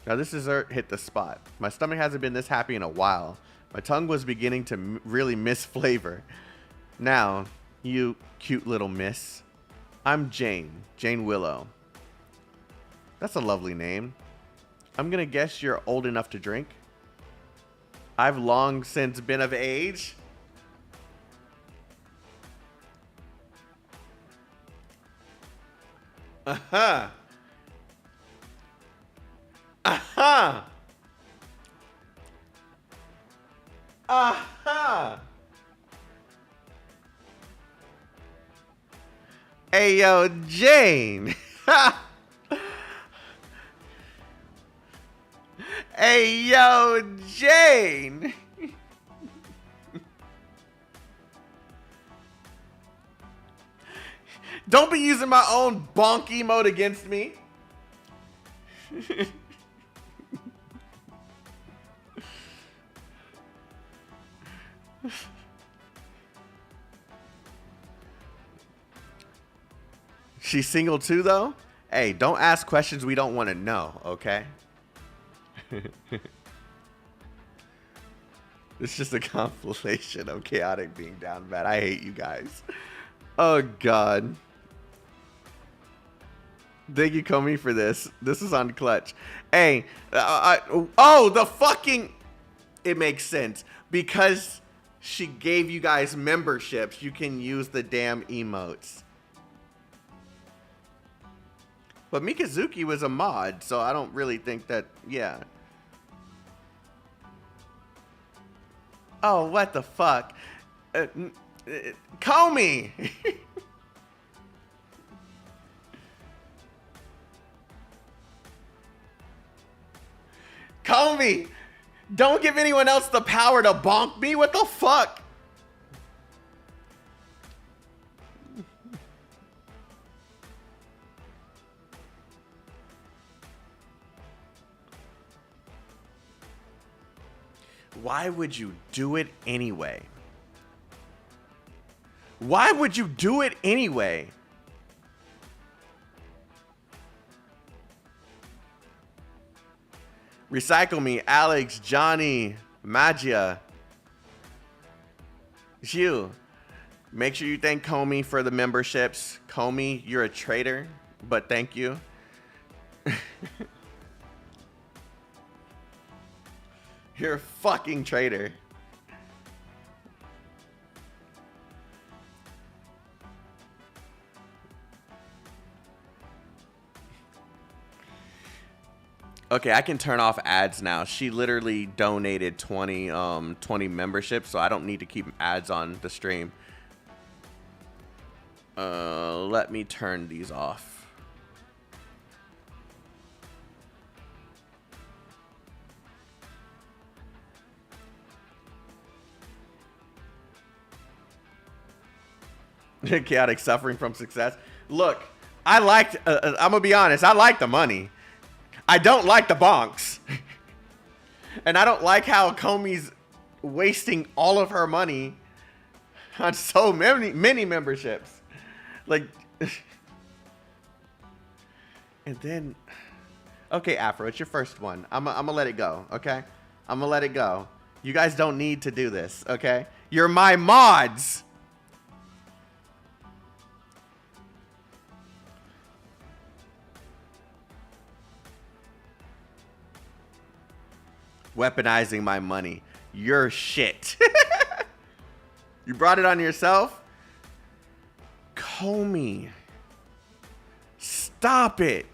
Now this dessert hit the spot. My stomach hasn't been this happy in a while. My tongue was beginning to really miss flavor. Now, you cute little miss. I'm Jane Willow. That's a lovely name. I'm gonna guess you're old enough to drink. I've long since been of age. Uh-huh. Uh-huh. Uh-huh. Hey, yo, Jane. Hey, yo, Jane. Don't be using my own bonk emote against me. She's single too, though? Hey, don't ask questions we don't want to know, okay? It's just a compilation of Chaotic being down bad. I hate you guys. Oh, God. Thank you, Comey, for this. This is on Clutch. Hey, oh, the fucking... It makes sense. Because she gave you guys memberships, you can use the damn emotes. But Mikazuki was a mod, so I don't really think that, yeah. Oh, what the fuck? Comey! Comey! Don't give anyone else the power to bonk me. What the fuck? Why would you do it anyway? Why would you do it anyway? Recycle me, Alex, Johnny, Magia. It's you. Make sure you thank Comey for the memberships. Comey, you're a traitor, but thank you. You're a fucking traitor. Okay, I can turn off ads now. She literally donated 20 memberships, so I don't need to keep ads on the stream. Let me turn these off. Chaotic suffering from success. Look, I liked, I'm gonna be honest, I like the money. I don't like the bonks. And I don't like how Comey's wasting all of her money on so many memberships. Like, and then, okay, Afro, it's your first one. I'm gonna let it go, okay? I'm gonna let it go. You guys don't need to do this, okay? You're my mods. Weaponizing my money. You're shit. You brought it on yourself? Comey. Stop it.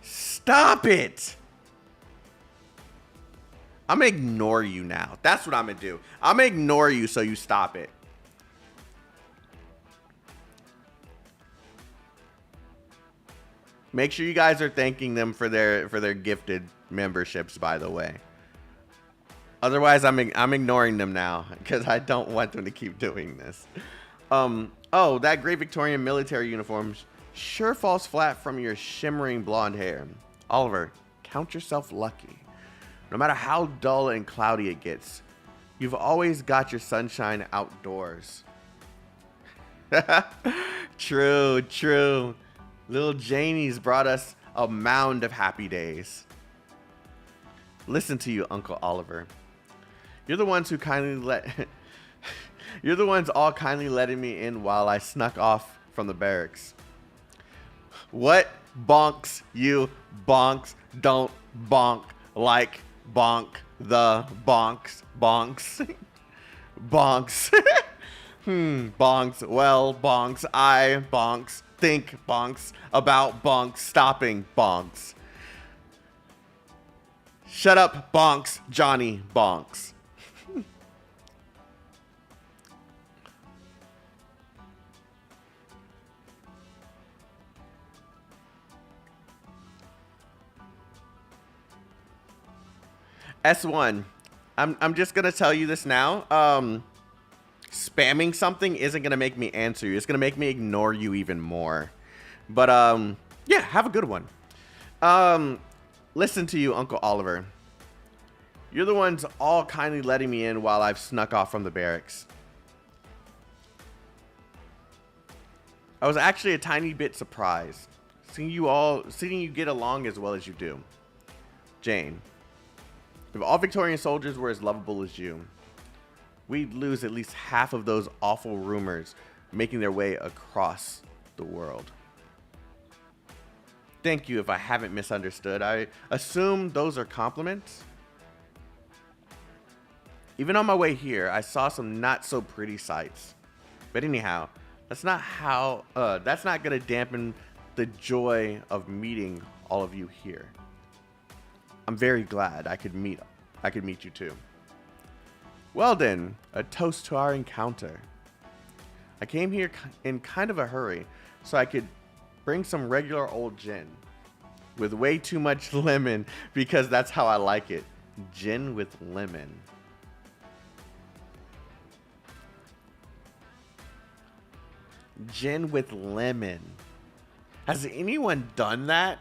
Stop it. I'm gonna ignore you now. That's what I'm gonna do. I'm gonna ignore you so you stop it. Make sure you guys are thanking them for their gifted memberships, by the way. Otherwise, I'm ignoring them now because I don't want them to keep doing this. Oh, that great Victorian military uniform sure falls flat from your shimmering blonde hair. Oliver, count yourself lucky. No matter how dull and cloudy it gets, you've always got your sunshine outdoors. True, true. Little Janie's brought us a mound of happy days. Listen to you, Uncle Oliver. You're the ones who kindly You're the ones all kindly letting me in while I snuck off from the barracks. What bonks you bonks don't bonk like bonk the bonks bonks. Bonks. Bonks. Well, bonks. I, bonks. Think, bonks. About, bonks. Stopping, bonks. Shut up, bonks. Johnny, bonks. S1. I'm just gonna tell you this now. Spamming something isn't gonna make me answer you. It's gonna make me ignore you even more. But yeah, have a good one. Listen to you, Uncle Oliver. You're the ones all kindly letting me in while I've snuck off from the barracks. I was actually a tiny bit surprised, seeing you get along as well as you do. Jane. If all Victorian soldiers were as lovable as you, we'd lose at least half of those awful rumors making their way across the world. Thank you if I haven't misunderstood. I assume those are compliments. Even on my way here, I saw some not so pretty sights. But anyhow, that's not gonna dampen the joy of meeting all of you here. I'm very glad I could meet you too. Well then, a toast to our encounter. I came here in kind of a hurry so I could bring some regular old gin with way too much lemon because that's how I like it. Gin with lemon. Gin with lemon. Has anyone done that?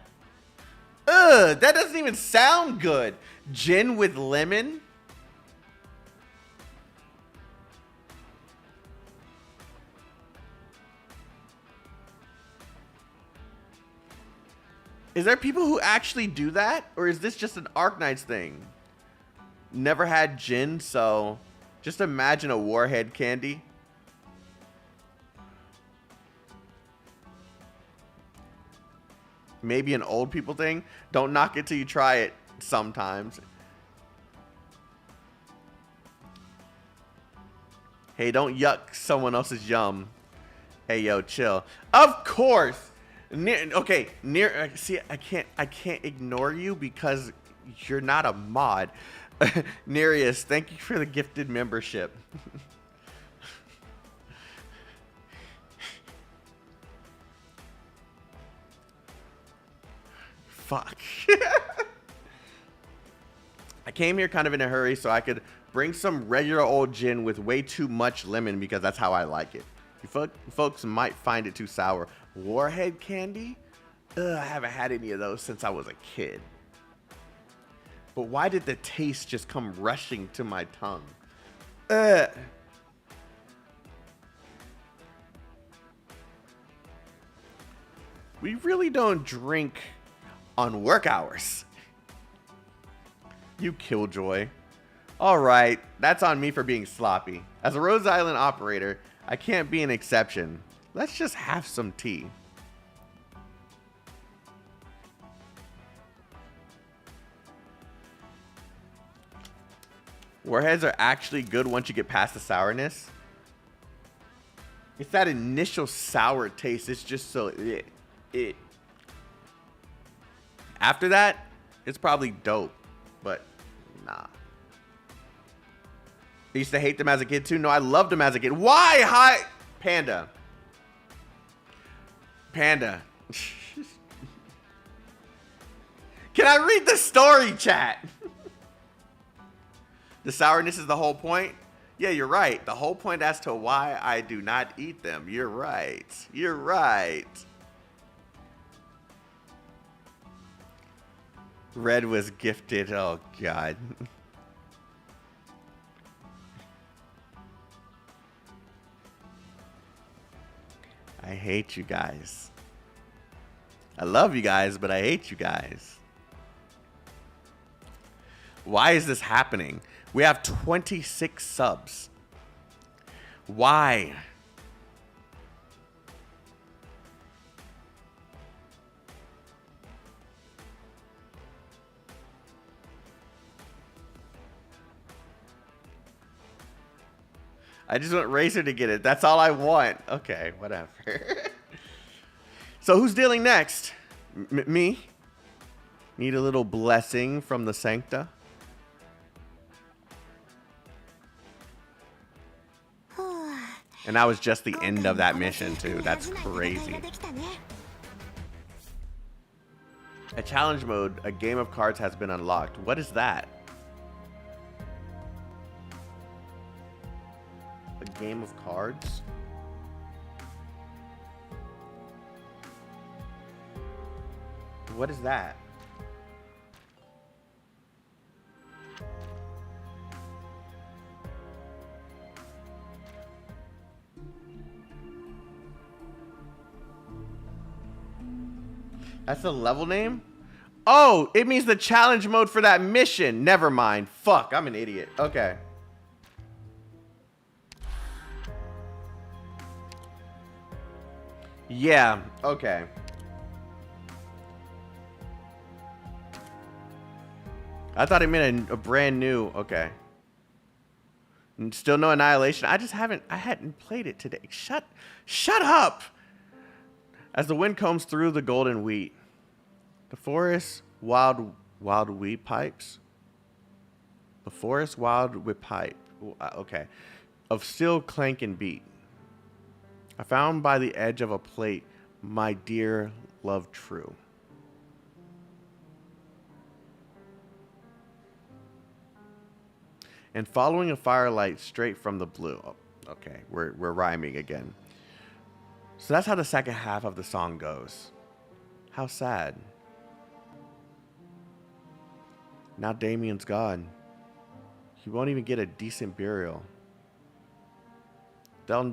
Ugh, that doesn't even sound good. Gin with lemon? Is there people who actually do that? Or is this just an Arknights thing? Never had gin, so just imagine a warhead candy. Maybe an old people thing. Don't knock it till you try it sometimes. Hey, don't yuck someone else's yum. Hey, yo, chill. Of course. See, I can't ignore you because you're not a mod. Nereus, thank you for the gifted membership. Fuck. I came here kind of in a hurry so I could bring some regular old gin with way too much lemon because that's how I like it. You folks might find it too sour. Warhead candy? Ugh, I haven't had any of those since I was a kid. But why did the taste just come rushing to my tongue? Ugh. We really don't drink on work hours. You killjoy. Alright, that's on me for being sloppy. As a Rhodes Island operator, I can't be an exception. Let's just have some tea. Warheads are actually good once you get past the sourness. It's that initial sour taste. It's just so... After that, it's probably dope, but nah. I used to hate them as a kid too. No, I loved them as a kid. Why? Hi, Panda. Panda. Can I read the story, chat? The sourness is the whole point? Yeah, you're right. The whole point as to why I do not eat them. You're right. You're right. Red was gifted. Oh, God. I hate you guys. I love you guys, but I hate you guys. Why is this happening? We have 26 subs. Why? I just want Racer to get it. That's all I want. Okay, whatever. So who's dealing next? Me? Need a little blessing from the Sancta? And that was just the end of that mission too. That's crazy. A challenge mode, a game of cards has been unlocked. What is that? A game of cards? What is that? That's the level name? Oh, it means the challenge mode for that mission. Never mind. Fuck, I'm an idiot. Okay. Yeah, okay. I thought it meant a brand new. Okay. And still no annihilation. I hadn't played it today. Shut up! As the wind combs through the golden wheat, the forest wild wheat pipes. The forest wild wheat pipe. Okay. Of steel clank and beat. I found by the edge of a plate, my dear love true. And following a firelight straight from the blue. Oh, okay, we're rhyming again. So that's how the second half of the song goes. How sad. Now Damien's gone. He won't even get a decent burial.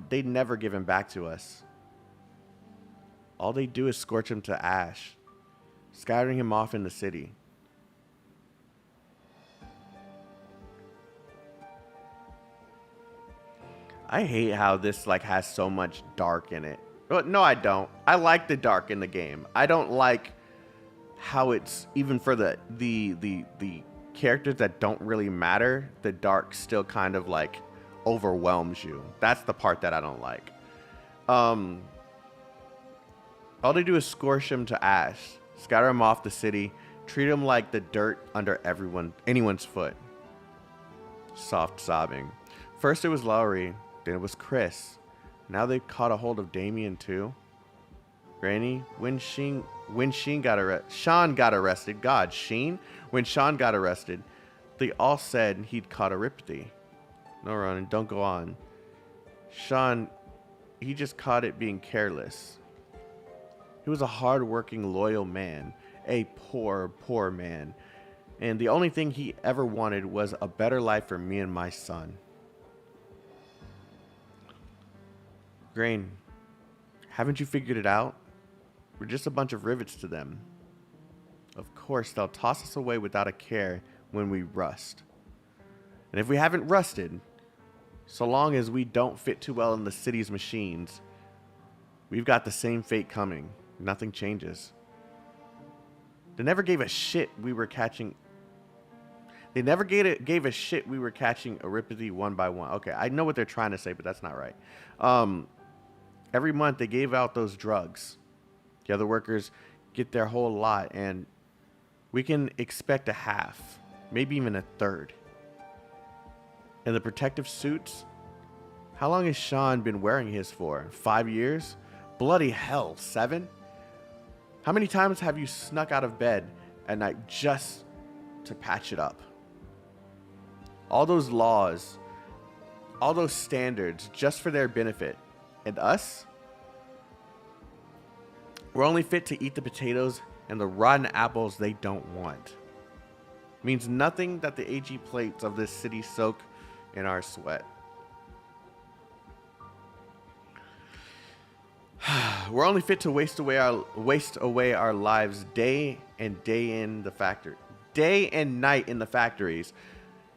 They'd never give him back to us. All they do is scorch him to ash, scattering him off in the city. I hate how this has so much dark in it. Well, no, I don't. I like the dark in the game. I don't like how it's, even for the characters that don't really matter, the dark still kind of overwhelms you. That's the part that I don't like. All they do is scorch him to ash, scatter him off the city, treat him like the dirt under anyone's foot. Soft sobbing. First it was Lowry, then it was Chris. Now they've caught a hold of Damien too. Granny, when Sean got arrested, God, Sheen? When Sean got arrested, they all said he'd caught Erypathy. No, Ronan, don't go on. Sean, he just caught it being careless. He was a hard-working, loyal man. A poor, poor man. And the only thing he ever wanted was a better life for me and my son. Grain, haven't you figured it out? We're just a bunch of rivets to them. Of course, they'll toss us away without a care when we rust. And if we haven't rusted, so long as we don't fit too well in the city's machines, we've got the same fate coming. Nothing changes. They never gave a shit we were catching. They never gave a shit we were catching Erypathy one by one. Okay, I know what they're trying to say, but that's not right. Every month they gave out those drugs. The other workers get their whole lot, and we can expect a half, maybe even a third. And the protective suits? How long has Sean been wearing his for? 5 years? Bloody hell, 7? How many times have you snuck out of bed at night just to patch it up? All those laws, all those standards, just for their benefit. And us? We're only fit to eat the potatoes and the rotten apples they don't want. Means nothing that the AG plates of this city soak in our sweat. We're only fit to waste away our lives day and night in the factories.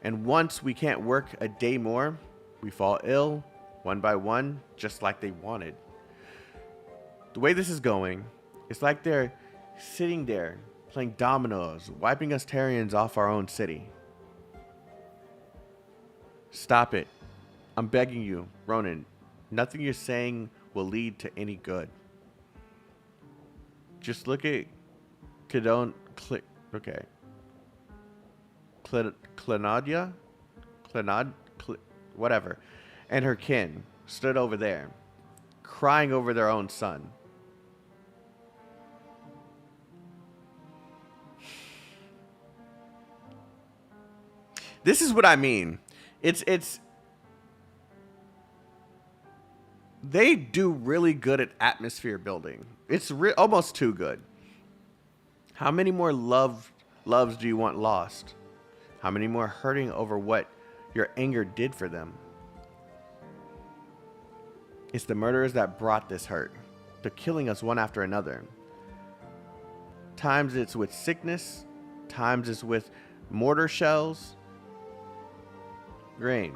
And once we can't work a day more, we fall ill one by one, just like they wanted. The way this is going, it's like they're sitting there playing dominoes, wiping us Terrians off our own city. Stop it. I'm begging you, Ronan. Nothing you're saying will lead to any good. Just look at Claudia, whatever, and her kin stood over there, crying over their own son. This is what I mean. It's they do really good at atmosphere building. It's almost too good. How many more loves do you want lost? How many more hurting over what your anger did for them? It's the murderers that brought this hurt. They're killing us one after another. Times it's with sickness. Times it's with mortar shells. Grain.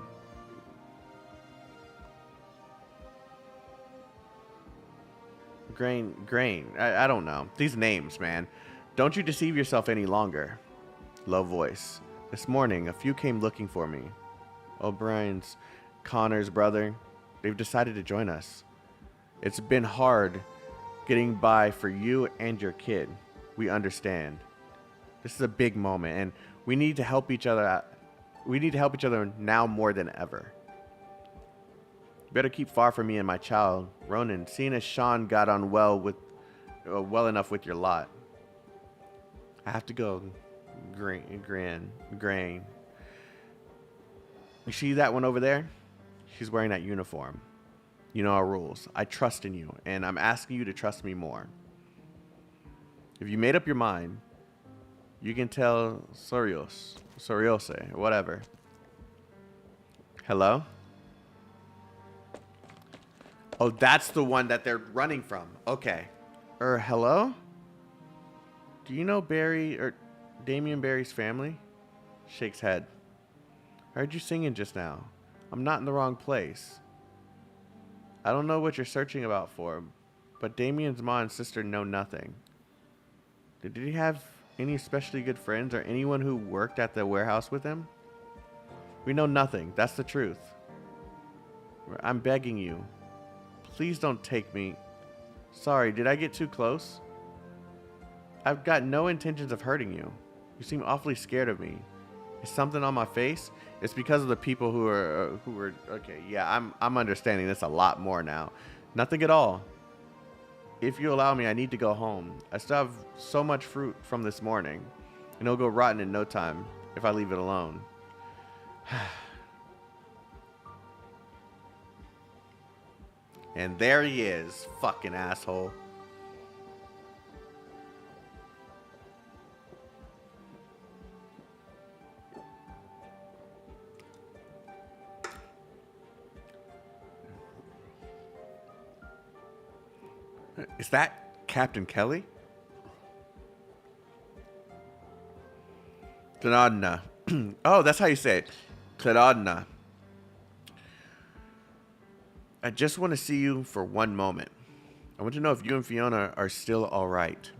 I don't know. These names, man. Don't you deceive yourself any longer. Low voice. This morning, a few came looking for me. O'Brien's, Connor's brother. They've decided to join us. It's been hard getting by for you and your kid. We understand. This is a big moment, and we need to help each other out. We need to help each other now more than ever. Better keep far from me and my child, Ronan, seeing as Sean got on well enough with your lot. I have to go. Grain. You see that one over there? She's wearing that uniform. You know our rules. I trust in you, and I'm asking you to trust me more. If you made up your mind, you can tell Soriose, whatever. Hello? Oh, that's the one that they're running from. Okay. Hello? Do you know Barry or Damien Barry's family? Shakes head. I heard you singing just now. I'm not in the wrong place. I don't know what you're searching about for, but Damien's mom and sister know nothing. Did he have any especially good friends or anyone who worked at the warehouse with him? We know nothing. That's the truth. I'm begging you. Please don't take me. Sorry, did I get too close? I've got no intentions of hurting you. You seem awfully scared of me. Is something on my face? It's because of the people who are okay. Yeah, I'm understanding this a lot more now. Nothing at all. If you allow me, I need to go home. I still have so much fruit from this morning, and it'll go rotten in no time if I leave it alone. And there he is, fucking asshole. Is that Captain Kelly? Kladna. Oh, that's how you say it. Kladna. I just want to see you for one moment. I want to know if you and Fiona are still all right.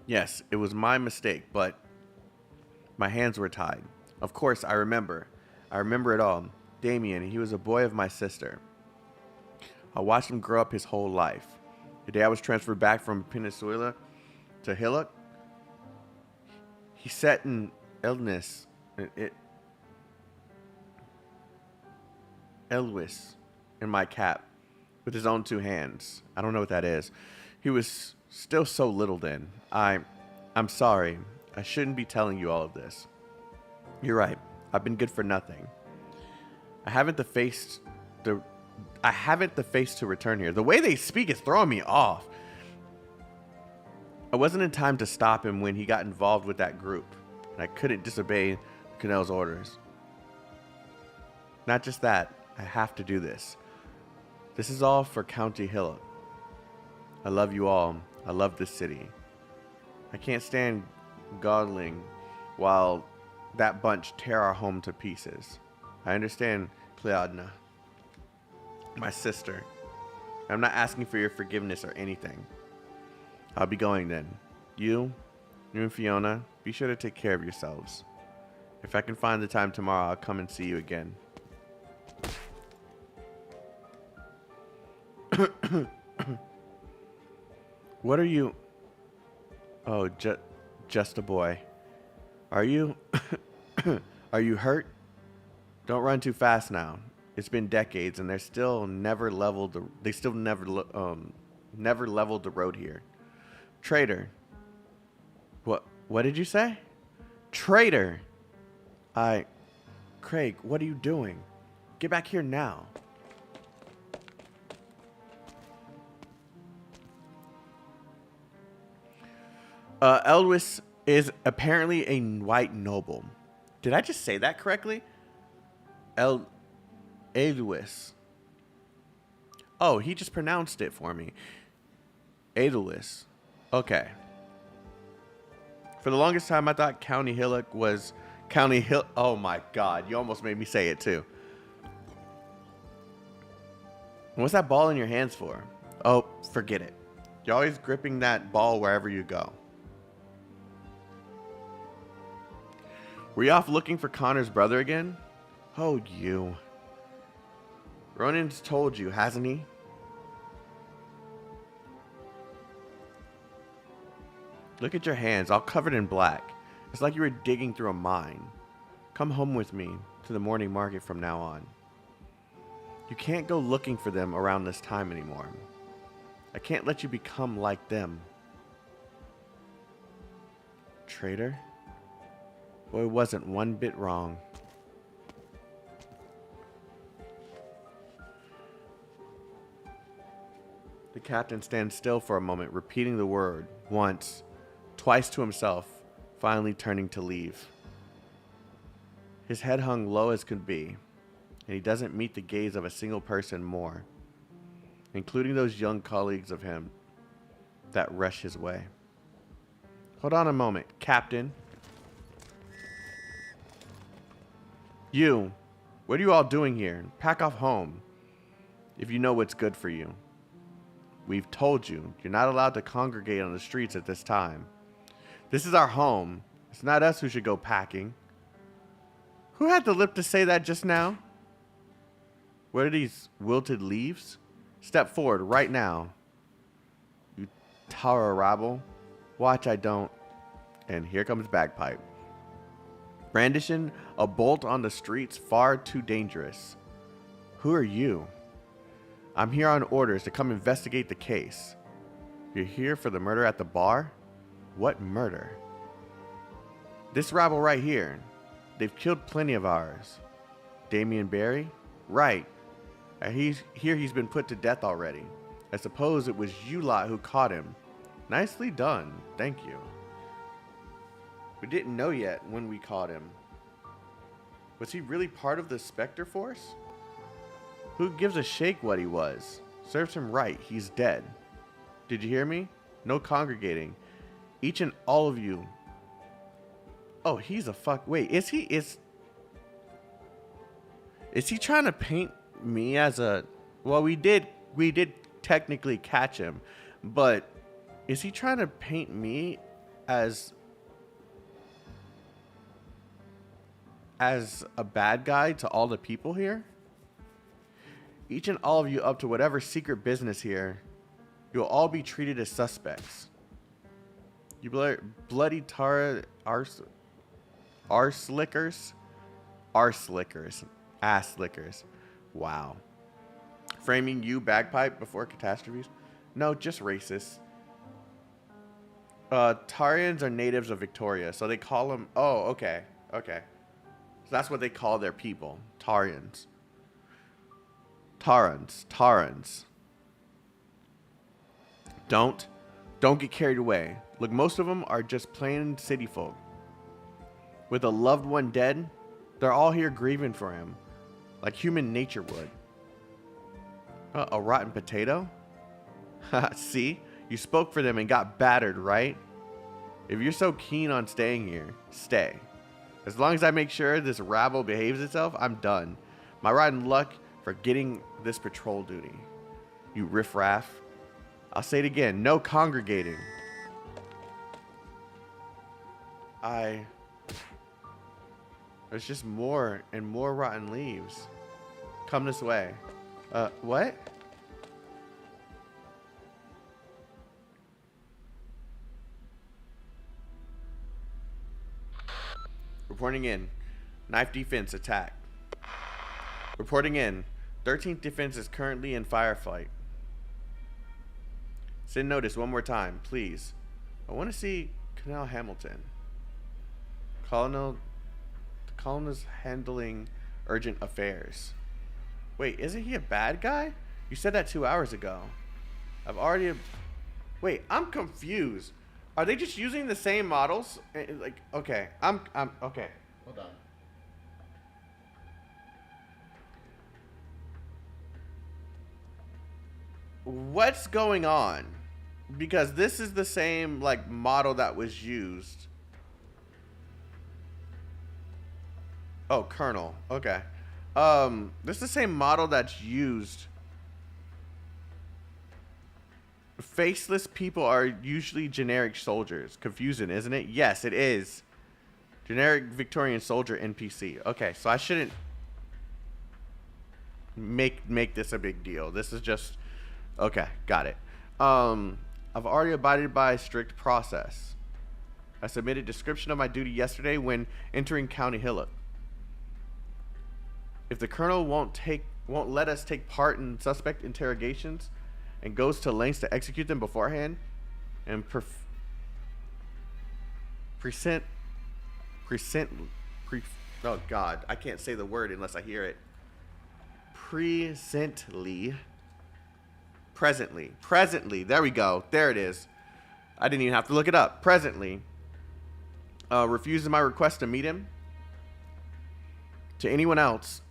Yes, it was my mistake, but my hands were tied. Of course, I remember. I remember it all. Damien, he was a boy of my sister. I watched him grow up his whole life. The day I was transferred back from Peninsula to Hillock, he sat in illness. Elwis in my cap with his own two hands. I don't know what that is. He was still so little then. I'm sorry. I shouldn't be telling you all of this. You're right. I've been good for nothing. I haven't the face to return here. The way they speak is throwing me off. I wasn't in time to stop him when he got involved with that group, and I couldn't disobey Cannell's orders. Not just that, I have to do this. This is all for County Hillock. I love you all. I love this city. I can't stand godling while that bunch tear our home to pieces. I understand, Cleodna, my sister. I'm not asking for your forgiveness or anything. I'll be going then. You and Fiona, be sure to take care of yourselves. If I can find the time tomorrow, I'll come and see you again. What are you? Oh, just a boy. Are you? Are you hurt? Don't run too fast now. It's been decades, and they still never leveled the. They still never leveled the road here. Traitor. What did you say? Traitor. Craig, what are you doing? Get back here now. Eldwis is apparently a white noble. Did I just say that correctly? Edelwis. Oh, he just pronounced it for me. Edelwis. Okay. For the longest time, I thought County Hillock was County Hill. Oh my God, you almost made me say it too. What's that ball in your hands for? Oh, forget it. You're always gripping that ball wherever you go. Were you off looking for Connor's brother again? Oh, you. Ronin's told you, hasn't he? Look at your hands, all covered in black. It's like you were digging through a mine. Come home with me to the morning market from now on. You can't go looking for them around this time anymore. I can't let you become like them. Traitor? Boy, wasn't one bit wrong. The captain stands still for a moment, repeating the word once, twice to himself, finally turning to leave. His head hung low as could be, and he doesn't meet the gaze of a single person more, including those young colleagues of him that rush his way. Hold on a moment, Captain. You, what are you all doing here? Pack off home, if you know what's good for you. We've told you, you're not allowed to congregate on the streets at this time. This is our home. It's not us who should go packing. Who had the lip to say that just now? What are these wilted leaves? Step forward right now. You Tara rabble. Watch I don't. And here comes Bagpipe. Brandishing a bolt on the streets, far too dangerous. Who are you? I'm here on orders to come investigate the case. You're here for the murder at the bar? What murder? This rabble right here. They've killed plenty of ours. Damien Barry? Right. He's been put to death already. I suppose it was you lot who caught him. Nicely done. Thank you. We didn't know yet when we caught him. Was he really part of the Spectre Force? Who gives a shake what he was? Serves him right. He's dead. Did you hear me? No congregating. Each and all of you. Oh, he's a fuck. Wait, is he trying to paint me as a... Well, we did technically catch him, but is he trying to paint me as a bad guy to all the people here? Each and all of you up to whatever secret business here, you'll all be treated as suspects. You bloody Tara ass lickers. Wow. Framing you, Bagpipe, before catastrophes? No, just racist. Tarians are natives of Victoria, so they call them... Oh, okay. Okay. So that's what they call their people. Tarians. Tarans. Don't get carried away. Look, most of them are just plain city folk. With a loved one dead, they're all here grieving for him, like human nature would. A rotten potato? See? You spoke for them and got battered, right? If you're so keen on staying here, stay. As long as I make sure this rabble behaves itself, I'm done. My rotten luck for getting this patrol duty. You riffraff. I'll say it again. No congregating. There's just more and more rotten leaves. Come this way. What? Reporting in. Knife defense attack. Reporting in. 13th defense is currently in firefight. Send notice one more time, please. I want to see Colonel Hamilton. The colonel is handling urgent affairs. Wait, isn't he a bad guy? You said that 2 hours ago. I've already... Wait, I'm confused. Are they just using the same models? Like, okay, I'm okay. Hold on. What's going on? Because this is the same like model that was used. Oh, Colonel. Okay. This is the same model that's used. Faceless people are usually generic soldiers. Confusing, isn't it? Yes, it is. Generic Victorian soldier NPC. Okay, so I shouldn't make this a big deal. This is just okay, got it. I've already abided by a strict process. I submitted description of my duty yesterday when entering County Hillock. If the colonel won't let us take part in suspect interrogations and goes to lengths to execute them beforehand and oh God, I can't say the word unless I hear it. Presently, there we go. There it is. I didn't even have to look it up. Presently, refuses my request to meet him. To anyone else,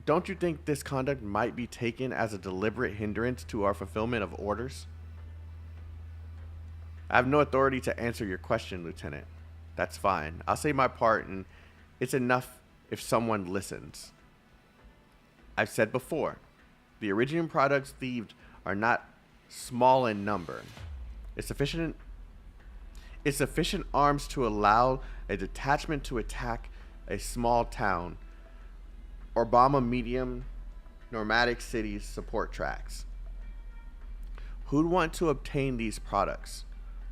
don't you think this conduct might be taken as a deliberate hindrance to our fulfillment of orders? I have no authority to answer your question, Lieutenant. That's fine. I'll say my part, and it's enough if someone listens. I've said before, the Iridium products thieved are not small in number. It's sufficient arms to allow a detachment to attack a small town or bomb a medium nomadic city's support tracks. Who'd want to obtain these products?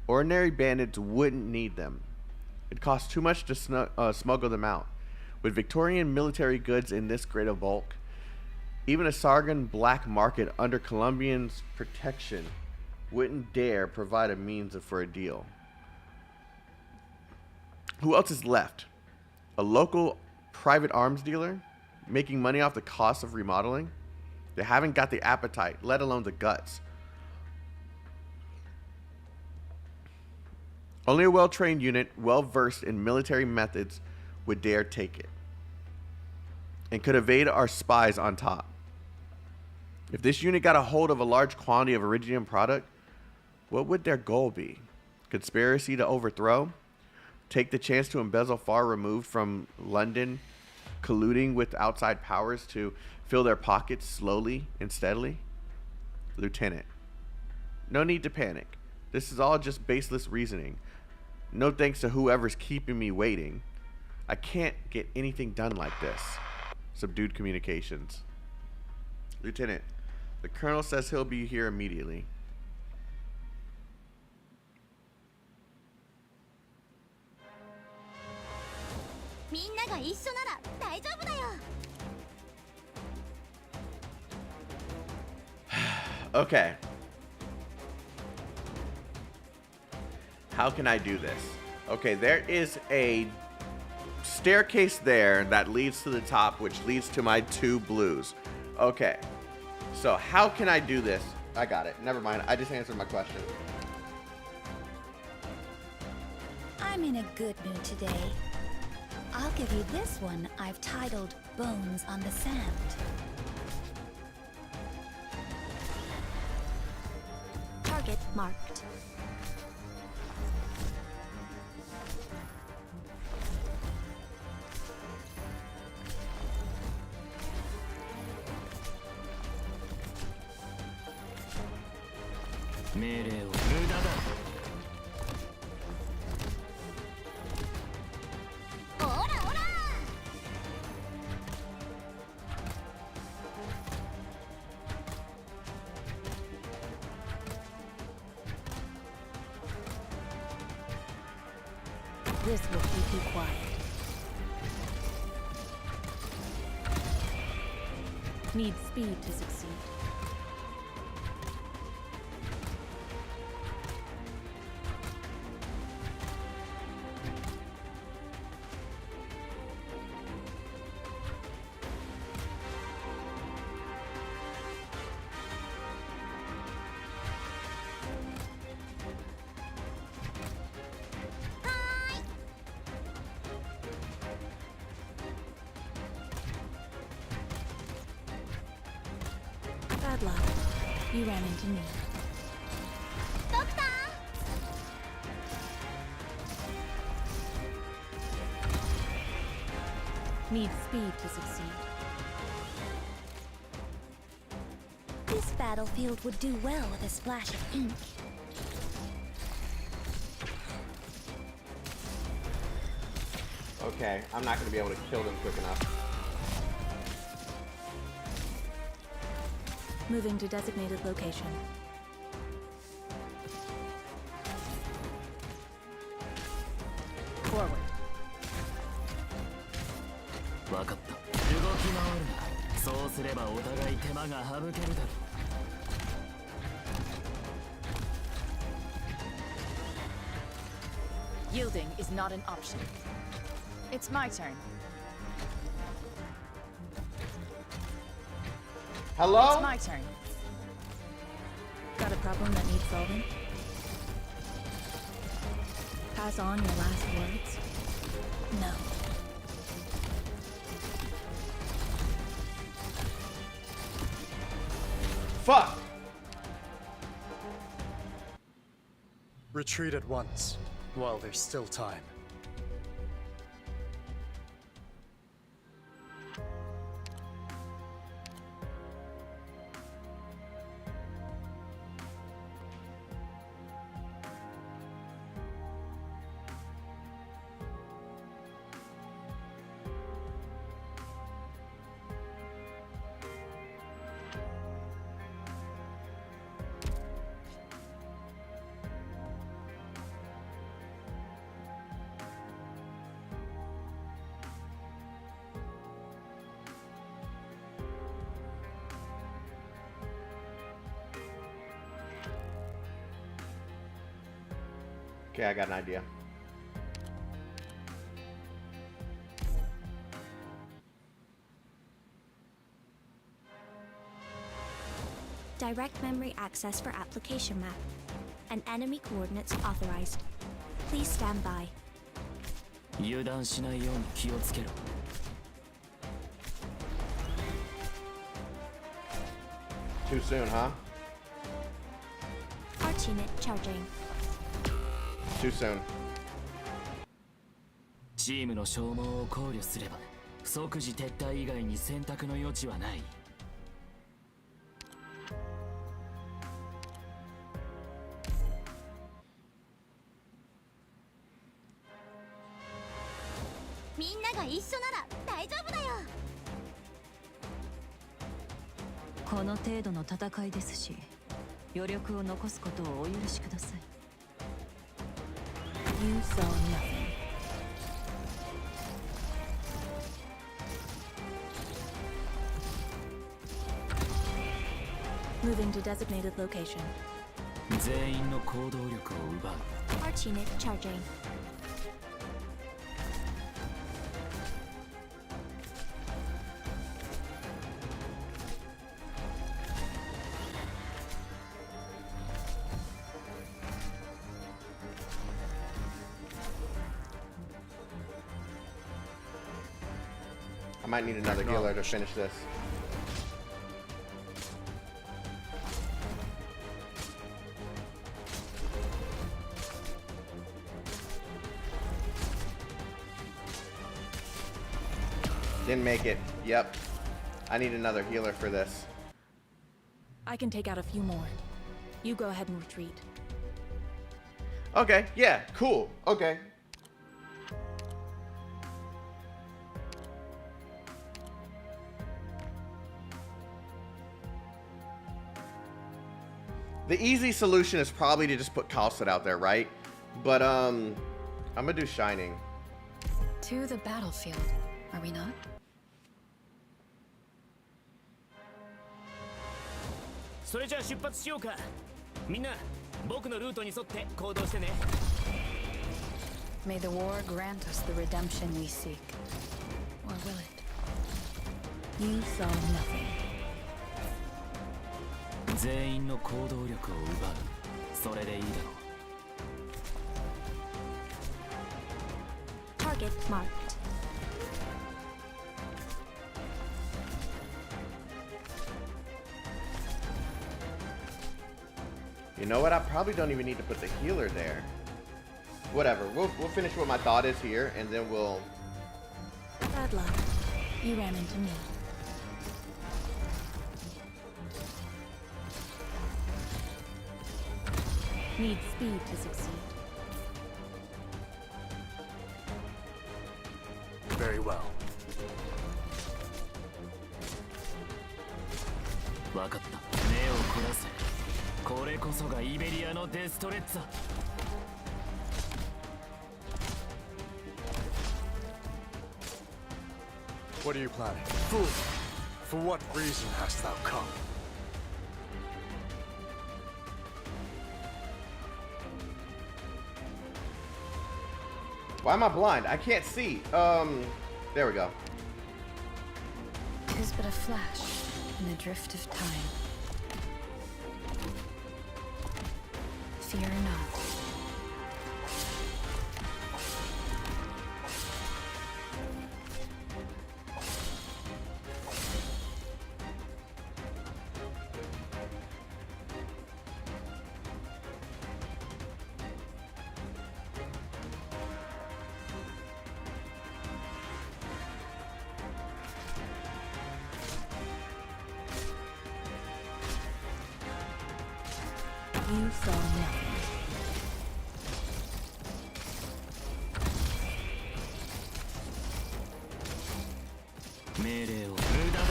Ordinary bandits wouldn't need them. It costs too much to smuggle them out. With Victorian military goods in this great a bulk, even a Sargon black market under Colombians' protection wouldn't dare provide a means for a deal. Who else is left? A local private arms dealer making money off the cost of remodeling? They haven't got the appetite, let alone the guts. Only a well-trained unit, well-versed in military methods, would dare take it, and could evade our spies on top. If this unit got a hold of a large quantity of Iridium product, what would their goal be? Conspiracy to overthrow? Take the chance to embezzle far removed from London, colluding with outside powers to fill their pockets slowly and steadily? Lieutenant, no need to panic. This is all just baseless reasoning. No thanks to whoever's keeping me waiting. I can't get anything done like this. Subdued communications. Lieutenant, the colonel says he'll be here immediately. Okay. How can I do this? Okay, there is a staircase there that leads to the top, which leads to my 2 blues. Okay, so how can I do this? I got it. Never mind. I just answered my question. I'm in a good mood today. I'll give you this one I've titled Bones on the Sand. Target marked. This will keep you quiet. Need speed to succeed. Bad luck. You ran into me. Doctor! Need speed to succeed. This battlefield would do well with a splash of ink. Okay, I'm not going to be able to kill them quick enough. Moving to designated location. Forward. わかった。動き回るな。そうすればお互い手間が省けるだろう。 Yielding is not an option. It's my turn. Hello? It's my turn. Got a problem that needs solving? Pass on your last words? No. Fuck! Retreat at once, while there's still time. Okay, I got an idea. Direct memory access for application map. And enemy coordinates authorized. Please stand by. 油断しないように気をつけろ。 Too soon, huh? Arch unit charging. Too soon. チームの消耗を考慮すれば即時撤退以外に選択の余地はない。 みんなが一緒なら大丈夫だよ。この程度の戦いですし、余力を残すことをお許しください。You saw nothing. Moving to designated location. 全員の行動力を奪う。 Arch unit charging. I might need another healer to finish this. Didn't make it. Yep. I need another healer for this. I can take out a few more. You go ahead and retreat. Okay, yeah, cool. Okay. The easy solution is probably to just put Calcit out there, right? But I'm gonna do Shining. To the battlefield, are we not? それじゃあ出発しようか。みんな僕のルートに沿って行動してね。 May the war grant us the redemption we seek. Or will it? You saw nothing. 全員の行動力を奪う。それでいいだろう。 Target marked. You know what? I probably don't even need to put the healer there. Whatever. We'll finish what my thought is here, and then we'll. Bad luck. You ran into me. Need speed to succeed. Very well. わかった。目を凝らせ。これこそがイベリアのデストレッツァ。 What are you planning? Fool! For what reason hast thou come? Why am I blind? I can't see. There we go. 'Tis but a flash in the drift of time. Fear not. You saw nothing. 命令を無駄だ。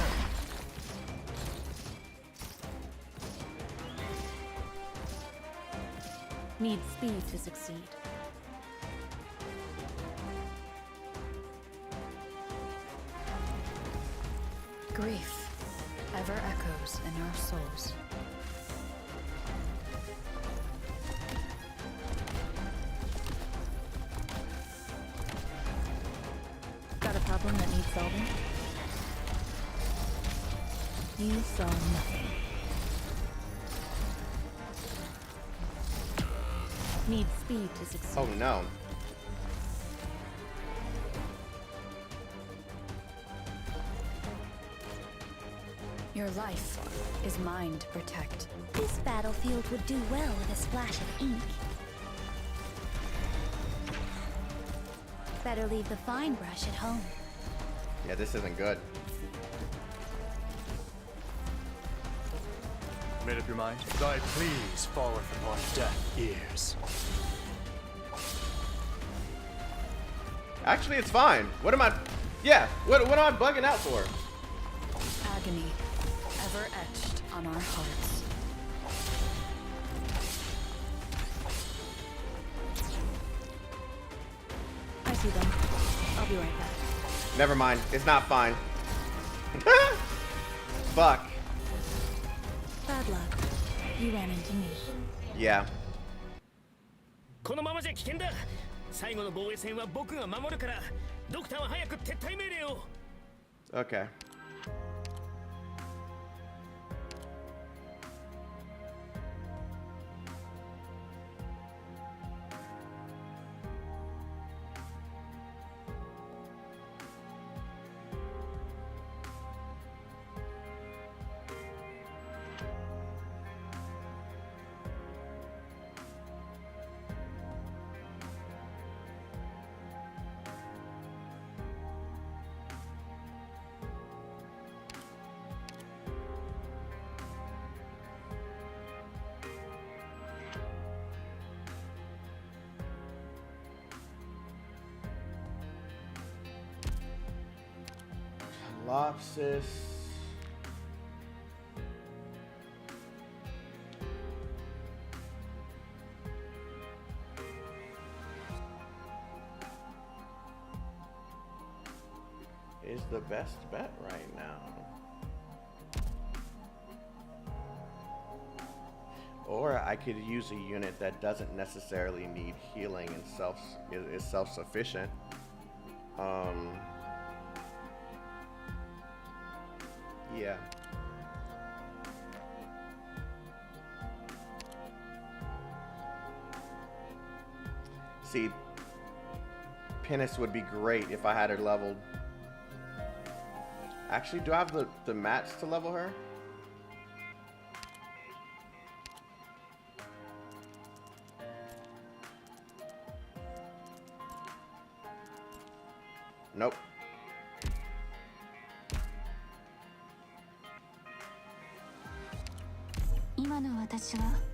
Need speed to succeed. Grief ever echoes in our souls. Got a problem that needs solving? You saw nothing. Need speed to succeed. Oh no. Your life is mine to protect. This battlefield would do well with a splash of ink. Better leave the fine brush at home. Yeah, this isn't good. Made up your mind? Thy pleas falleth upon deaf ears. Actually, it's fine. What am I? Yeah. What am I bugging out for? Agony ever etched on our hearts. I see them. I'll be right back. Never mind. It's not fine. Fuck. Bad luck. You ran into me. Yeah. このままじゃ危険だ。最後の防衛線は僕が守るから、ドクターは早く撤退命令を。 Okay. Lopsis. Is the best bet right now. Or I could use a unit that doesn't necessarily need healing and is self-sufficient. Yeah. See, Pinnis would be great if I had her leveled. Actually, do I have the mats to level her? Nope.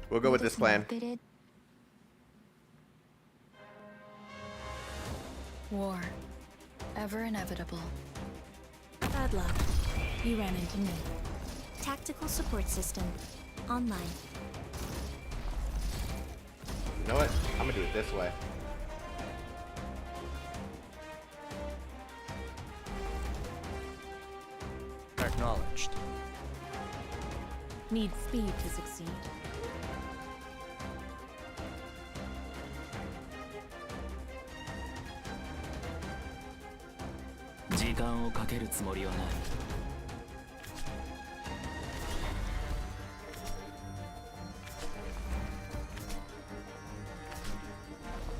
We'll go with this plan. War. Ever inevitable. Bad luck. You ran into me. Tactical support system. Online. You know what? I'm gonna do it this way. Acknowledged. Need speed to succeed.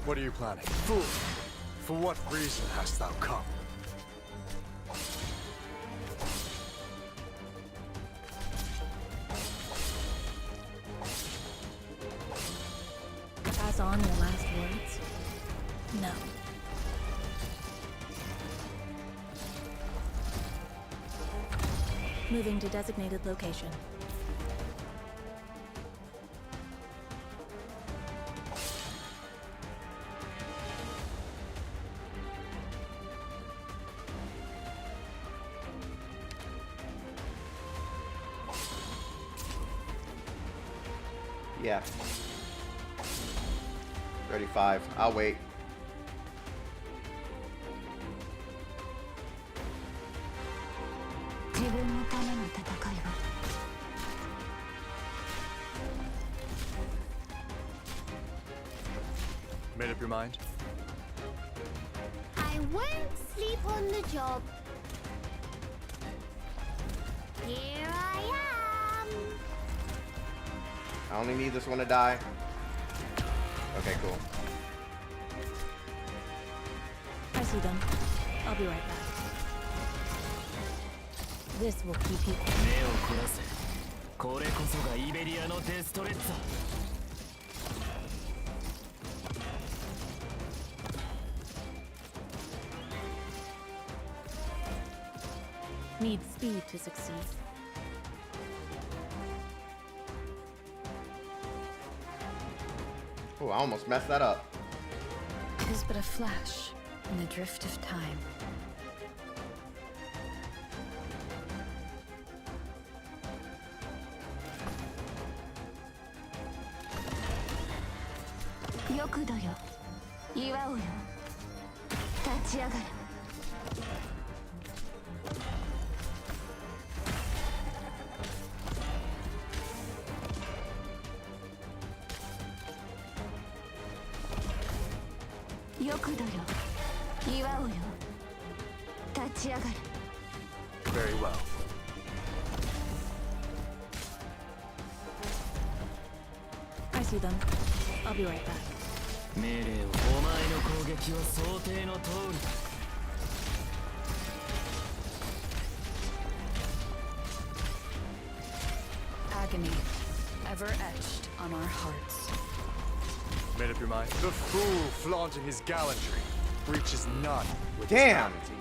What are you planning? Fool! For what reason hast thou come? Pass on your last words? No. Moving to designated location. Yeah. 35. I'll wait. Made up your mind? I won't sleep on the job. Here I am. I only need this one to die. Okay, cool. I see them. I'll be right back. This will keep you. Need speed to succeed. Oh, I almost messed that up. It is but a flash in the drift of time. Very well. I see them. I'll be right back. Agony, ever etched on our hearts. Made up your mind? The fool flaunting his gallantry reaches none with his Damn. vanity.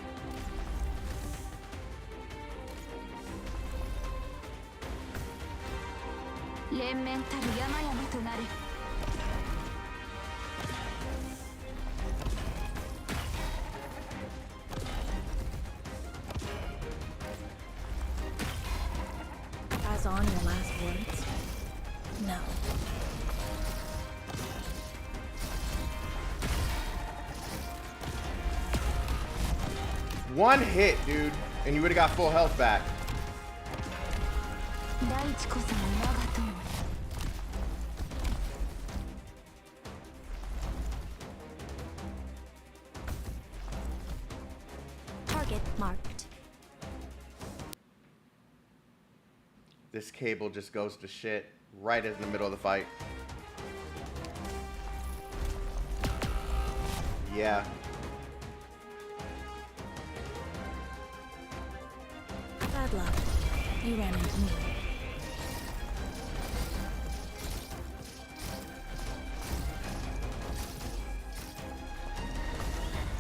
Pass on your last words? No. One hit, dude, and you would have got full health back. target marked. This cable just goes to shit right in the middle of the fight. Yeah. Bad luck. You ran into me.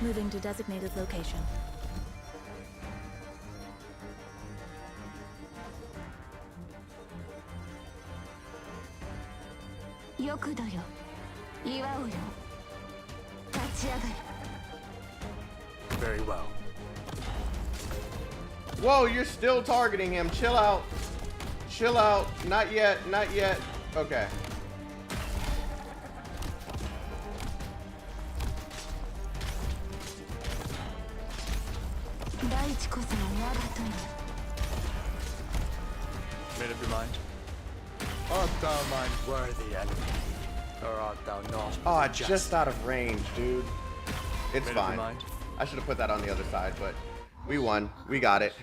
Moving to designated location. Very well. Whoa, you're still targeting him. Chill out. Chill out. Not yet. Not yet. Okay. Made up your mind? Art thou mine worthy enemy? Or art thou not? Oh, just out of range, dude. It's Made up your fine. mind? I should have put that on the other side, but we won. We got it.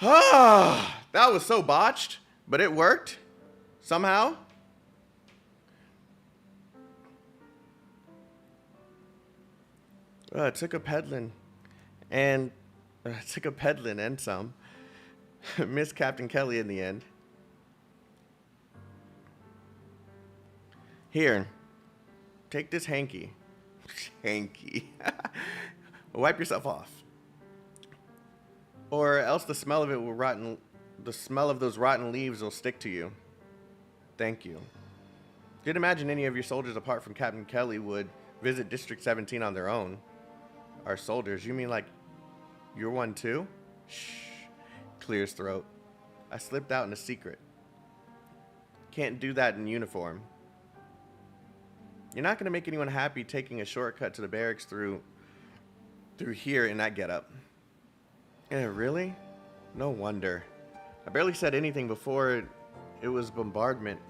Ah, that was so botched, but it worked somehow. It took a peddling and some. Missed Captain Kelly in the end. Here, take this hanky. Hanky. Wipe yourself off. Or else the smell of it will rotten. The smell of those rotten leaves will stick to you. Thank you. Didn't imagine any of your soldiers apart from Captain Kelly would visit District 17 on their own. Our soldiers? You mean like you're one too? Shh. Clear his throat. I slipped out in a secret. Can't do that in uniform. You're not going to make anyone happy taking a shortcut to the barracks through here in that getup. Yeah, really? No wonder. I barely said anything before it was bombardment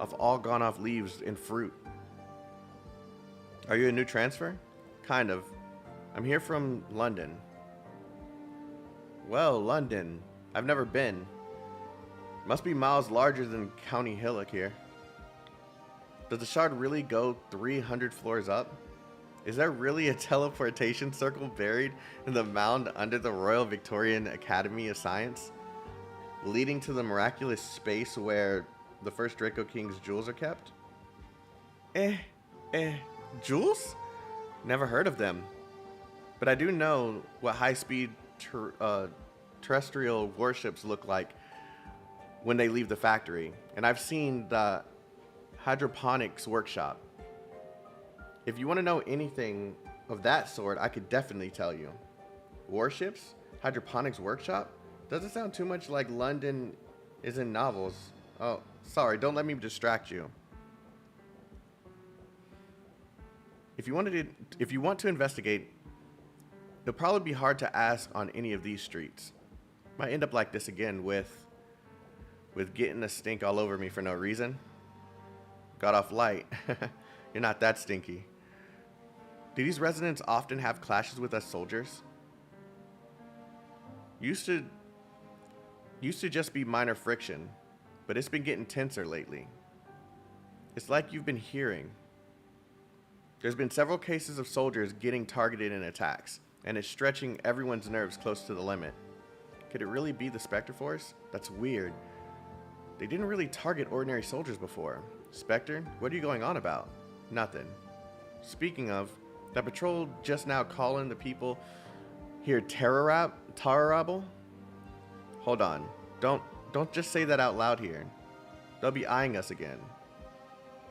of all gone off leaves and fruit. Are you a new transfer? Kind of. I'm here from London. Well, London. I've never been. Must be miles larger than County Hillock here. Does the shard really go 300 floors up? Is there really a teleportation circle buried in the mound under the Royal Victorian Academy of Science, leading to the miraculous space where the first Draco King's jewels are kept? Jewels? Never heard of them. But I do know what high-speed terrestrial warships look like when they leave the factory. And I've seen the hydroponics workshop. If you want to know anything of that sort, I could definitely tell you. Warships? Hydroponics workshop? Doesn't sound too much like London is in novels. Oh, sorry, don't let me distract you. If you want to investigate, it'll probably be hard to ask on any of these streets. Might end up like this again with getting a stink all over me for no reason. Got off light. You're not that stinky. Do these residents often have clashes with us soldiers? Used to just be minor friction, but it's been getting tenser lately. It's like you've been hearing. There's been several cases of soldiers getting targeted in attacks, and it's stretching everyone's nerves close to the limit. Could it really be the Spectre Force? That's weird. They didn't really target ordinary soldiers before. Spectre, what are you going on about? Nothing. Speaking of, that patrol just now calling the people here terrorable? Hold on. Don't just say that out loud here. They'll be eyeing us again.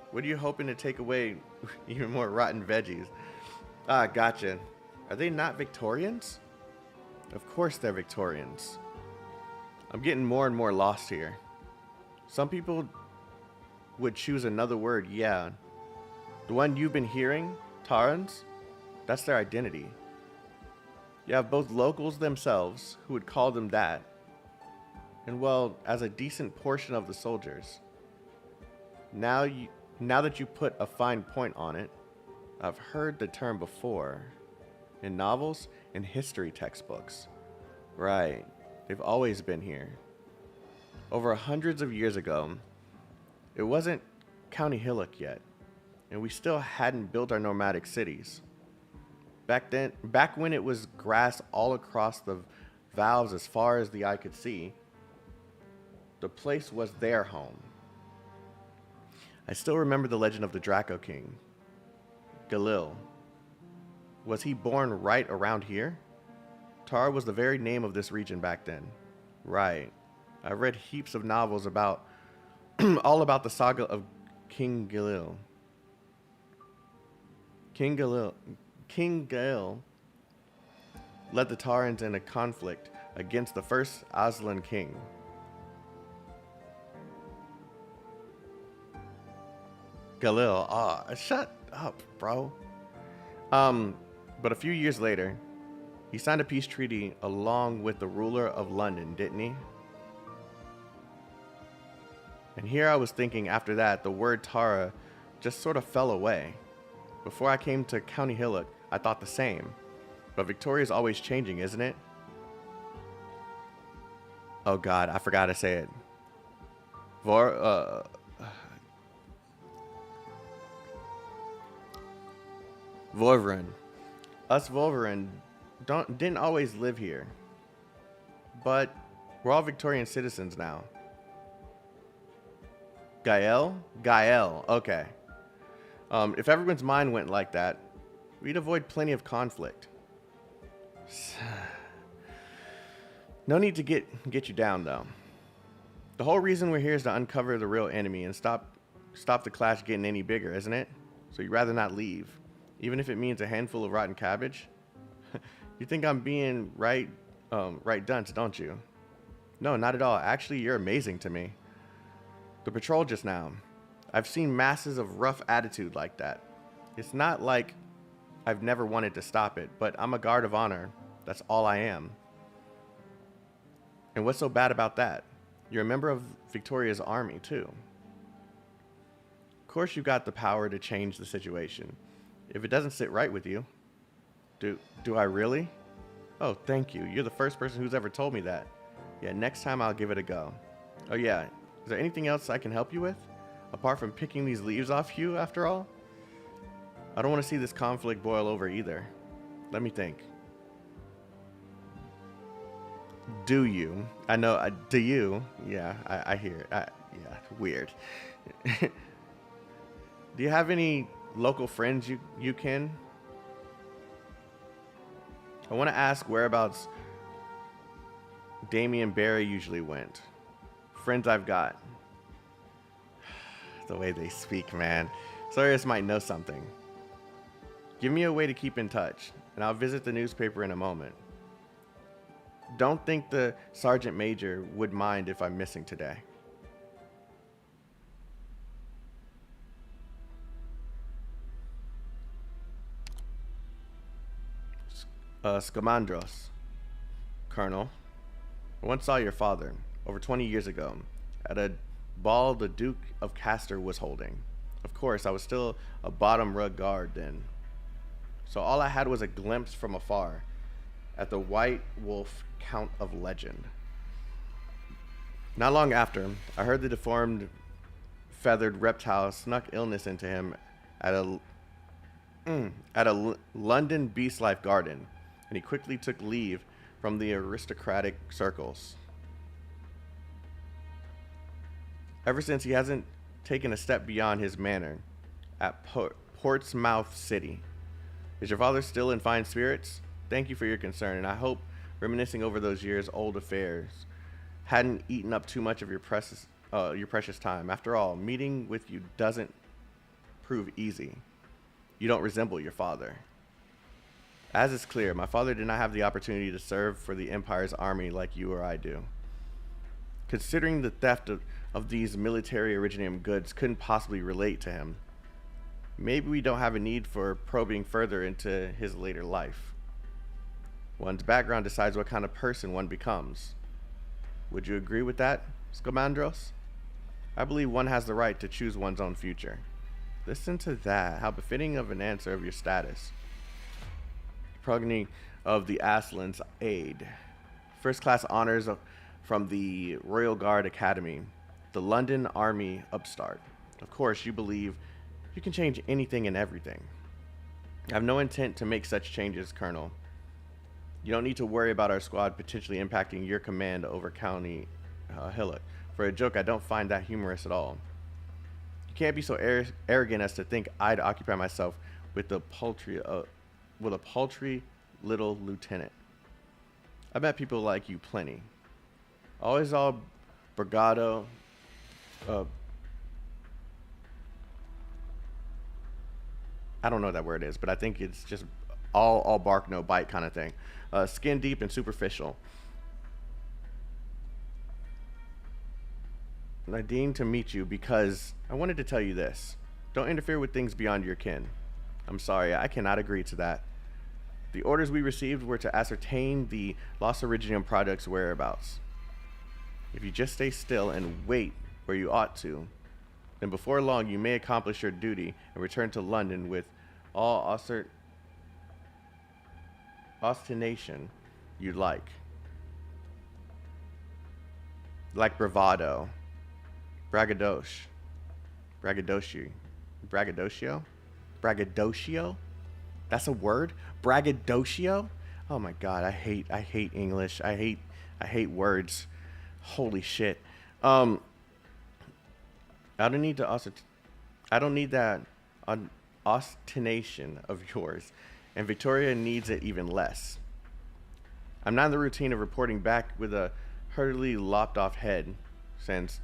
What are you hoping to take away? Even more rotten veggies. Ah, gotcha. Are they not Victorians? Of course they're Victorians. I'm getting more and more lost here. Some people would choose another word, yeah. The one you've been hearing, Tarans, that's their identity. You have both locals themselves who would call them that, and well, as a decent portion of the soldiers. Now that you put a fine point on it, I've heard the term before. in novels and history textbooks. Right, they've always been here. Over hundreds of years ago, it wasn't County Hillock yet, and we still hadn't built our nomadic cities. Back when it was grass all across the valves as far as the eye could see, the place was their home. I still remember the legend of the Draco King, Galil. Was he born right around here? Tara was the very name of this region back then. Right. I read heaps of novels about all about the saga of King Galil. King Galil led the Tarans in a conflict against the first Aslan king. Galil, shut up, bro. But a few years later, he signed a peace treaty along with the ruler of London, didn't he? And here I was thinking after that, the word Tara just sort of fell away. Before I came to County Hillock, I thought the same. But Victoria's always changing, isn't it? Oh god, I forgot to say it. Vorvren. Us Vorvren didn't always live here. But we're all Victorian citizens now. Gael? Gael, okay. If everyone's mind went like that, we'd avoid plenty of conflict. No need to get you down, though. The whole reason we're here is to uncover the real enemy and stop the clash getting any bigger, isn't it? So you'd rather not leave, even if it means a handful of rotten cabbage? You think I'm being right dunce, don't you? No, not at all. Actually, you're amazing to me. The patrol just now. I've seen masses of rough attitude like that. It's not like I've never wanted to stop it, but I'm a guard of honor. That's all I am. And what's so bad about that? You're a member of Victoria's army, too. Of course you've got the power to change the situation. If it doesn't sit right with you. Do I really? Oh, thank you. You're the first person who's ever told me that. Yeah, next time I'll give it a go. Oh yeah, is there anything else I can help you with? Apart from picking these leaves off you, after all? I don't want to see this conflict boil over either. Let me think. Do you? I know, do you? Yeah, I hear it. Yeah, weird. Do you have any local friends you can? I want to ask whereabouts Damien Barry usually went. Friends I've got. The way they speak, man. Sorius might know something. Give me a way to keep in touch, and I'll visit the newspaper in a moment. Don't think the Sergeant Major would mind if I'm missing today. Scamandros. Colonel, I once saw your father, over 20 years ago, at a ball the Duke of Castor was holding. Of course, I was still a bottom rug guard then. So all I had was a glimpse from afar at the White Wolf Count of Legend. Not long after, I heard the deformed, feathered reptile snuck illness into him at a London beast life garden, and he quickly took leave from the aristocratic circles. Ever since, he hasn't taken a step beyond his manor at Portsmouth City. Is your father still in fine spirits? Thank you for your concern, and I hope reminiscing over those years' old affairs hadn't eaten up too much of your precious time. After all, meeting with you doesn't prove easy. You don't resemble your father. As is clear, my father did not have the opportunity to serve for the Empire's army like you or I do. Considering the theft of these military originium goods couldn't possibly relate to him, maybe we don't have a need for probing further into his later life. One's background decides what kind of person one becomes. Would you agree with that, Scamandros? I believe one has the right to choose one's own future. Listen to that. How befitting of an answer of your status. progeny of the Aslan's aid. First class honors from the Royal Guard Academy, the London Army upstart. Of course, you believe you can change anything and everything. I have no intent to make such changes, Colonel. You don't need to worry about our squad potentially impacting your command over County Hillock. For a joke, I don't find that humorous at all. You can't be so arrogant as to think I'd occupy myself with a paltry little lieutenant. I've met people like you plenty. Always all brigado. I don't know what that word is, but I think it's just all bark, no bite kind of thing. Skin deep and superficial. I deigned to meet you because I wanted to tell you this. Don't interfere with things beyond your kin. I'm sorry, I cannot agree to that. The orders we received were to ascertain the Lost Originium Project's whereabouts. If you just stay still and wait where you ought to, then before long you may accomplish your duty and return to London with all ostentation you'd like. Like bravado, braggadocio? That's a word? Braggadocio? Oh my god, I hate English. I hate words. Holy shit. I don't need that ostentation of yours, and Victoria needs it even less. I'm not in the routine of reporting back with a hurriedly lopped off head since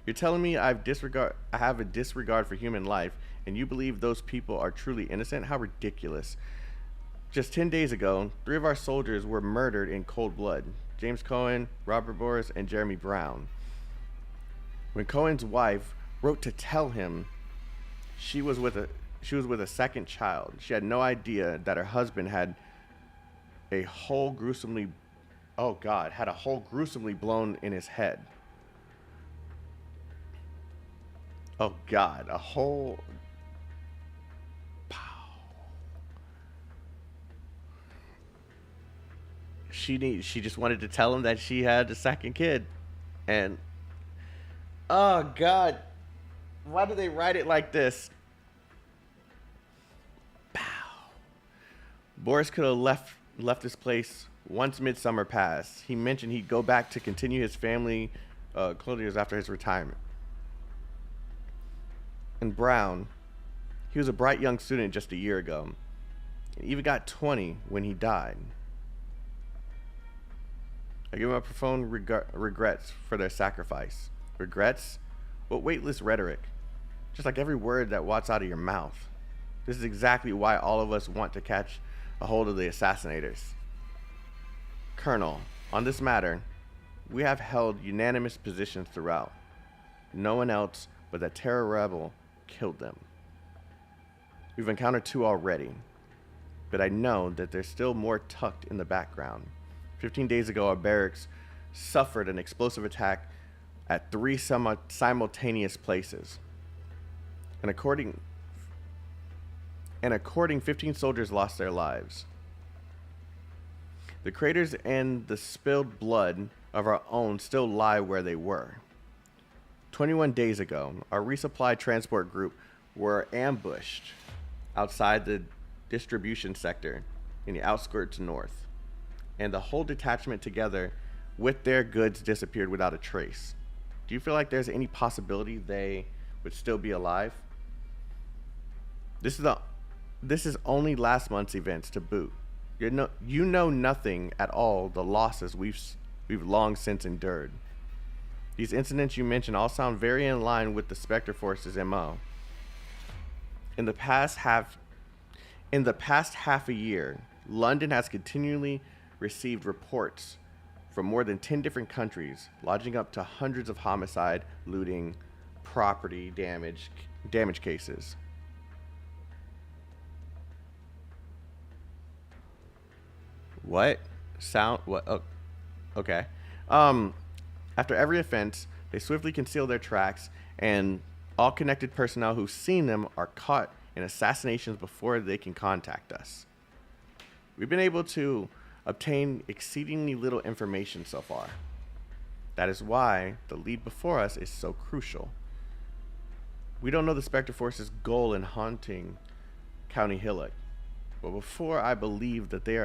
You're telling me I have a disregard for human life, and you believe those people are truly innocent? How ridiculous. Just 10 days ago, 3 of our soldiers were murdered in cold blood. James Cohen, Robert Boris, and Jeremy Brown. When Cohen's wife wrote to tell him she was with a second child, she had no idea that her husband had a hole gruesomely blown in his head. Oh god, a hole. Pow. She just wanted to tell him that she had a second kid. And oh god, why do they write it like this? Pow. Boris could have left this place once midsummer passed. He mentioned he'd go back to continue his family clothes after his retirement. And Brown, he was a bright young student just a year ago. He even got 20 when he died. I give him profound regrets for their sacrifice. Regrets? What weightless rhetoric. Just like every word that walks out of your mouth. This is exactly why all of us want to catch a hold of the assassinators. Colonel, on this matter, we have held unanimous positions throughout. No one else but the terror rebel killed them. We've encountered 2 already, but I know that there's still more tucked in the background. 15 days ago, our barracks suffered an explosive attack at 3 simultaneous places. And according 15 soldiers lost their lives. The craters and the spilled blood of our own still lie where they were. 21 days ago, our resupply transport group were ambushed outside the distribution sector in the outskirts north, and the whole detachment together with their goods disappeared without a trace. Do you feel like there's any possibility they would still be alive? This is only last month's events to boot. You know nothing at all the losses we've long since endured. These incidents you mentioned all sound very in line with the Spectre Force's MO. In the past half a year, London has continually received reports from more than 10 different countries, lodging up to hundreds of homicide, looting, property damage cases. What? What? Oh, okay. After every offense, they swiftly conceal their tracks, and all connected personnel who've seen them are caught and assassinations before they can contact us. We've been able to obtain exceedingly little information so far. That is why the lead before us is so crucial. We don't know the Spectre Force's goal in haunting County Hillock, but I believe that they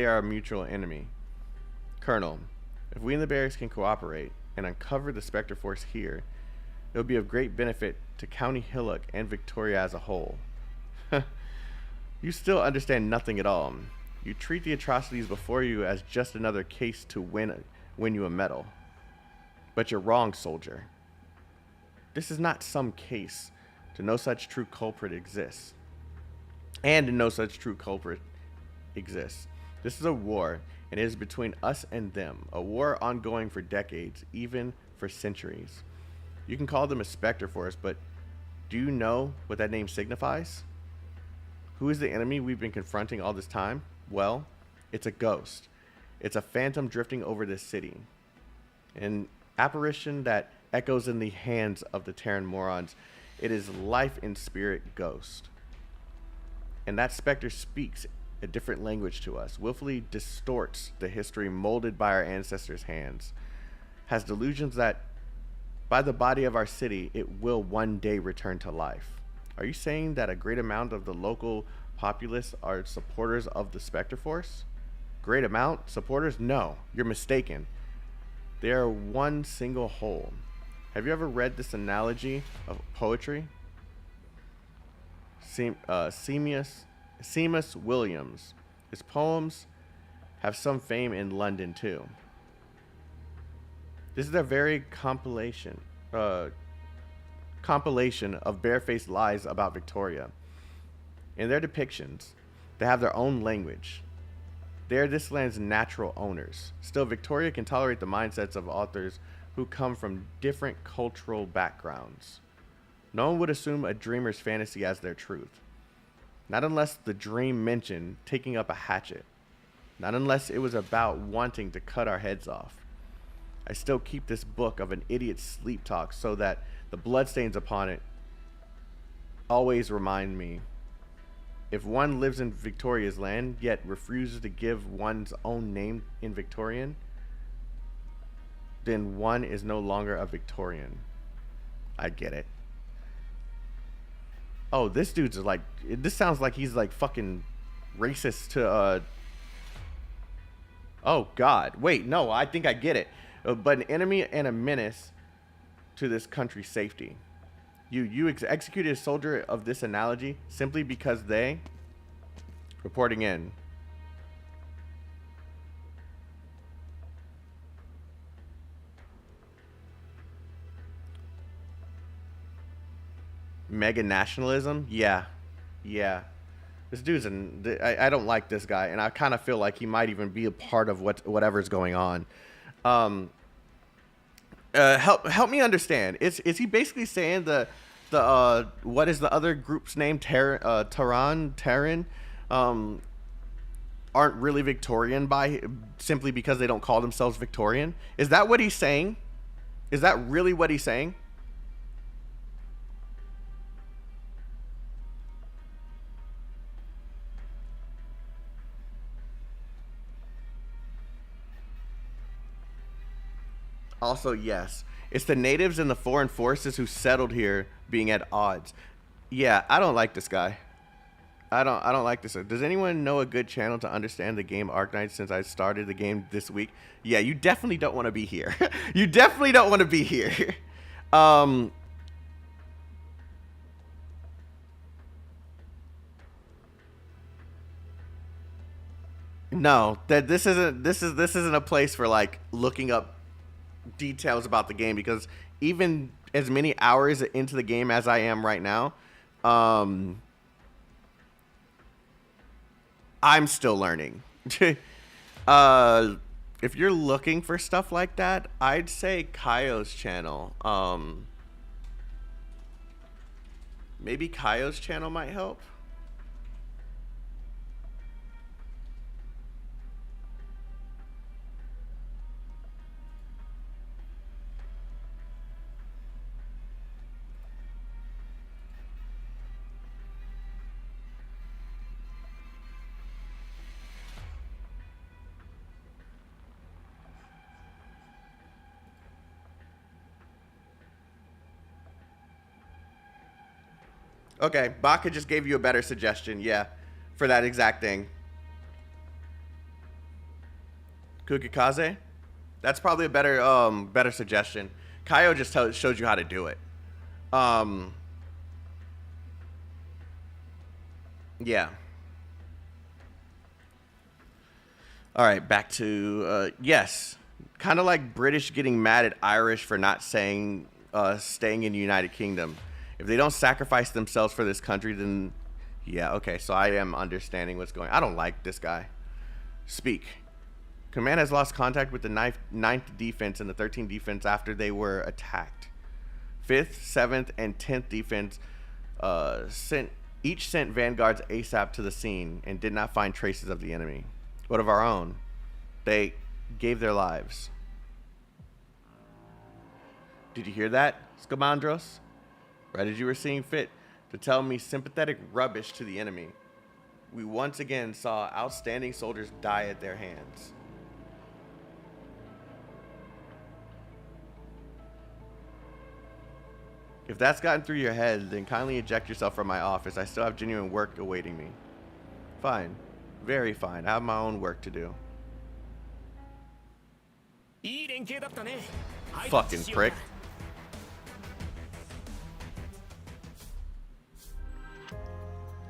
are a mutual enemy. Colonel, if we in the barracks can cooperate and uncover the Spectre Force here, it will be of great benefit to County Hillock and Victoria as a whole. You still understand nothing at all. You treat the atrocities before you as just another case to win you a medal. But you're wrong, soldier. This is not some case to no such true culprit exists. And no such true culprit exists. This is a war, and it is between us and them. A war ongoing for decades, even for centuries. You can call them a Spectre Force, but do you know what that name signifies? Who is the enemy we've been confronting all this time? Well, it's a ghost. It's a phantom drifting over this city. An apparition that echoes in the hands of the Terran morons. It is life in spirit ghost. And that specter speaks a different language to us, willfully distorts the history molded by our ancestors' hands, has delusions that by the body of our city, it will one day return to life. Are you saying that a great amount of the local populace are supporters of the Spectre Force? Great amount? Supporters? No, you're mistaken. They are one single whole. Have you ever read this analogy of poetry? Seamus Williams. His poems have some fame in London too. This is a very compilation of barefaced lies about Victoria. In their depictions, they have their own language. They are this land's natural owners. Still, Victoria can tolerate the mindsets of authors who come from different cultural backgrounds. No one would assume a dreamer's fantasy as their truth. Not unless the dream mentioned taking up a hatchet. Not unless it was about wanting to cut our heads off. I still keep this book of an idiot's sleep talk so that the bloodstains upon it always remind me. If one lives in Victoria's land, yet refuses to give one's own name in Victorian, then one is no longer a Victorian. I get it. Oh, this dude's like, this sounds like he's like fucking racist to, oh God, wait, no, I think I get it. But an enemy and a menace to this country's safety. You executed a soldier of this analogy simply because they, reporting in. Mega nationalism? Yeah. This dude's I don't like this guy, and I kind of feel like he might even be a part of whatever's going on. Help me understand. Is he basically saying the what is the other group's name? Terran aren't really Victorian simply because they don't call themselves Victorian? Is that what he's saying? Is that really what he's saying? Also, yes, it's the natives and the foreign forces who settled here being at odds. Yeah, I don't like this guy. I don't like this. Does anyone know a good channel to understand the game Arknights since I started the game this week? Yeah, you definitely don't want to be here. You definitely don't want to be here. No, that this isn't a place for like looking up details about the game, because even as many hours into the game as I am right now, I'm still learning. If you're looking for stuff like that, I'd say Kaio's channel. Maybe Kaio's channel might help. Okay, Baka just gave you a better suggestion, yeah, for that exact thing. Kukikaze? That's probably a better suggestion. Kaio just showed you how to do it. Yeah. All right, back to yes, kind of like British getting mad at Irish for not saying staying in the United Kingdom. If they don't sacrifice themselves for this country, then yeah, okay. So I am understanding what's going on. I don't like this guy. Speak. Command has lost contact with the 9th defense and the 13th defense after they were attacked. 5th, 7th, and 10th defense sent vanguards ASAP to the scene and did not find traces of the enemy. What of our own? They gave their lives. Did you hear that, Scamandros? Right as you were seeing fit to tell me sympathetic rubbish to the enemy. We once again saw outstanding soldiers die at their hands. If that's gotten through your head, then kindly eject yourself from my office. I still have genuine work awaiting me. Fine. Very fine. I have my own work to do. Fucking prick.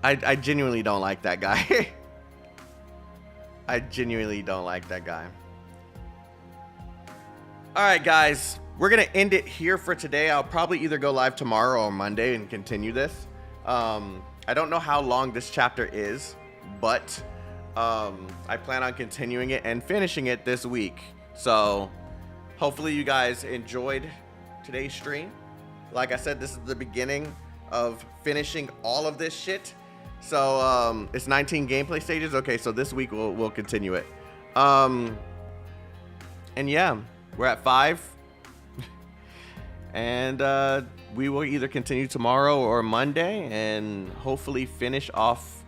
I genuinely don't like that guy. I genuinely don't like that guy. Alright, guys. We're going to end it here for today. I'll probably either go live tomorrow or Monday and continue this. I don't know how long this chapter is, but I plan on continuing it and finishing it this week. So hopefully you guys enjoyed today's stream. Like I said, this is the beginning of finishing all of this shit. So it's 19 gameplay stages. Okay, so this week we'll continue it. And yeah, we're at 5. And we will either continue tomorrow or Monday and hopefully finish off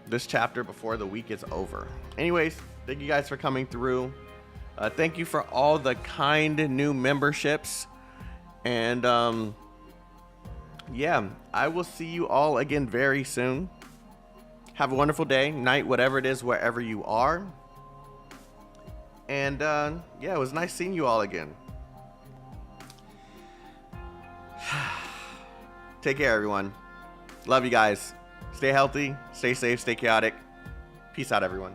this chapter before the week is over. Anyways, thank you guys for coming through. Thank you for all the kind new memberships. And yeah, I will see you all again very soon. Have a wonderful day, night, whatever it is, wherever you are. And yeah, it was nice seeing you all again. Take care, everyone. Love you guys. Stay healthy, stay safe, stay chaotic. Peace out, everyone.